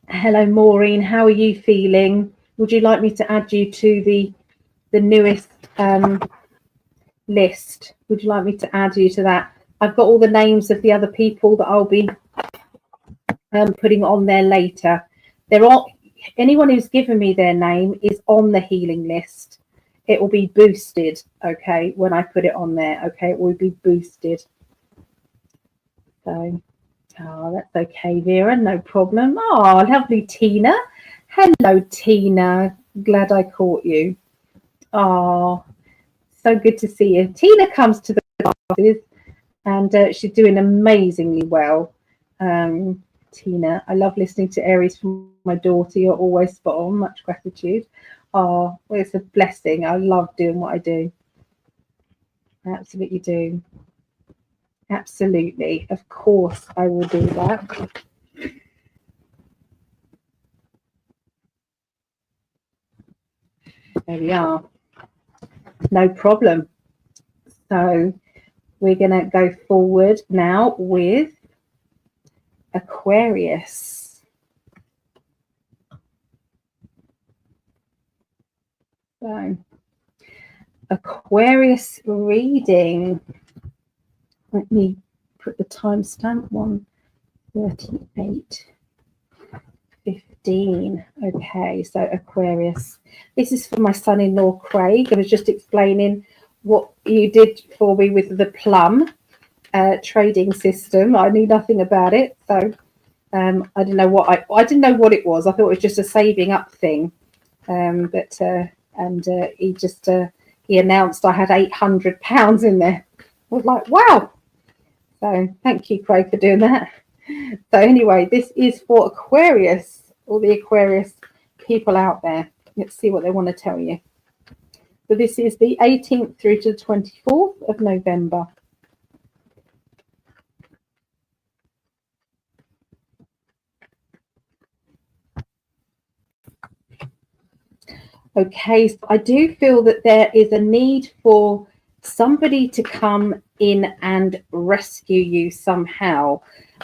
Hello, Maureen. How are you feeling? Would you like me to add you to the newest list? Would you like me to add you to that? I've got all the names of the other people that I'll be putting on there later. They're all. Anyone who's given me their name is on the healing list. It will be boosted, okay, when I put it on there, okay, it will be boosted. So, oh, that's okay, Vera, no problem. Oh, lovely Tina. Hello, Tina. Glad I caught you. Oh, so good to see you. Tina comes to the classes and she's doing amazingly well. Tina, I love listening to Aries from my daughter. You're always spot on. Much gratitude. Oh, well, it's a blessing. I love doing what I do. I absolutely do. Absolutely. Of course, I will do that. There we are. No problem. So we're going to go forward now with Aquarius. So Aquarius reading. Let me put the timestamp on 38:15. Okay, so Aquarius. This is for my son-in-law Craig. I was just explaining what you did for me with the plum trading system. I knew nothing about it, so I didn't know what I didn't know what it was. I thought it was just a saving up thing, but he announced I had £800 in there. I was like, wow. So thank you, Craig, for doing that. So anyway, this is for Aquarius, all the Aquarius people out there. Let's see what they want to tell you. So this is the 18th through to the 24th of November. Okay, so I do feel that there is a need for somebody to come in and rescue you somehow.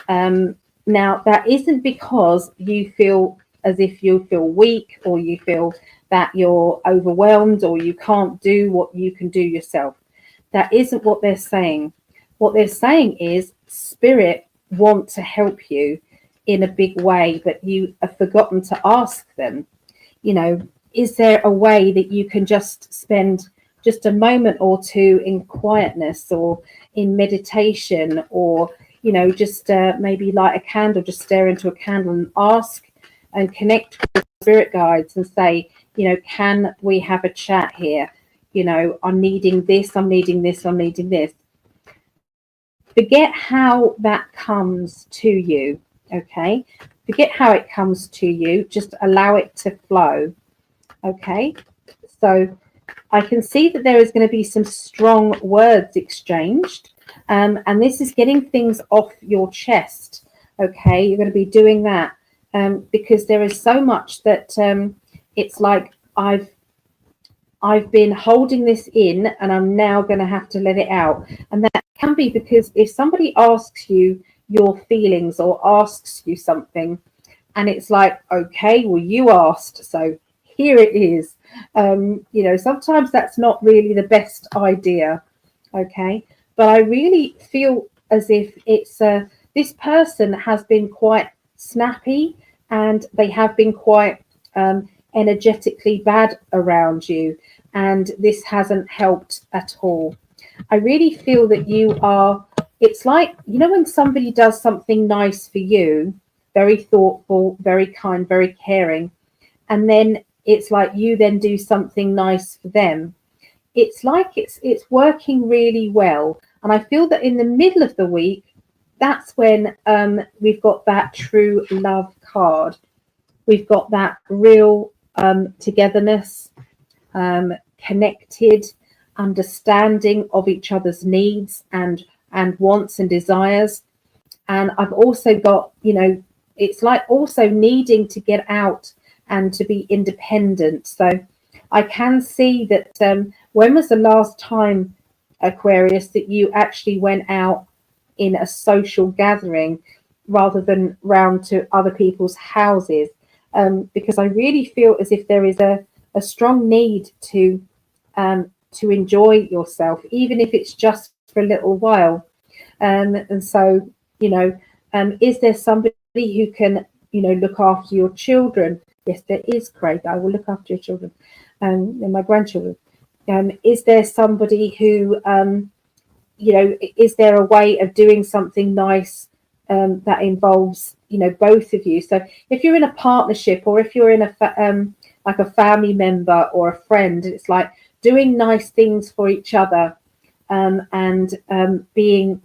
Now, that isn't because you feel as if you feel weak, or you feel that you're overwhelmed, or you can't do what you can do yourself. That isn't what they're saying. What they're saying is spirit want to help you in a big way, but you have forgotten to ask them, you know, is there a way that you can just spend just a moment or two in quietness, or in meditation, or, you know, just maybe light a candle, just stare into a candle and ask and connect with spirit guides and say, you know, can we have a chat here? You know, I'm needing this, I'm needing this, I'm needing this. Forget how that comes to you, okay? Forget how it comes to you. Just allow it to flow, okay? So I can see that there is going to be some strong words exchanged, and this is getting things off your chest, okay? You're going to be doing that because there is so much that it's like I've been holding this in, and I'm now going to have to let it out. And that can be because if somebody asks you your feelings or asks you something, and it's like, okay, well, you asked, so here it is. You know, sometimes that's not really the best idea, okay? But I really feel as if it's this person has been quite snappy, and they have been quite energetically bad around you, and this hasn't helped at all. I really feel that you are, it's like, you know, when somebody does something nice for you, very thoughtful, very kind, very caring, and then it's like you then do something nice for them. It's like it's working really well. And I feel that in the middle of the week, that's when we've got that true love card. We've got that real togetherness, connected understanding of each other's needs and wants and desires. And I've also got, you know, it's like also needing to get out and to be independent. So I can see that when was the last time, Aquarius, that you actually went out in a social gathering rather than round to other people's houses? Because I really feel as if there is a strong need to enjoy yourself, even if it's just for a little while. And so, you know, is there somebody who can, you know, look after your children? Yes, there is, Craig. I will look after your children and my grandchildren. Is there somebody who, you know, is there a way of doing something nice that involves, you know, both of you? So if you're in a partnership, or if you're in a like a family member or a friend, it's like doing nice things for each other, and being,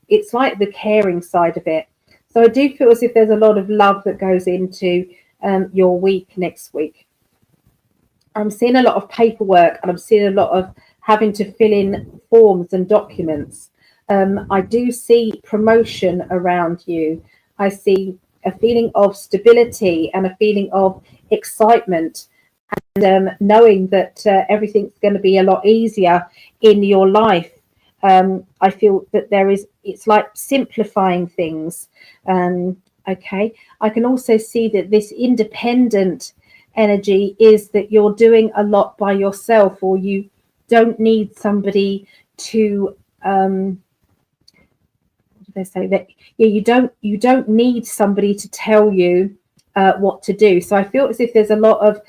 it's like the caring side of it. So I do feel as if there's a lot of love that goes into your week next week. I'm seeing a lot of paperwork, and I'm seeing a lot of having to fill in forms and documents. I do see promotion around you. I see a feeling of stability and a feeling of excitement, and knowing that everything's going to be a lot easier in your life. I feel that there is, it's like simplifying things. Okay. I can also see that this independent energy is that you're doing a lot by yourself, or you don't need somebody to they say that, yeah, you don't need somebody to tell you what to do. So I feel as if there's a lot of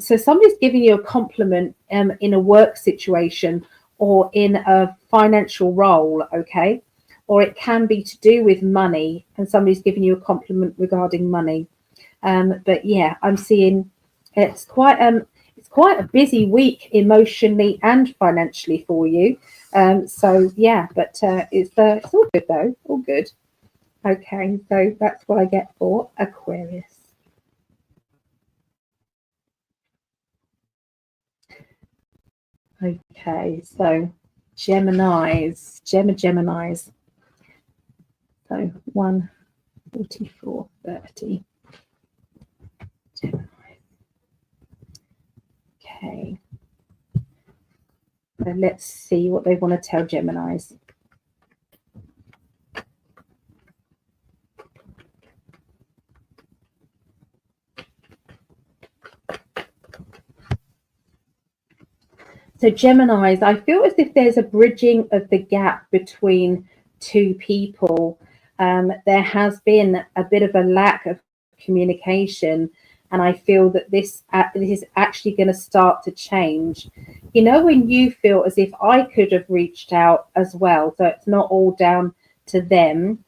so somebody's giving you a compliment in a work situation or in a financial role, okay, or it can be to do with money, and somebody's giving you a compliment regarding money. But yeah, I'm seeing it's quite a busy week emotionally and financially for you. So yeah, but it's all good though, all good. Okay, so that's what I get for Aquarius. Okay, so Geminis, Geminis. So 14430. Gemini. Okay. So let's see what they want to tell Geminis. So Geminis, I feel as if there's a bridging of the gap between two people. There has been a bit of a lack of communication, and I feel that this is actually going to start to change. You know, when you feel as if I could have reached out as well, so it's not all down to them.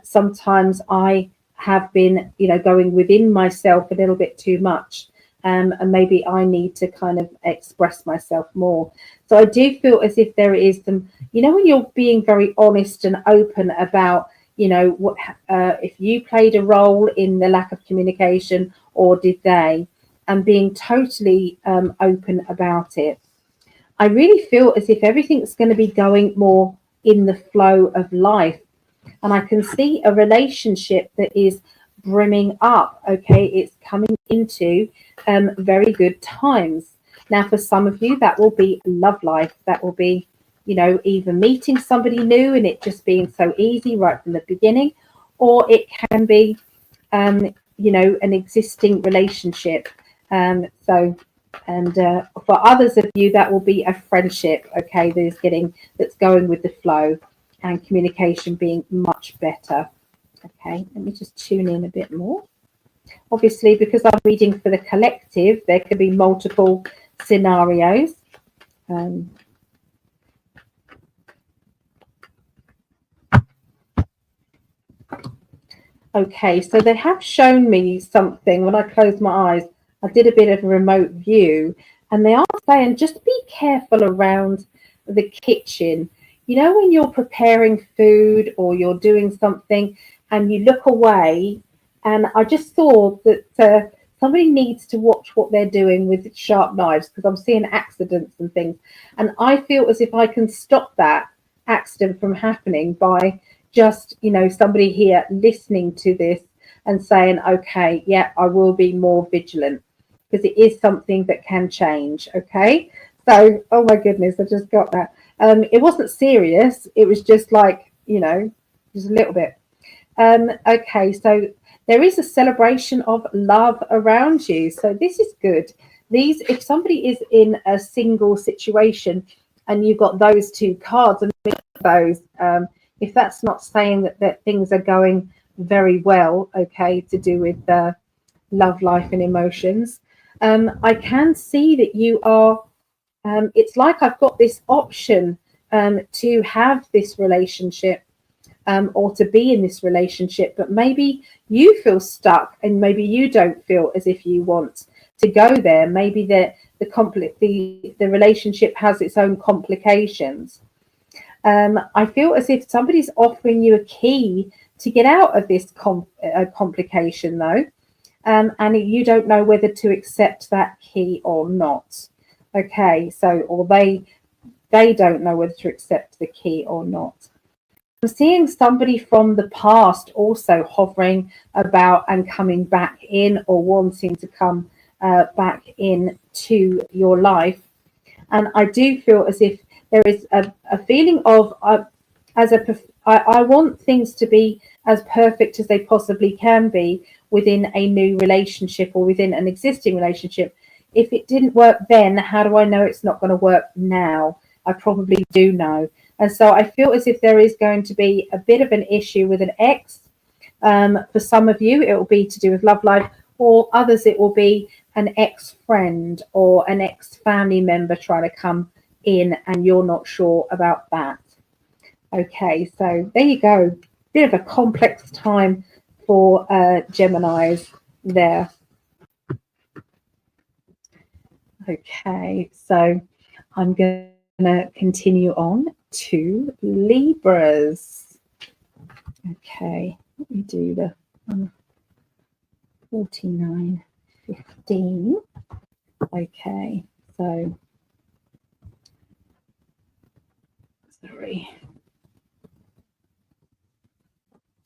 Sometimes I have been, you know, going within myself a little bit too much. And maybe I need to kind of express myself more. So I do feel as if there is some, you know, when you're being very honest and open about, you know, what if you played a role in the lack of communication or did they, and being totally open about it. I really feel as if everything's going to be going more in the flow of life. And I can see a relationship that is brimming up. Okay, it's coming into very good times. Now, for some of you, that will be love life. That will be, you know, either meeting somebody new and it just being so easy right from the beginning, or it can be, you know, an existing relationship. And for others of you, that will be a friendship. Okay, that's going with the flow, and communication being much better. Okay, let me just tune in a bit more. Obviously, because I'm reading for the collective, there could be multiple scenarios. Okay, so they have shown me something when I closed my eyes. I did a bit of a remote view, and they are saying just be careful around the kitchen. You know, when you're preparing food or you're doing something and you look away, and I just saw that somebody needs to watch what they're doing with sharp knives, because I'm seeing accidents and things. And I feel as if I can stop that accident from happening by just, you know, somebody here listening to this and saying, okay, yeah, I will be more vigilant, because it is something that can change. Okay, so oh my goodness, I just got that. It wasn't serious, it was just like, you know, just a little bit. Okay, so there is a celebration of love around you, so this is good. These, if somebody is in a single situation and you've got those two cards and those, if that's not saying that things are going very well, okay, to do with love life and emotions, I can see that you are, it's like I've got this option to have this relationship, or to be in this relationship, but maybe you feel stuck and maybe you don't feel as if you want to go there. Maybe the relationship has its own complications. I feel as if somebody's offering you a key to get out of this complication, though, and you don't know whether to accept that key or not. Okay, so, or they don't know whether to accept the key or not. I'm seeing somebody from the past also hovering about and coming back in, or wanting to come back in to your life. And I do feel as if there is a feeling of, I want things to be as perfect as they possibly can be within a new relationship or within an existing relationship. If it didn't work then, how do I know it's not going to work now? I probably do know. And so I feel as if there is going to be a bit of an issue with an ex. For some of you, it will be to do with love life, or others, it will be an ex-friend or an ex-family member trying to come in, and you're not sure about that. Okay, so there you go. Bit of a complex time for Geminis there. Okay, so I'm going to continue on to Libras. Okay, let me do the 49:15. Okay, so sorry.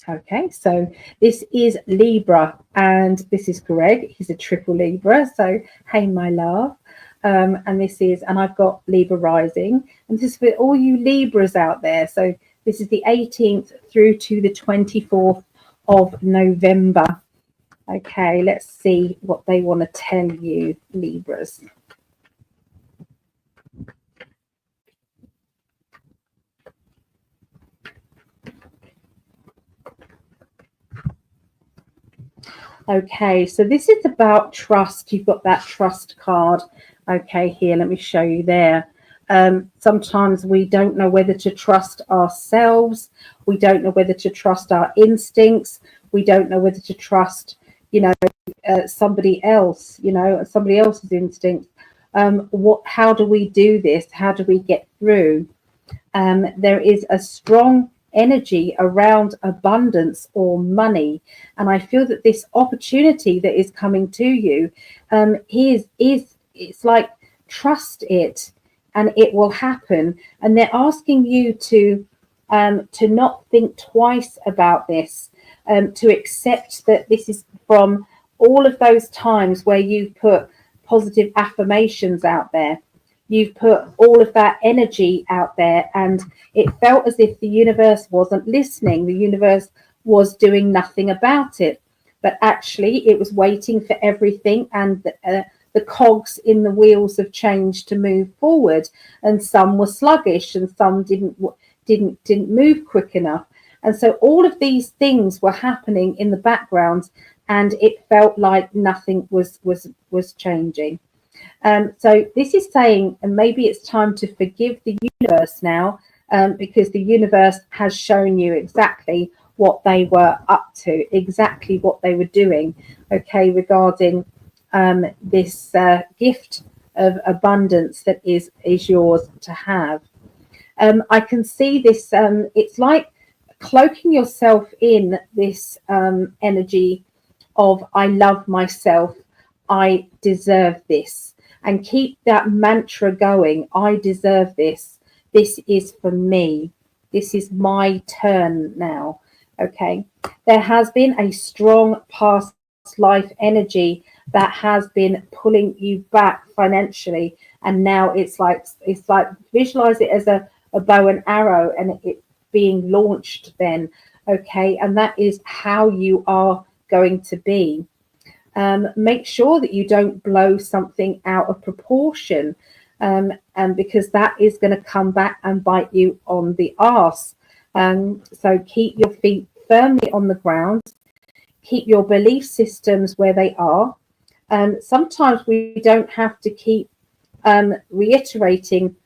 Okay, so this is Libra, and this is Greg. He's a triple Libra. So, hey, my love. And this is, and I've got Libra rising, and this is for all you Libras out there. So this is the 18th through to the 24th of November. Okay, let's see what they want to tell you, Libras. Okay, so this is about trust. You've got that trust card. Okay, here, let me show you there. Sometimes we don't know whether to trust ourselves. We don't know whether to trust our instincts. We don't know whether to trust, somebody else, somebody else's instincts. How do we do this? How do we get through? There is a strong energy around abundance or money, and I feel that this opportunity that is coming to you it's like, trust it and it will happen. And they're asking you to not think twice about this, to accept that this is from all of those times where you've put positive affirmations out there. You've put all of that energy out there, and it felt as if the universe wasn't listening. The universe was doing nothing about it, but actually it was waiting for everything, and the cogs in the wheels of change to move forward. And some were sluggish, and some didn't move quick enough. And so all of these things were happening in the background, and it felt like nothing was changing. So this is saying, and maybe it's time to forgive the universe now, because the universe has shown you exactly what they were up to, exactly what they were doing, okay, regarding this gift of abundance that is yours to have. I can see this, it's like cloaking yourself in this energy of, I love myself, I deserve this. And keep that mantra going. I deserve this. This is for me. This is my turn now. Okay. There has been a strong past life energy that has been pulling you back financially. And now it's like visualize it as a bow and arrow, and it being launched then. Okay. And that is how you are going to be. Make sure that you don't blow something out of proportion, and because that is going to come back and bite you on the arse. So keep your feet firmly on the ground. Keep your belief systems where they are. Sometimes we don't have to keep reiterating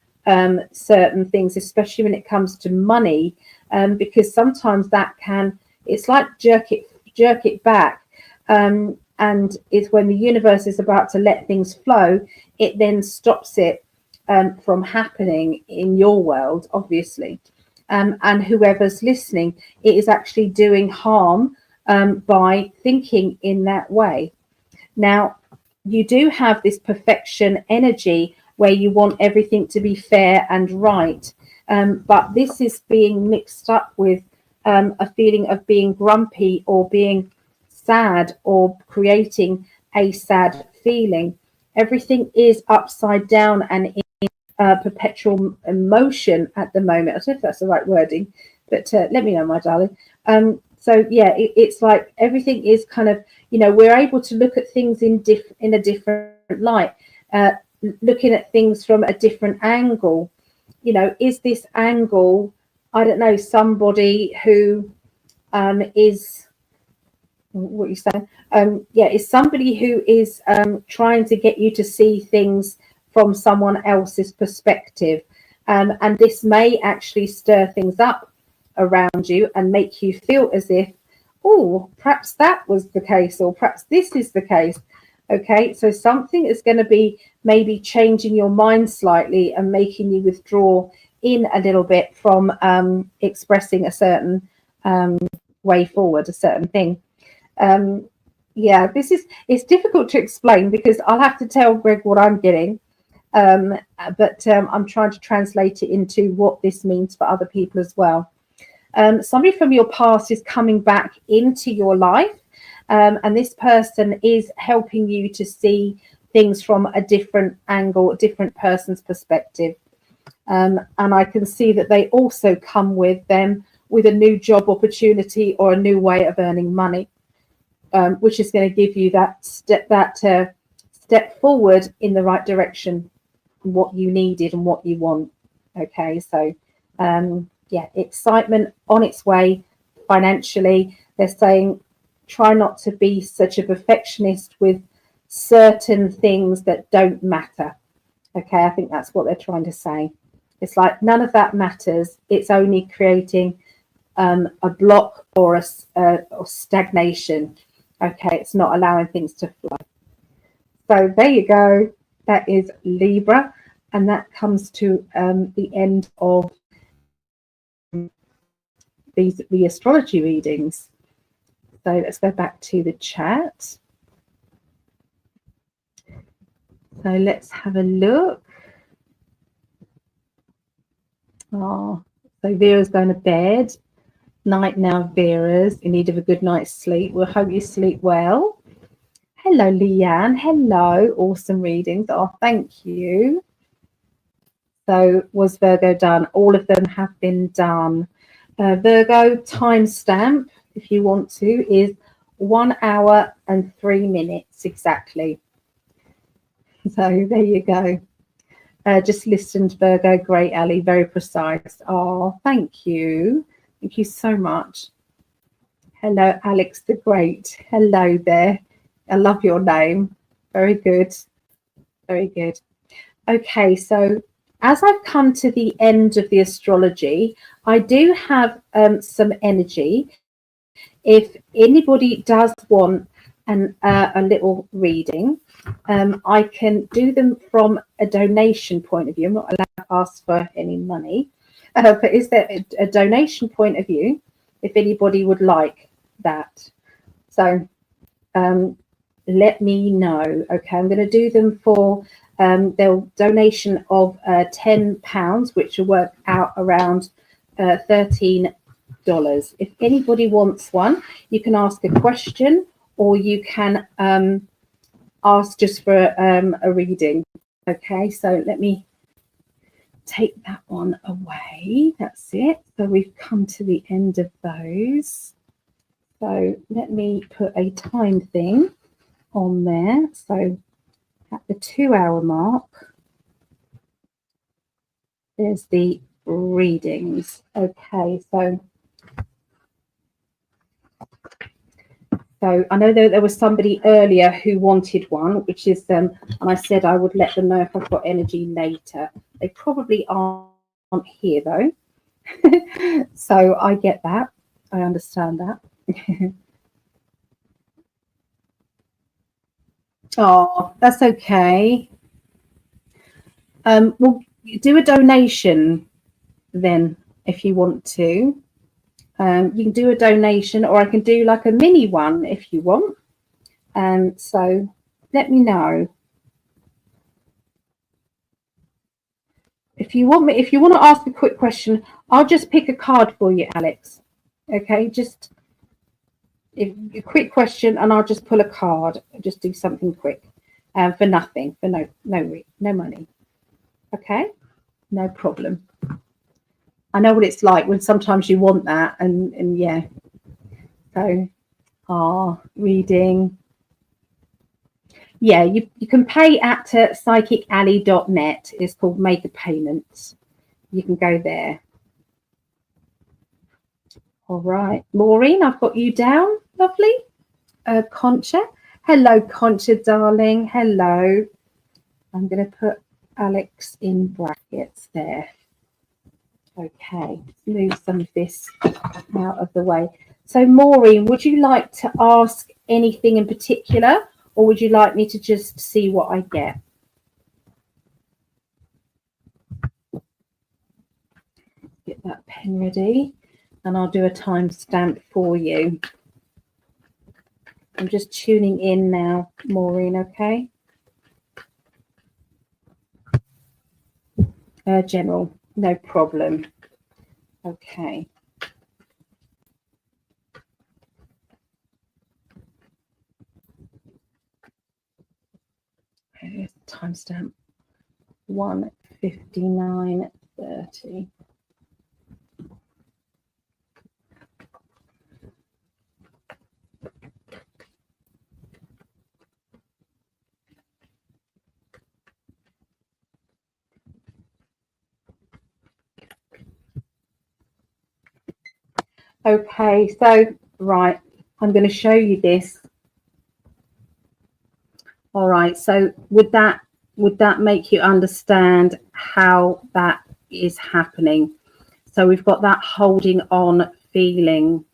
certain things, especially when it comes to money, because sometimes it's like jerk it back. And it's when the universe is about to let things flow, it then stops it from happening in your world, obviously. And whoever's listening, it is actually doing harm by thinking in that way. Now, you do have this perfection energy where you want everything to be fair and right. But this is being mixed up with a feeling of being grumpy or being sad or creating a sad feeling. Everything is upside down and in perpetual emotion at the moment. I don't know if that's the right wording, but let me know, my darling. So yeah, it's like everything is kind of, we're able to look at things in a different light, looking at things from a different angle. Is this angle, I don't know, somebody who is, what you saying? Is somebody who is trying to get you to see things from someone else's perspective, and this may actually stir things up around you and make you feel as if, oh, perhaps that was the case, or perhaps this is the case. Okay, so something is going to be maybe changing your mind slightly and making you withdraw in a little bit from expressing a certain way forward, a certain thing. It's difficult to explain because I'll have to tell Greg what I'm getting, but I'm trying to translate it into what this means for other people as well. Somebody from your past is coming back into your life, and this person is helping you to see things from a different angle, a different person's perspective. And I can see that they also come with them with a new job opportunity or a new way of earning money, which is going to give you that step forward in the right direction, what you needed and what you want. Okay, so yeah, excitement on its way financially. They're saying try not to be such a perfectionist with certain things that don't matter. Okay, I think that's what they're trying to say. It's like none of that matters. It's only creating a block or or stagnation. Okay, it's not allowing things to flow. So there you go. That is Libra, and that comes to the end of the astrology readings. So let's go back to the chat. So let's have a look. Oh, so Vera's going to bed. Night now, Vera's in need of a good night's sleep. We'll hope you sleep well. Hello, Leanne. Hello. Awesome readings. Oh, thank you. So was Virgo done? All of them have been done. Virgo timestamp, if you want to, is 1 hour and 3 minutes exactly. So there you go. Just listened, Virgo. Great, Ali. Very precise. Oh, thank you. Thank you so much. Hello, Alex the Great. Hello there. I love your name. Very good. Very good. Okay, so as I've come to the end of the astrology, I do have some energy. If anybody does want a little reading, I can do them from a donation point of view. I'm not allowed to ask for any money, but is there a donation point of view if anybody would like that? So let me know. Okay, I'm going to do them for the donation of £10, which will work out around $13. If anybody wants one, you can ask a question, or you can ask just for a reading. Okay, so let me take that one away. That's it. So we've come to the end of those. So let me put a time thing on there. So at the 2 hour mark, there's the readings. Okay, so I know that there was somebody earlier who wanted one, which is and I said I would let them know if I've got energy later. They probably aren't here though. So I get that. I understand that. Oh, that's okay. We'll do a donation then if you want to. You can do a donation, or I can do like a mini one if you want. So let me know. If you want to ask a quick question, I'll just pick a card for you, Alex. Okay, just a quick question, and I'll just pull a card. Just do something quick, for nothing, for no money. Okay, no problem. I know what it's like when sometimes you want that, and yeah. So, reading. Yeah, you can pay at psychicalley.net. It's called Make a Payment. You can go there. All right, Maureen, I've got you down. Lovely. Concha. Hello, Concha, darling. Hello. I'm going to put Alex in brackets there. Okay, let's move some of this out of the way. So, Maureen, would you like to ask anything in particular, or would you like me to just see what I get? Get that pen ready, and I'll do a timestamp for you. I'm just tuning in now, Maureen, okay? General, no problem. Okay. Okay, timestamp 1:59:30. Okay, so right, I'm going to show you this. All right, so would that make you understand how that is happening? So we've got that holding on feeling.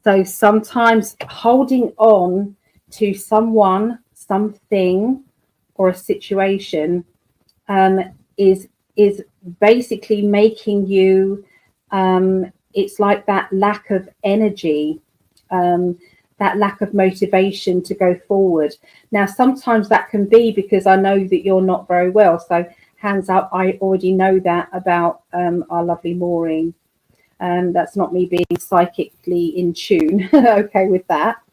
So sometimes holding on to someone, something, or a situation is basically making you. It's like that lack of energy, that lack of motivation to go forward. Now, sometimes that can be because I know that you're not very well. So hands up, I already know that about our lovely Maureen. That's not me being psychically in tune, okay, with that.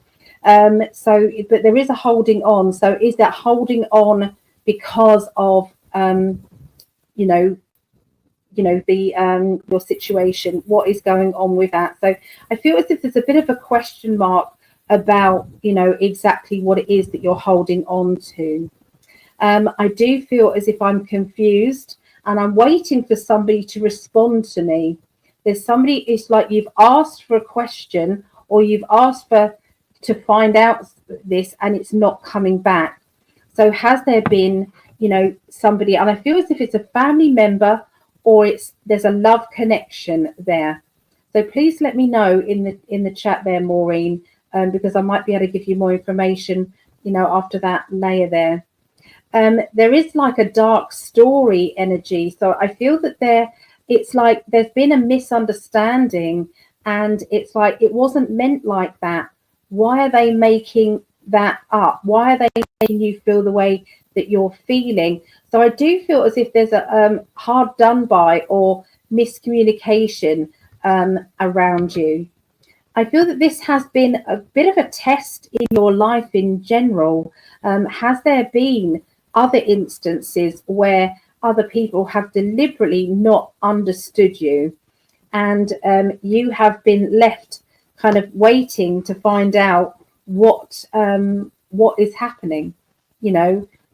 So, but there is a holding on. So is that holding on because of, you know, the your situation? What is going on with that? So I feel as if there's a bit of a question mark about, exactly what it is that you're holding on to. I do feel as if I'm confused and I'm waiting for somebody to respond to me. There's somebody, it's like you've asked for a question or you've asked to find out this and it's not coming back. So has there been, somebody, and I feel as if it's a family member or there's a love connection there. So please let me know in the chat there, Maureen, because I might be able to give you more information, after that layer there. There is like a dark story energy. So I feel that it's like there's been a misunderstanding and it's like it wasn't meant like that. Why are they making that up? Why are they making you feel the way that you're feeling? So I do feel as if there's a hard done by or miscommunication around you. I feel that this has been a bit of a test in your life in general. Has there been other instances where other people have deliberately not understood you and you have been left kind of waiting to find out what is happening?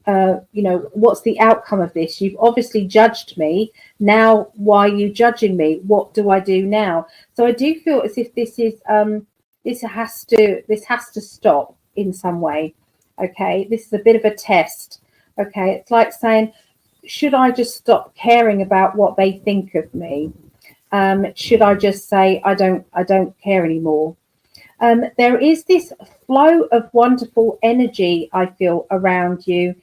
What's the outcome of this? You've obviously judged me. Now, why are you judging me? What do I do now? So I do feel as if this has to stop in some way. Okay, this is a bit of a test. Okay, it's like saying, should I just stop caring about what they think of me? Should I just say I don't care anymore? There is this flow of wonderful energy I feel around you,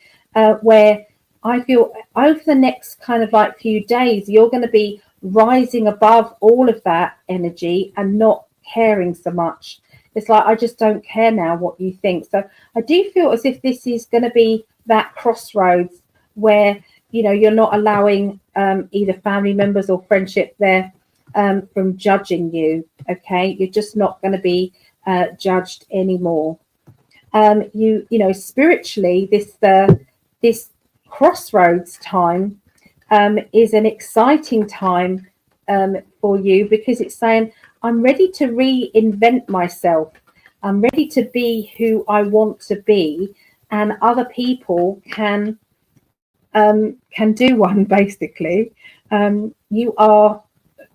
where I feel over the next kind of like few days, you're going to be rising above all of that energy and not caring so much. It's like, I just don't care now what you think. So I do feel as if this is going to be that crossroads where, you're not allowing either family members or friendship there from judging you. Okay, you're just not going to be judged anymore. Spiritually, this crossroads time is an exciting time for you, because it's saying, I'm ready to reinvent myself. I'm ready to be who I want to be, and other people can do one, basically. You are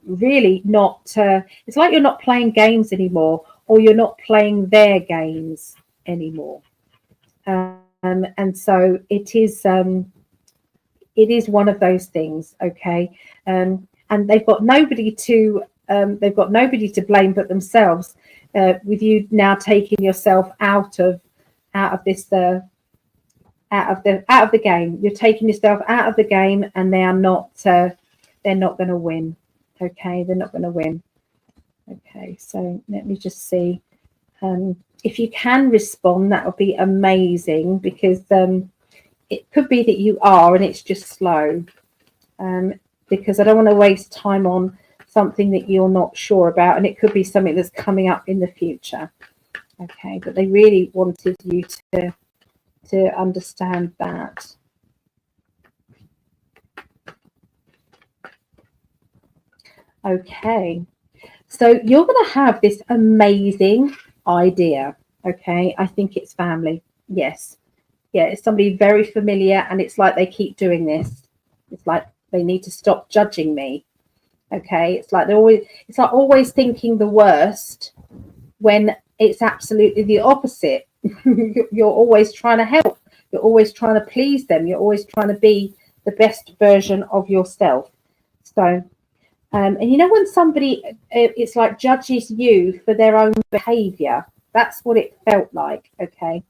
really not, it's like you're not playing games anymore, or you're not playing their games anymore. And so it is one of those things. Okay. And they've got nobody to blame but themselves, with you now taking yourself out of this out of the game. You're taking yourself out of the game, and they're not going to win. Okay, they're not going to win. Okay, so let me just see. If you can respond, that would be amazing, because it could be that you are, and it's just slow. Because I don't want to waste time on something that you're not sure about, and it could be something that's coming up in the future. Okay, but they really wanted you to to understand that. Okay, so you're going to have this amazing idea. Okay, I think it's family. Yes. Yeah, it's somebody very familiar, and it's like they keep doing this. It's like they need to stop judging me. Okay, it's like it's like always thinking the worst when it's absolutely the opposite. You're always trying to help. You're always trying to please them. You're always trying to be the best version of yourself. So, and you know, when somebody, it's like judges you for their own behavior. That's what it felt like. Okay.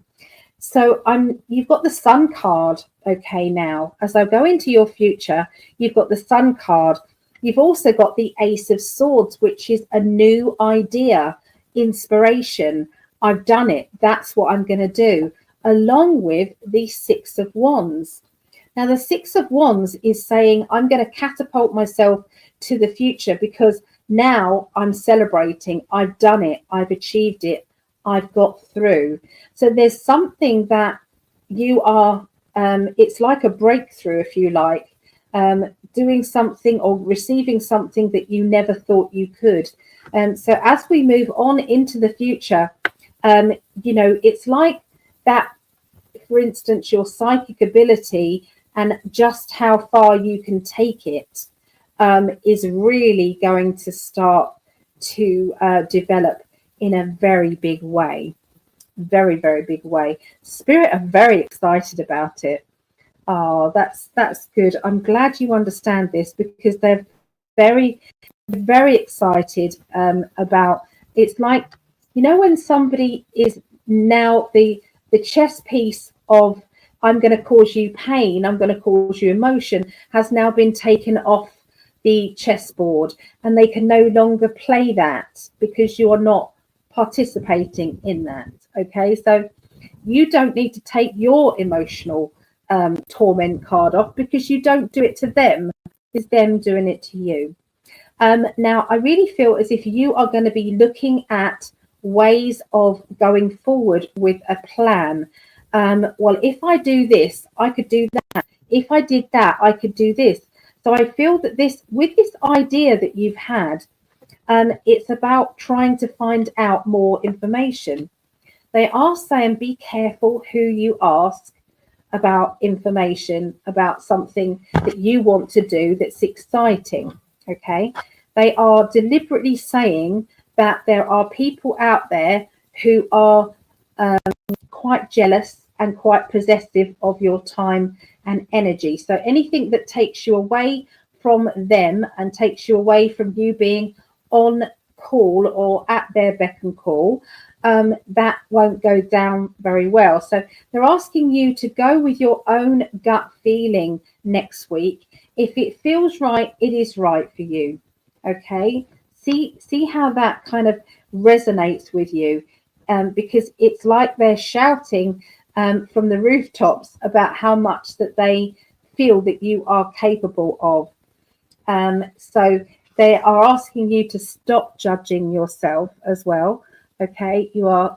So you've got the Sun card, okay, now. As I go into your future, you've got the Sun card. You've also got the Ace of Swords, which is a new idea, inspiration. I've done it. That's what I'm going to do, along with the Six of Wands. Now, the Six of Wands is saying I'm going to catapult myself to the future because now I'm celebrating. I've done it. I've achieved it. I've got through. So there's something that you are, it's like a breakthrough, if you like, doing something or receiving something that you never thought you could. So as we move on into the future, you know, it's like that, for instance, your psychic ability and just how far you can take it is really going to start to develop in a very big way. Very, very big way. Spirit are very excited about it. Oh, that's good. I'm glad you understand this because they're very, very excited about. It's like, you know, when somebody is now the chess piece of I'm going to cause you pain, I'm going to cause you emotion, has now been taken off the chessboard, and they can no longer play that because you are not participating in that. Okay, so you don't need to take your emotional torment card off because you don't do it to them. It's them doing it to you. Now, I really feel as if you are going to be looking at ways of going forward with a plan. Well, if I do this, I could do that. If I did that, I could do this. So I feel that with this idea that you've had, it's about trying to find out more information. They are saying be careful who you ask about information about something that you want to do that's exciting. Okay, they are deliberately saying that there are people out there who are quite jealous and quite possessive of your time and energy. So anything that takes you away from them and takes you away from you being on call or at their beck and call, that won't go down very well. So they're asking you to go with your own gut feeling next week. If it feels right, it is right for you. Okay, see how that kind of resonates with you, because it's like they're shouting from the rooftops about how much that they feel that you are capable of. So they are asking you to stop judging yourself as well. Okay,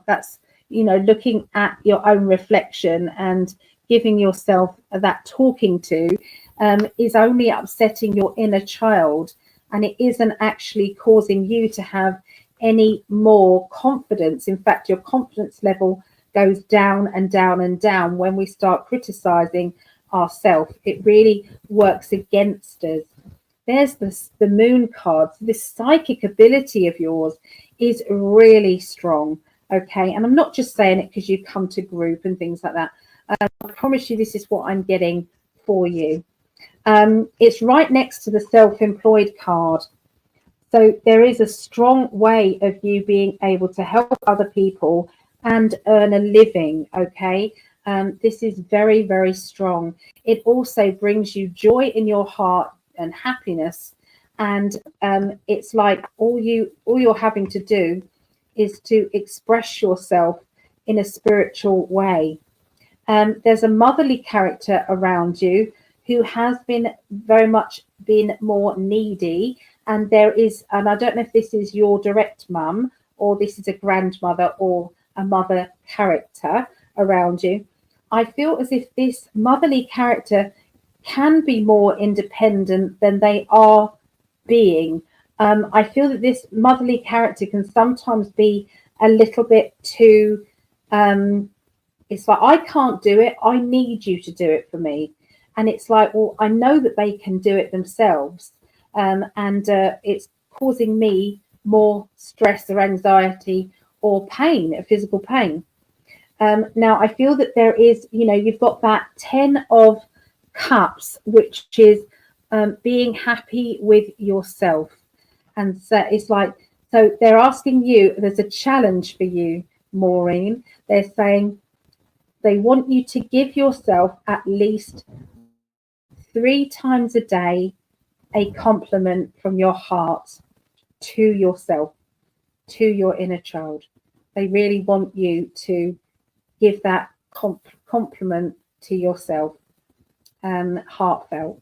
that's, you know, looking at your own reflection and giving yourself that talking to is only upsetting your inner child, and it isn't actually causing you to have any more confidence. In fact, your confidence level goes down and down and down when we start criticizing ourselves. It really works against us. There's the moon card. This psychic ability of yours is really strong. Okay, and I'm not just saying it because you come to group and things like that. I promise you this is what I'm getting for you. It's right next to the self-employed card. So there is a strong way of you being able to help other people and earn a living. Okay, this is very, very strong. It also brings you joy in your heart and happiness, and it's like all you're having to do is to express yourself in a spiritual way. There's a motherly character around you who has been very much been more needy, and I don't know if this is your direct mum or this is a grandmother or a mother character around you. I feel as if this motherly character can be more independent than they are being. I feel that this motherly character can sometimes be a little bit too, it's like, I can't do it, I need you to do it for me. And it's like, well, I know that they can do it themselves. And it's causing me more stress or anxiety or pain, physical pain. Now, I feel that there is, you've got that 10 of Cups, which is being happy with yourself. And so it's like, so they're asking you, there's a challenge for you, Maureen. They're saying they want you to give yourself at least 3 times a day a compliment from your heart to yourself, to your inner child. They really want you to give that compliment to yourself, heartfelt.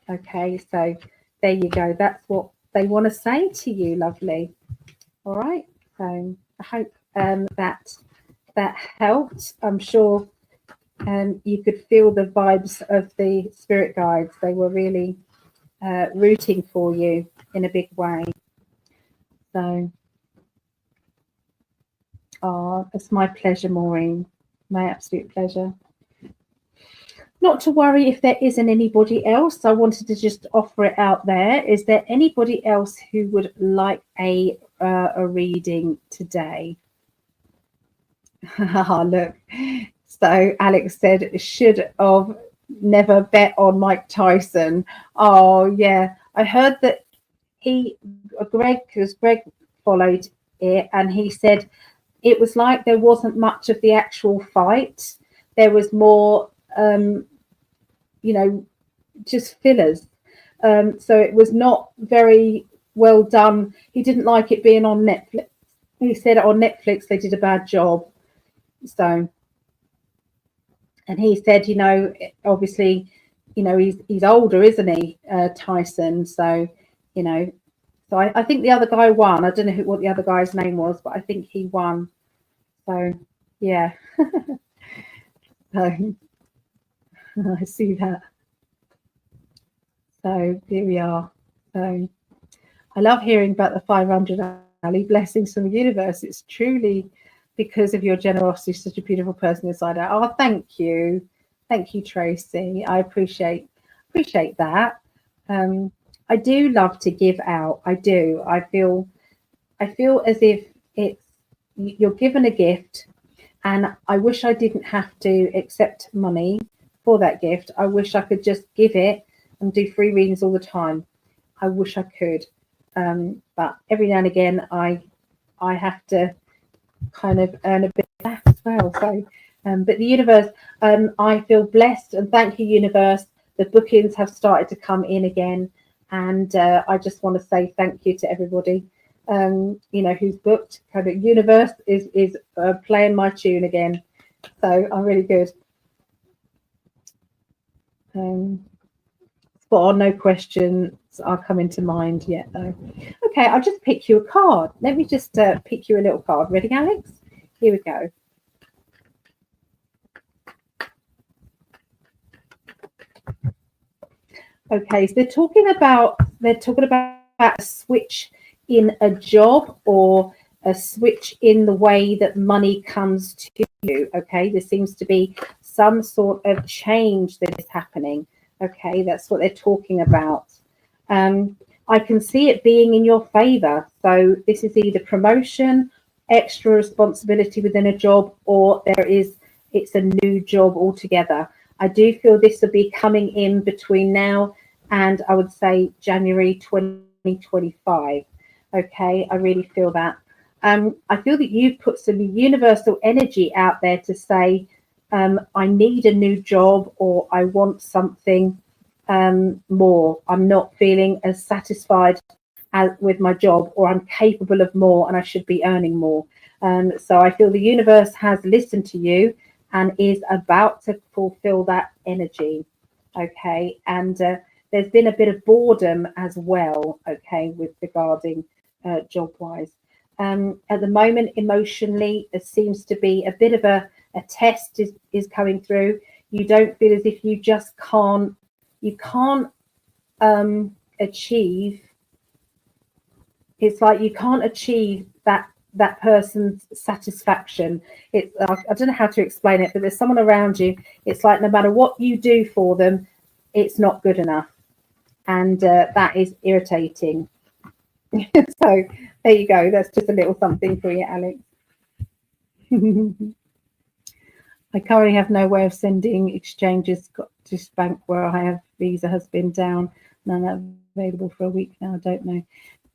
Okay, so there you go. That's what they want to say to you, lovely. All right, so I hope that helped. I'm sure you could feel the vibes of the spirit guides. They were really rooting for you in a big way. So, it's my pleasure, Maureen. My absolute pleasure. Not to worry if there isn't anybody else. I wanted to just offer it out there. Is there anybody else who would like a reading today? Look. So Alex said, should have never bet on Mike Tyson. Oh, yeah. I heard that Greg followed it, and he said it was like there wasn't much of the actual fight. There was more, just fillers. So it was not very well done. He didn't like it being on Netflix. He said on Netflix they did a bad job. So, and he said, obviously, he's older, isn't he, Tyson? So, so I think the other guy won. I don't know what the other guy's name was, but I think he won. So, yeah. So, I see that. So here we are. So I love hearing about the 500, Ali. Blessings from the universe. It's truly because of your generosity, such a beautiful person inside out. Oh, thank you. Thank you, Tracy. I appreciate that. I do love to give out. I do. I feel as if you're given a gift, and I wish I didn't have to accept money for that gift. I wish I could just give it and do free readings all the time. I wish I could. But every now and again, I have to kind of earn a bit back as well. So, but the universe, I feel blessed, and thank you, universe. The bookings have started to come in again, and I just want to say thank you to everybody, who's booked. Kind of universe is playing my tune again, so I'm really good. Spot on, no questions are coming to mind yet, though. Okay, I'll just pick you a card. Let me just pick you a little card. Ready, Alex? Here we go. Okay, so they're talking about a switch in a job, or a switch in the way that money comes to you. Okay, there seems to be some sort of change that is happening. Okay, that's what they're talking about. I can see it being in your favor. So this is either promotion, extra responsibility within a job, or it's a new job altogether. I do feel this will be coming in between now and I would say January 2025. Okay, I really feel that. I feel that you've put some universal energy out there to say, I need a new job, or I want something more. I'm not feeling as satisfied with my job, or I'm capable of more and I should be earning more. So I feel the universe has listened to you and is about to fulfill that energy. Okay, and there's been a bit of boredom as well, okay, with regarding job wise. At the moment, emotionally, it seems to be a bit of a test is coming through. You don't feel as if you just can't achieve. It's like you can't achieve that person's satisfaction. It's I don't know how to explain it, but there's someone around you. It's like no matter what you do for them, it's not good enough, and that is irritating. So there you go. That's just a little something for you, Alex. I currently have no way of sending exchanges to bank where I have Visa has been down. None available for a week now. I don't know.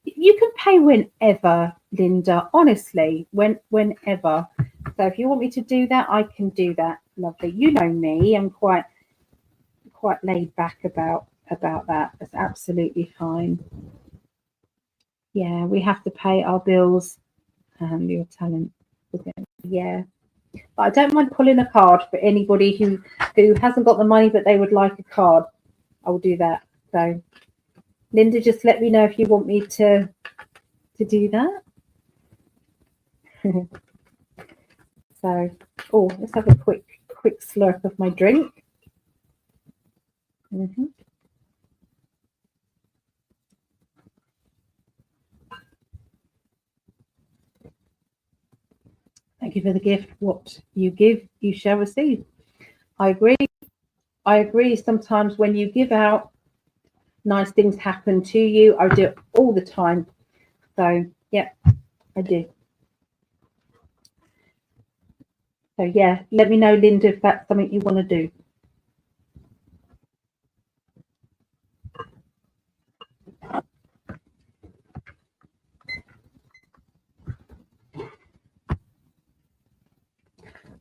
You can pay whenever, Linda. Honestly, whenever. So if you want me to do that, I can do that. Lovely. You know me. I'm quite laid back about that. That's absolutely fine. Yeah, we have to pay our bills. Your talent. Yeah. But I don't mind pulling a card for anybody who hasn't got the money but they would like a card. I will do that. So Linda, just let me know if you want me to do that. So, let's have a quick slurp of my drink. Thank you for the gift. What you give, you shall receive. I agree. Sometimes when you give out, nice things happen to you. I do it all the time. So, yeah, I do. So, yeah, let me know, Linda, if that's something you want to do.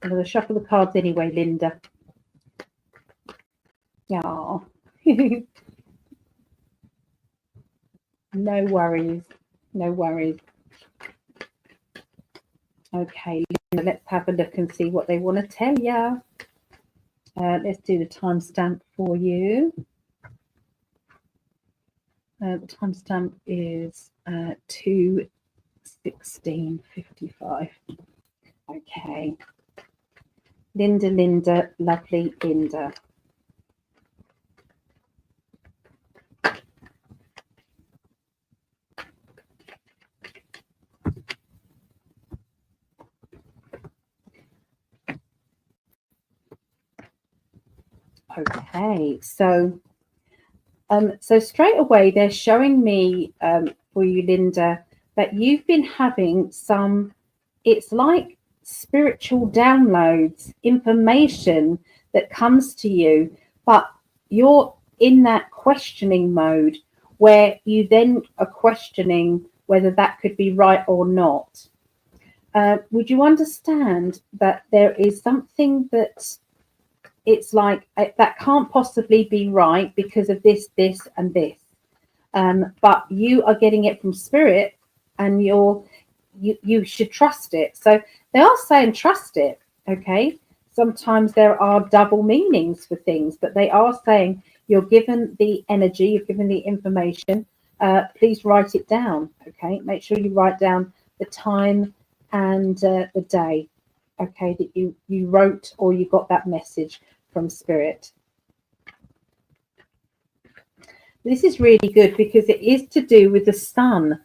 I'm going to shuffle the cards anyway, Linda. Yeah. No worries. No worries. Okay, Linda, let's have a look and see what they want to tell you. Let's do the timestamp for you. The timestamp is 2:16:55. Okay. Linda, lovely Linda. Okay, so straight away they're showing me for you, Linda, that you've been having some, it's like spiritual downloads, information that comes to you, but you're in that questioning mode where you then are questioning whether that could be right or not. Would you understand that there is something that it's like that can't possibly be right because of this, and this, but you are getting it from spirit, and you should trust it. So they are saying trust it. Okay, sometimes there are double meanings for things, but they are saying you're given the energy, you're given the information. Please write it down. Okay, make sure you write down the time and the day. Okay, that you wrote or you got that message from spirit. This is really good because it is to do with the sun.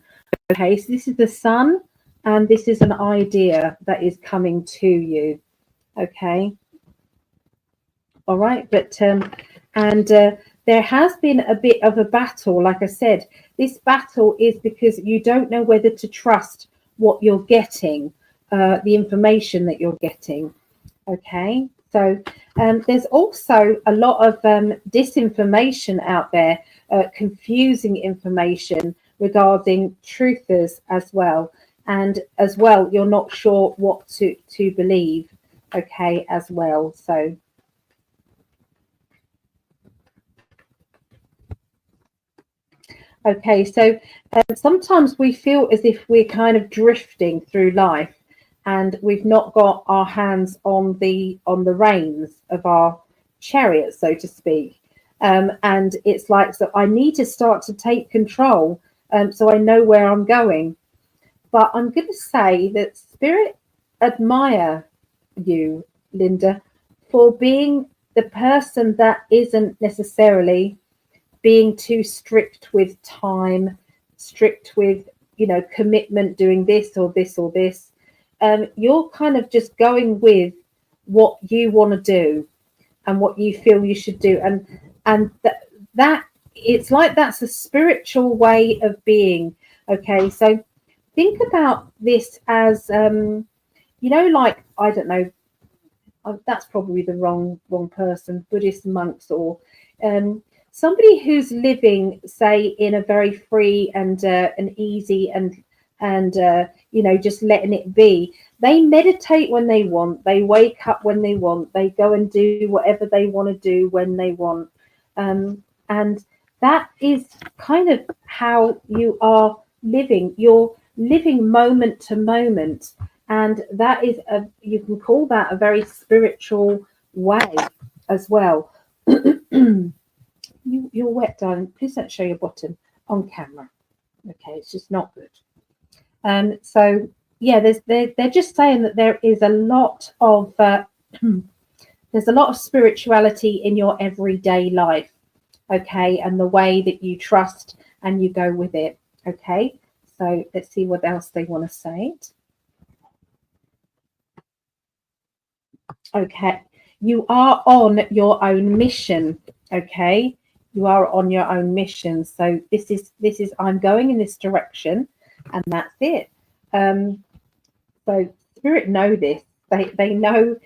Okay, so this is the sun, and this is an idea that is coming to you. Okay, all right, but there has been a bit of a battle. Like I said, this battle is because you don't know whether to trust what you're getting, the information that you're getting. Okay, so there's also a lot of disinformation out there, confusing information regarding truthers as well. And as well, you're not sure what to believe, okay, as well. So okay, so sometimes we feel as if we're kind of drifting through life, and we've not got our hands on the reins of our chariot, so to speak. And it's like, so I need to start to take control, so I know where I'm going. But I'm going to say that spirit admire you, Linda, for being the person that isn't necessarily being too strict with time, strict with, commitment, doing this or this or this. You're kind of just going with what you want to do and what you feel you should do, and that it's like that's a spiritual way of being. Okay, so think about this as like, I don't know, that's probably the wrong person, Buddhist monks, or somebody who's living, say, in a very free and easy and just letting it be. They meditate when they want, they wake up when they want, they go and do whatever they want to do when they want, and that is kind of how you are living. You're living moment to moment, and that is you can call that a very spiritual way as well. You're wet, darling. Please don't show your bottom on camera. Okay, it's just not good. So yeah, they're just saying that there is a lot of there's a lot of spirituality in your everyday life. Okay, and the way that you trust and you go with it. Okay, so let's see what else they want to say. Okay, you are on your own mission. Okay, you are on your own mission. So this is I'm going in this direction, and that's it. So spirit know this. They know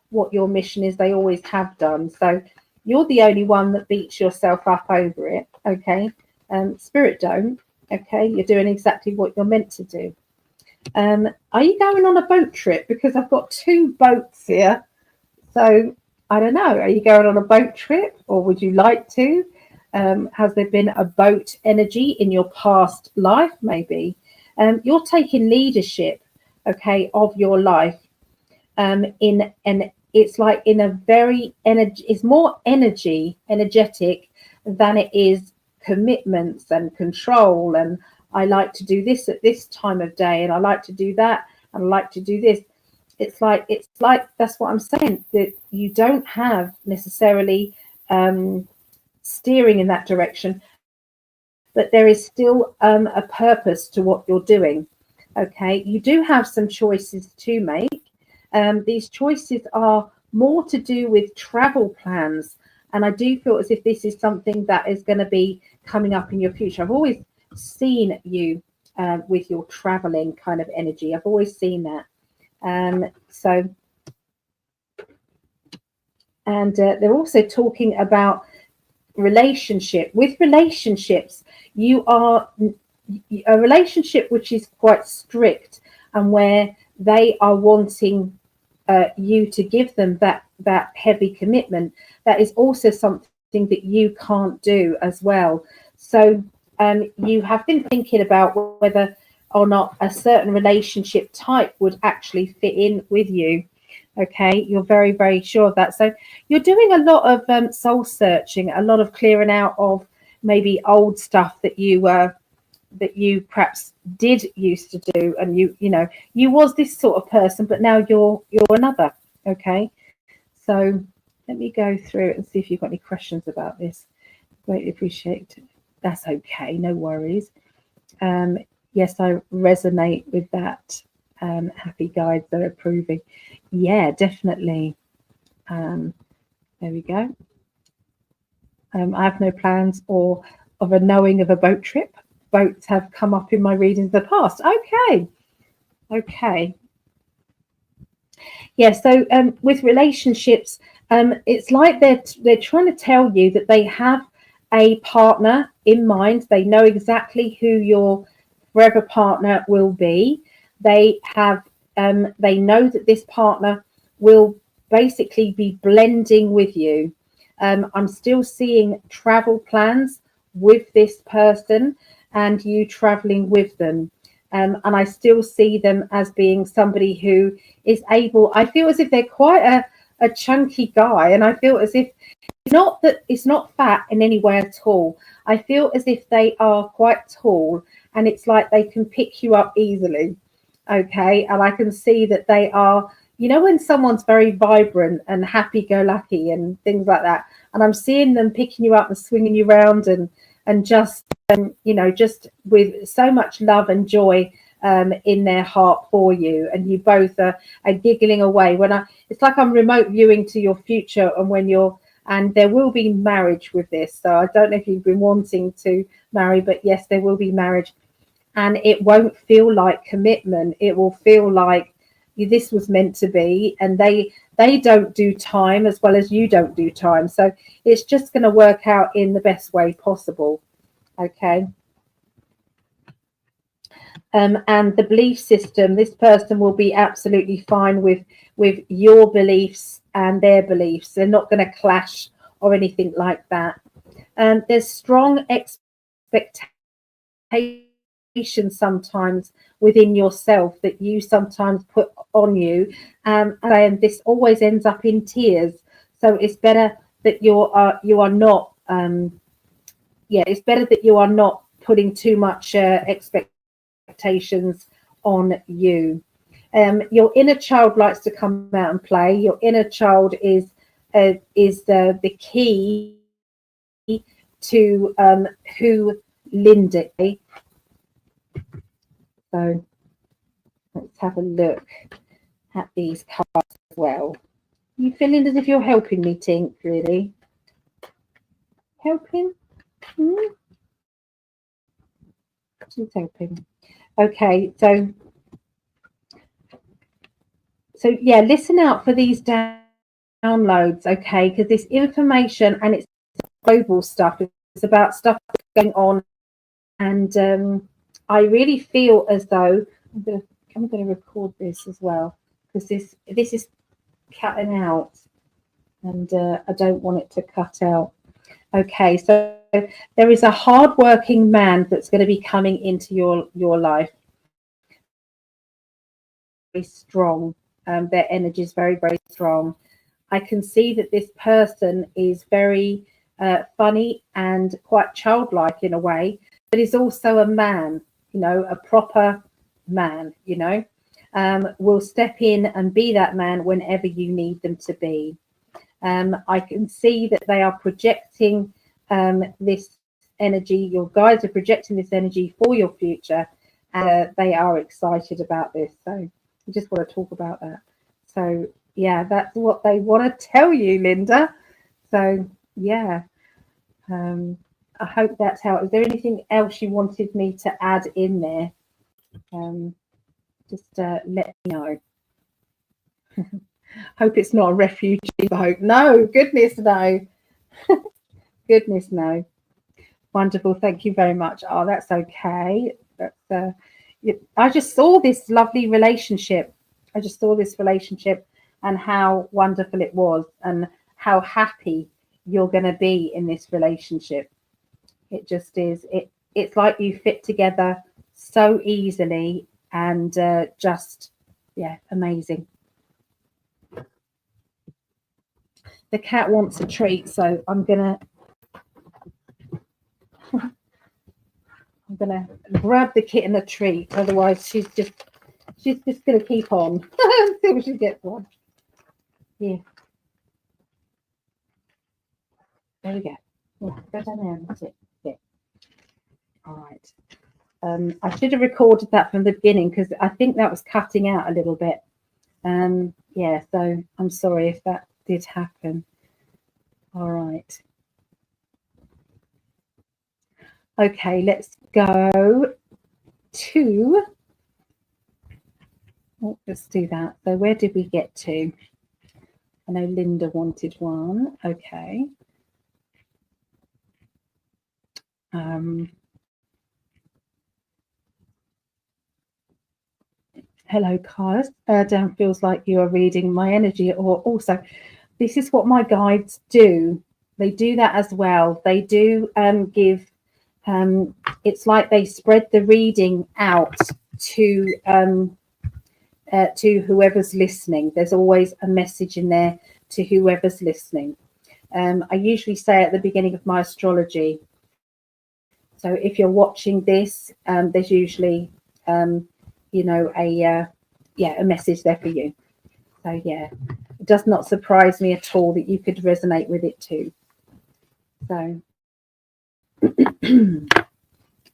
what your mission is. They always have done. So you're the only one that beats yourself up over it. Okay, spirit don't. Okay, you're doing exactly what you're meant to do. Are you going on a boat trip? Because I've got 2 boats here. So I don't know. Are you going on a boat trip, or would you like to? Has there been a boat energy in your past life? Maybe you're taking leadership, okay, of your life. It's like in a very energy. It's more energetic than it is commitments and control. And I like to do this at this time of day, and I like to do that, and I like to do this. It's like that's what I'm saying, that you don't have necessarily steering in that direction, but there is still a purpose to what you're doing. Okay, you do have some choices to make. These choices are more to do with travel plans, and I do feel as if this is something that is going to be coming up in your future. I've always seen you with your traveling kind of energy. I've always seen that. They're also talking about relationship. With relationships, you are a relationship which is quite strict, and where they are wanting you to give them that heavy commitment. That is also something that you can't do as well. So you have been thinking about whether or not a certain relationship type would actually fit in with you. Okay, you're very, very sure of that. So you're doing a lot of soul searching, a lot of clearing out of maybe old stuff that you perhaps did used to do, and you was this sort of person, but now you're another. Okay, so let me go through and see if you've got any questions about this. Greatly appreciate it. That's okay, no worries. Yes, I resonate with that. Happy guides, they're approving. Yeah, definitely. There we go. I have no plans or of a knowing of a boat trip. Boats have come up in my readings in the past. Okay. Yeah, so with relationships, it's like they're trying to tell you that they have a partner in mind. They know exactly who your forever partner will be. They know that this partner will basically be blending with you. I'm still seeing travel plans with this person and you traveling with them. And I still see them as being somebody who is able, I feel as if they're quite a chunky guy, and I feel as if it's not fat in any way at all. I feel as if they are quite tall, and it's like they can pick you up easily. Okay, and I can see that they are you know, when someone's very vibrant and happy-go-lucky and things like that, and I'm seeing them picking you up and swinging you around and just you know, just with so much love and joy in their heart for you, and you both are giggling away. It's like I'm remote viewing to your future, and when you're, and there will be marriage with this. So I don't know if you've been wanting to marry, but yes, there will be marriage, and it won't feel like commitment. It will feel like this was meant to be, and they don't do time as well as you don't do time. So it's just going to work out in the best way possible. Okay. And the belief system, this person will be absolutely fine with your beliefs and their beliefs. They're not going to clash or anything like that. There's strong expectations sometimes within yourself that you sometimes put on you, and this always ends up in tears. So it's better that you are not it's better that you are not putting too much expectations on you. Your inner child likes to come out and play. Your inner child is the key to who Linda is. So let's have a look at these cards as well. You feeling as if you're helping me, Tink? Really helping? She's helping. Okay, so yeah, listen out for these downloads, okay? Because this information, and it's global stuff. It's about stuff that's going on, and I really feel as though I'm going to record this as well, because this is cutting out, and I don't want it to cut out. Okay, so there is a hard-working man that's going to be coming into your life. Very strong. Their energy is very, very strong. I can see that this person is very funny and quite childlike in a way, but is also a man, you know, a proper man, you know, will step in and be that man whenever you need them to be. I can see that they are projecting this energy. Your guides are projecting this energy for your future, and they are excited about this. So I just want to talk about that. So yeah, that's what they want to tell you, Linda. So yeah, I hope that's how. Is there anything else you wanted me to add in there? Just let me know. Hope it's not a refugee boat. No, goodness no. Goodness no. Wonderful. Thank you very much. Oh, that's okay. That's I just saw this lovely relationship. I just saw this relationship and how wonderful it was, and how happy you're going to be in this relationship. It just is. It's like you fit together so easily, and just, yeah, amazing. The cat wants a treat, so I'm gonna grab the kitten a treat. Otherwise, she's just gonna keep on until she gets one. Yeah. There we go. Yeah, go down there. That's it. Yeah. All right. I should have recorded that from the beginning, because I think that was cutting out a little bit. Yeah, so I'm sorry if that did happen. All right. Okay, let's go to, let's do that. So where did we get to? I know Linda wanted one. Okay. Hello, Carlos. Dan feels like you are reading my energy. Or also, this is what my guides do. They do that as well. They do give, it's like they spread the reading out to whoever's listening. There's always a message in there to whoever's listening. I usually say at the beginning of my astrology. So if you're watching this, there's usually, you know, a message there for you. So yeah, it does not surprise me at all that you could resonate with it too. So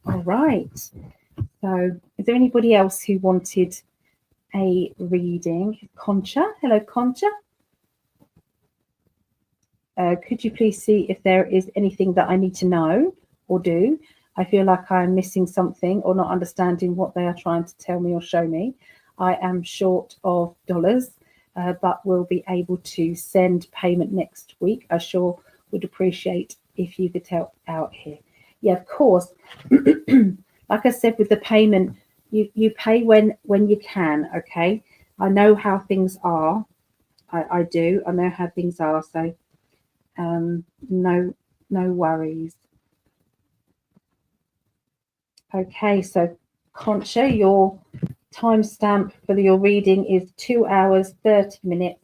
all right. So is there anybody else who wanted a reading? Concha. Hello, Concha. Could you please see if there is anything that I need to know or do? I feel like I'm missing something or not understanding what they are trying to tell me or show me. I am short of dollars, but will be able to send payment next week. I sure would appreciate if you could help out here. Yeah, of course. Like I said, with the payment, you pay when you can, okay? I know how things are. I do. I know how things are. So no worries. Okay, so Concha, your timestamp for your reading is 2 hours 30 minutes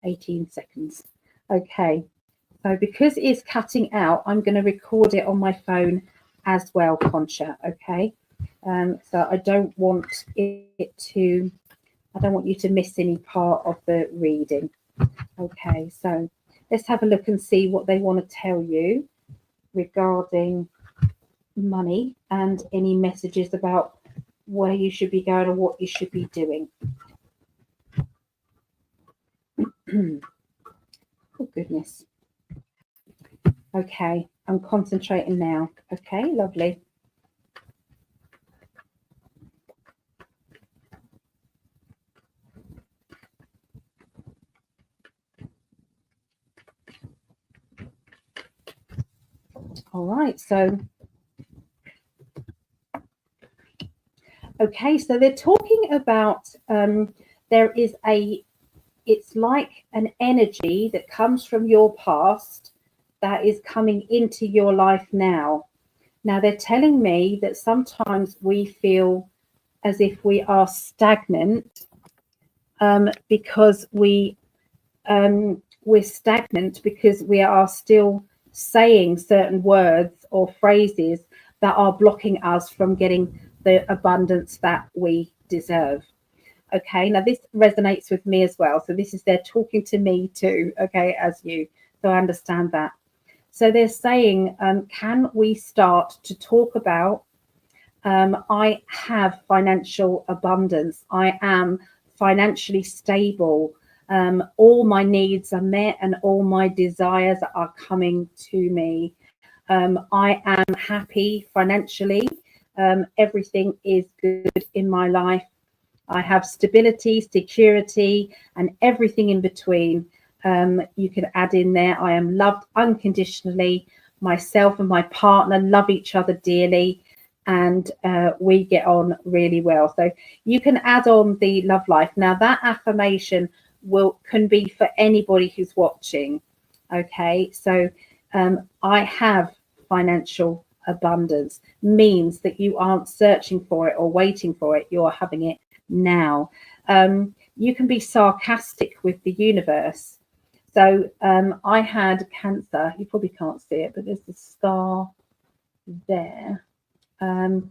18 seconds. Okay, so because it's cutting out, I'm going to record it on my phone as well, Concha. Okay, so I don't want you to miss any part of the reading. Okay, so let's have a look and see what they want to tell you regarding money and any messages about where you should be going or what you should be doing. Oh, goodness. Okay, I'm concentrating now. Okay, lovely. All right, so okay, so they're talking about there is it's like an energy that comes from your past that is coming into your life now. Now they're telling me that sometimes we feel as if we are stagnant because we're stagnant because we are still saying certain words or phrases that are blocking us from getting the abundance that we deserve. Okay, now this resonates with me as well. So this is they're talking to me too, okay, as you. So I understand that. So they're saying, can we start to talk about I have financial abundance. I am financially stable. All my needs are met and all my desires are coming to me. I am happy financially. Everything is good in my life. I have stability, security, and everything in between. You can add in there, I am loved unconditionally. Myself and my partner love each other dearly, and we get on really well. So you can add on the love life. Now that affirmation can be for anybody who's watching. Okay, so I have financial abundance means that you aren't searching for it or waiting for it. You're having it now. You can be sarcastic with the universe. So I had cancer. You probably can't see it, but there's a scar there. I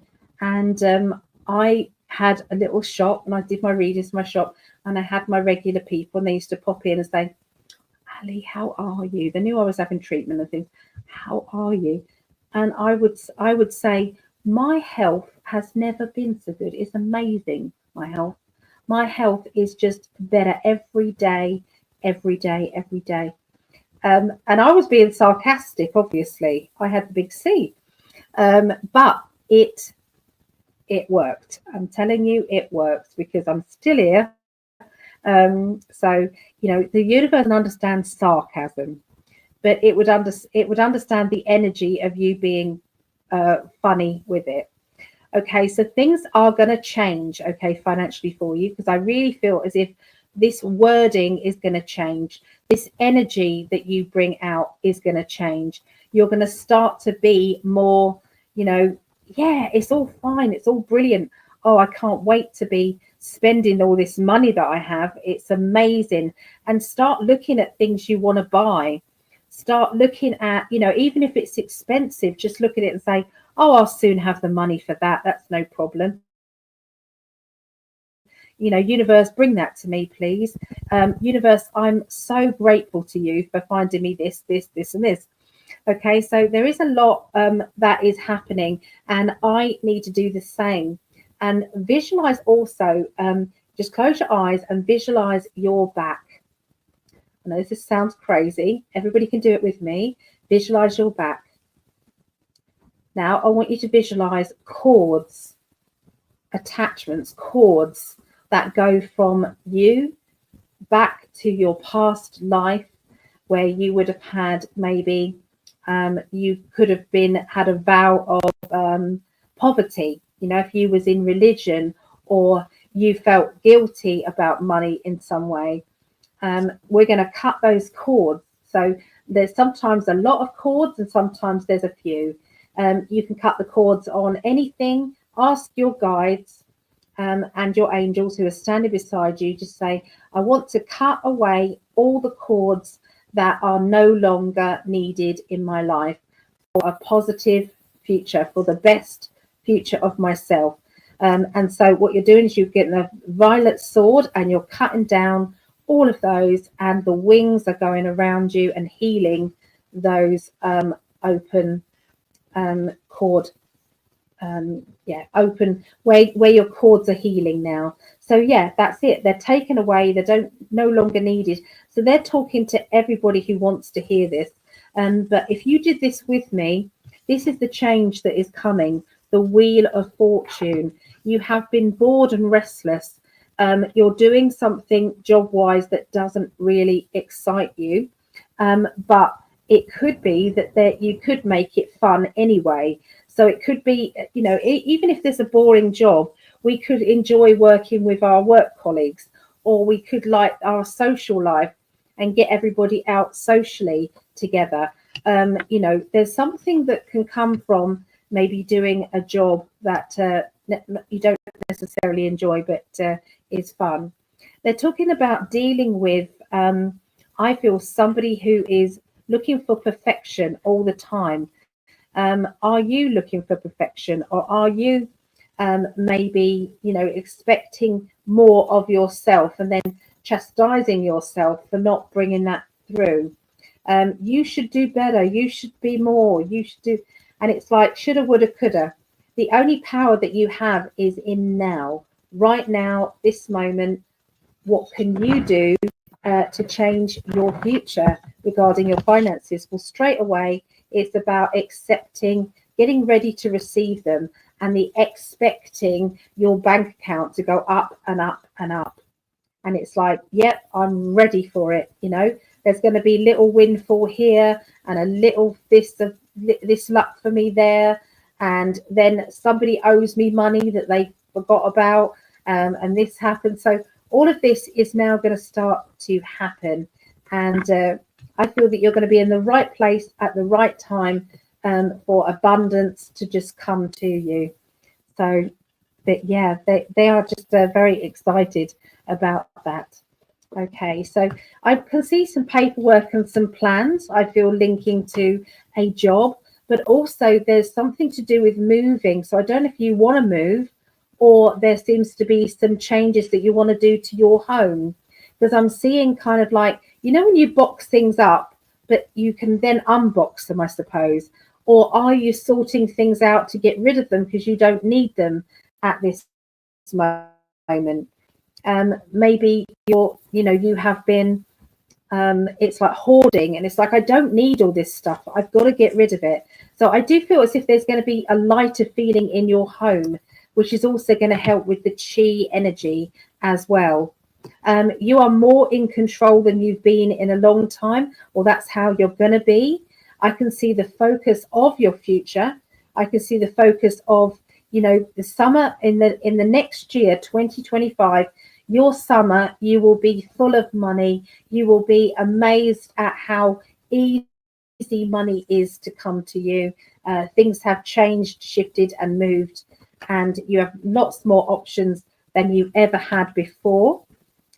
had a little shop and I did my readings in my shop, and I had my regular people, and they used to pop in and say, Ali, how are you? They knew I was having treatment and things. How are you? And I would say, my health has never been so good. It's amazing, my health. My health is just better every day, every day, every day. And I was being sarcastic, obviously. I had the big C. But it worked. I'm telling you, it works because I'm still here. So, the universe understands sarcasm, but it would understand the energy of you being funny with it. Okay, so things are going to change, okay, financially for you, because I really feel as if this wording is going to change. This energy that you bring out is going to change. You're going to start to be more, yeah, it's all fine. It's all brilliant. Oh, I can't wait to be spending all this money that I have. It's amazing. And start looking at things you want to buy. Start looking at, even if it's expensive, just look at it and say, oh, I'll soon have the money for that. That's no problem. universe, bring that to me, please. Universe, I'm so grateful to you for finding me this, and this. Okay, so there is a lot that is happening, and I need to do the same. And visualize also, just close your eyes and visualize your back. I know this sounds crazy. Everybody can do it with me. Visualize your back. Now, I want you to visualize cords, attachments, cords that go from you back to your past life, where you would have had maybe you could have had a vow of poverty. If you was in religion, or you felt guilty about money in some way. We're going to cut those cords. So there's sometimes a lot of cords, and sometimes there's a few. You can cut the cords on anything. Ask your guides and your angels who are standing beside you, just say, I want to cut away all the cords that are no longer needed in my life for a positive future, for the best future of myself. And so what you're doing is you're getting a violet sword and you're cutting down all of those, and the wings are going around you and healing those open cord, open where your cords are healing now. So yeah, that's it. They're taken away. They're no longer needed. So they're talking to everybody who wants to hear this. But if you did this with me, this is the change that is coming. The Wheel of Fortune. You have been bored and restless. You're doing something job-wise that doesn't really excite you, but it could be that you could make it fun anyway. So it could be, even if there's a boring job, we could enjoy working with our work colleagues, or we could like our social life and get everybody out socially together. There's something that can come from maybe doing a job that you don't necessarily enjoy, but is fun. They're talking about dealing with, I feel, somebody who is looking for perfection all the time. Are you looking for perfection, or are you maybe, expecting more of yourself and then chastising yourself for not bringing that through? You should do better. You should be more. You should do. And it's like shoulda, woulda, coulda. The only power that you have is in now, right now, this moment. What can you do to change your future regarding your finances? Well, straight away, it's about accepting, getting ready to receive them, and the expecting your bank account to go up and up and up. And it's like, yep, I'm ready for it. There's going to be little windfall here and a little this luck for me there. And then somebody owes me money that they forgot about. And this happened. So all of this is now going to start to happen. And I feel that you're going to be in the right place at the right time for abundance to just come to you. So, but yeah, they are just very excited about that. Okay, so I can see some paperwork and some plans, I feel, linking to a job, but also there's something to do with moving. So I don't know if you want to move, or there seems to be some changes that you want to do to your home, because I'm seeing kind of like, when you box things up, but you can then unbox them, I suppose. Or are you sorting things out to get rid of them because you don't need them at this moment? Maybe you have been, it's like hoarding, and it's like, I don't need all this stuff. I've got to get rid of it. So I do feel as if there's going to be a lighter feeling in your home, which is also going to help with the chi energy as well. You are more in control than you've been in a long time, or that's how you're going to be. I can see the focus of your future. I can see the focus of, the summer in the next year, 2025, your summer, you will be full of money. You will be amazed at how easy money is to come to you. Things have changed, shifted and moved, and you have lots more options than you ever had before.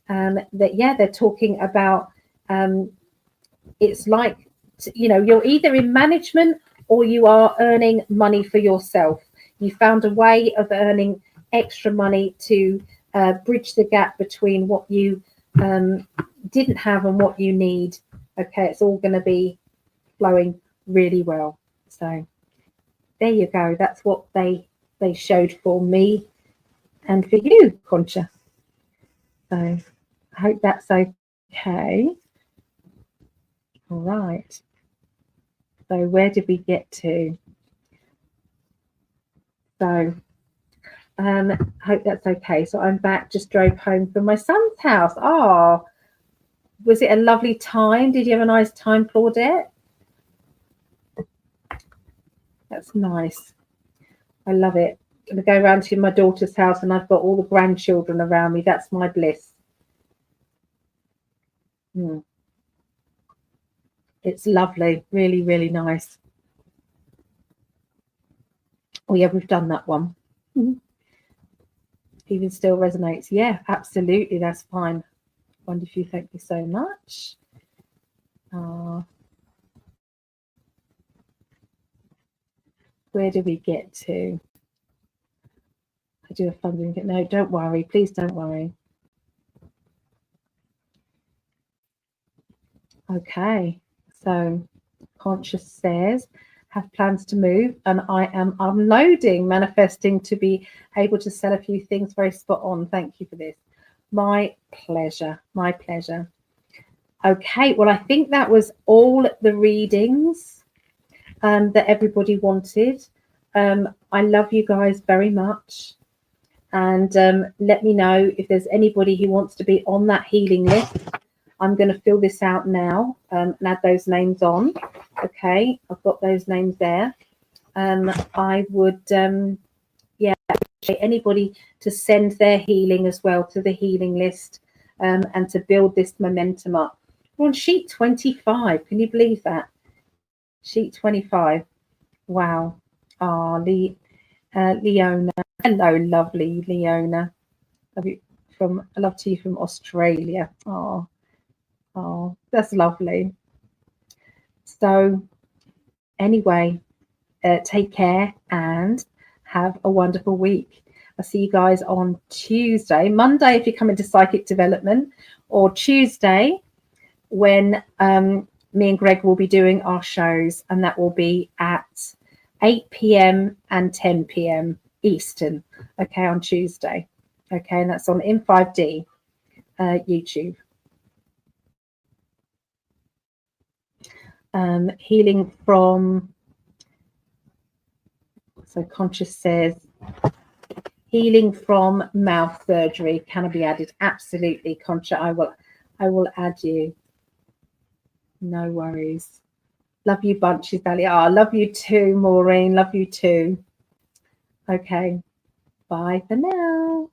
They're talking about, it's like, you're either in management or you are earning money for yourself. You found a way of earning extra money to bridge the gap between what you didn't have and what you need. Okay, it's all going to be flowing really well. So there you go. That's what they showed for me and for you, Concha. So I hope that's okay. All right. So where did we get to? So hope that's okay. So I'm back, just drove home from my son's house. Oh, was it a lovely time? Did you have a nice time, Claudette? That's nice. I love it. I'm going to go around to my daughter's house and I've got all the grandchildren around me. That's my bliss. It's lovely. Really, really nice. Oh, yeah, we've done that one. Even still resonates. Yeah, absolutely. That's fine. Wonderful. Thank you so much. Where do we get to? I do a funding. No, don't worry. Please don't worry. Okay. So Conscious says, have plans to move, and I am unloading, manifesting to be able to sell a few things. Very spot on. Thank you for this. My pleasure. My pleasure. Okay. Well, I think that was all the readings that everybody wanted. I love you guys very much. And let me know if there's anybody who wants to be on that healing list. I'm going to fill this out now and add those names on. Okay, I've got those names there. I would, yeah, anybody to send their healing as well to the healing list and to build this momentum up. We're on sheet 25. Can you believe that? Sheet 25. Wow. Oh, Leona. Hello, lovely Leona. I love to you from Australia. Oh, that's lovely. So anyway, take care and have a wonderful week. I'll see you guys on Tuesday, Monday if you come into Psychic Development, or Tuesday when me and Greg will be doing our shows, and that will be at 8 p.m. and 10 p.m. Eastern, okay, on Tuesday. Okay, and that's on In5D YouTube. Healing from, so Conscious says, healing from mouth surgery can be added. Absolutely, Concha. I will add you. No worries. Love you bunches, Dali. Oh, love you too, Maureen. Love you too. Okay. Bye for now.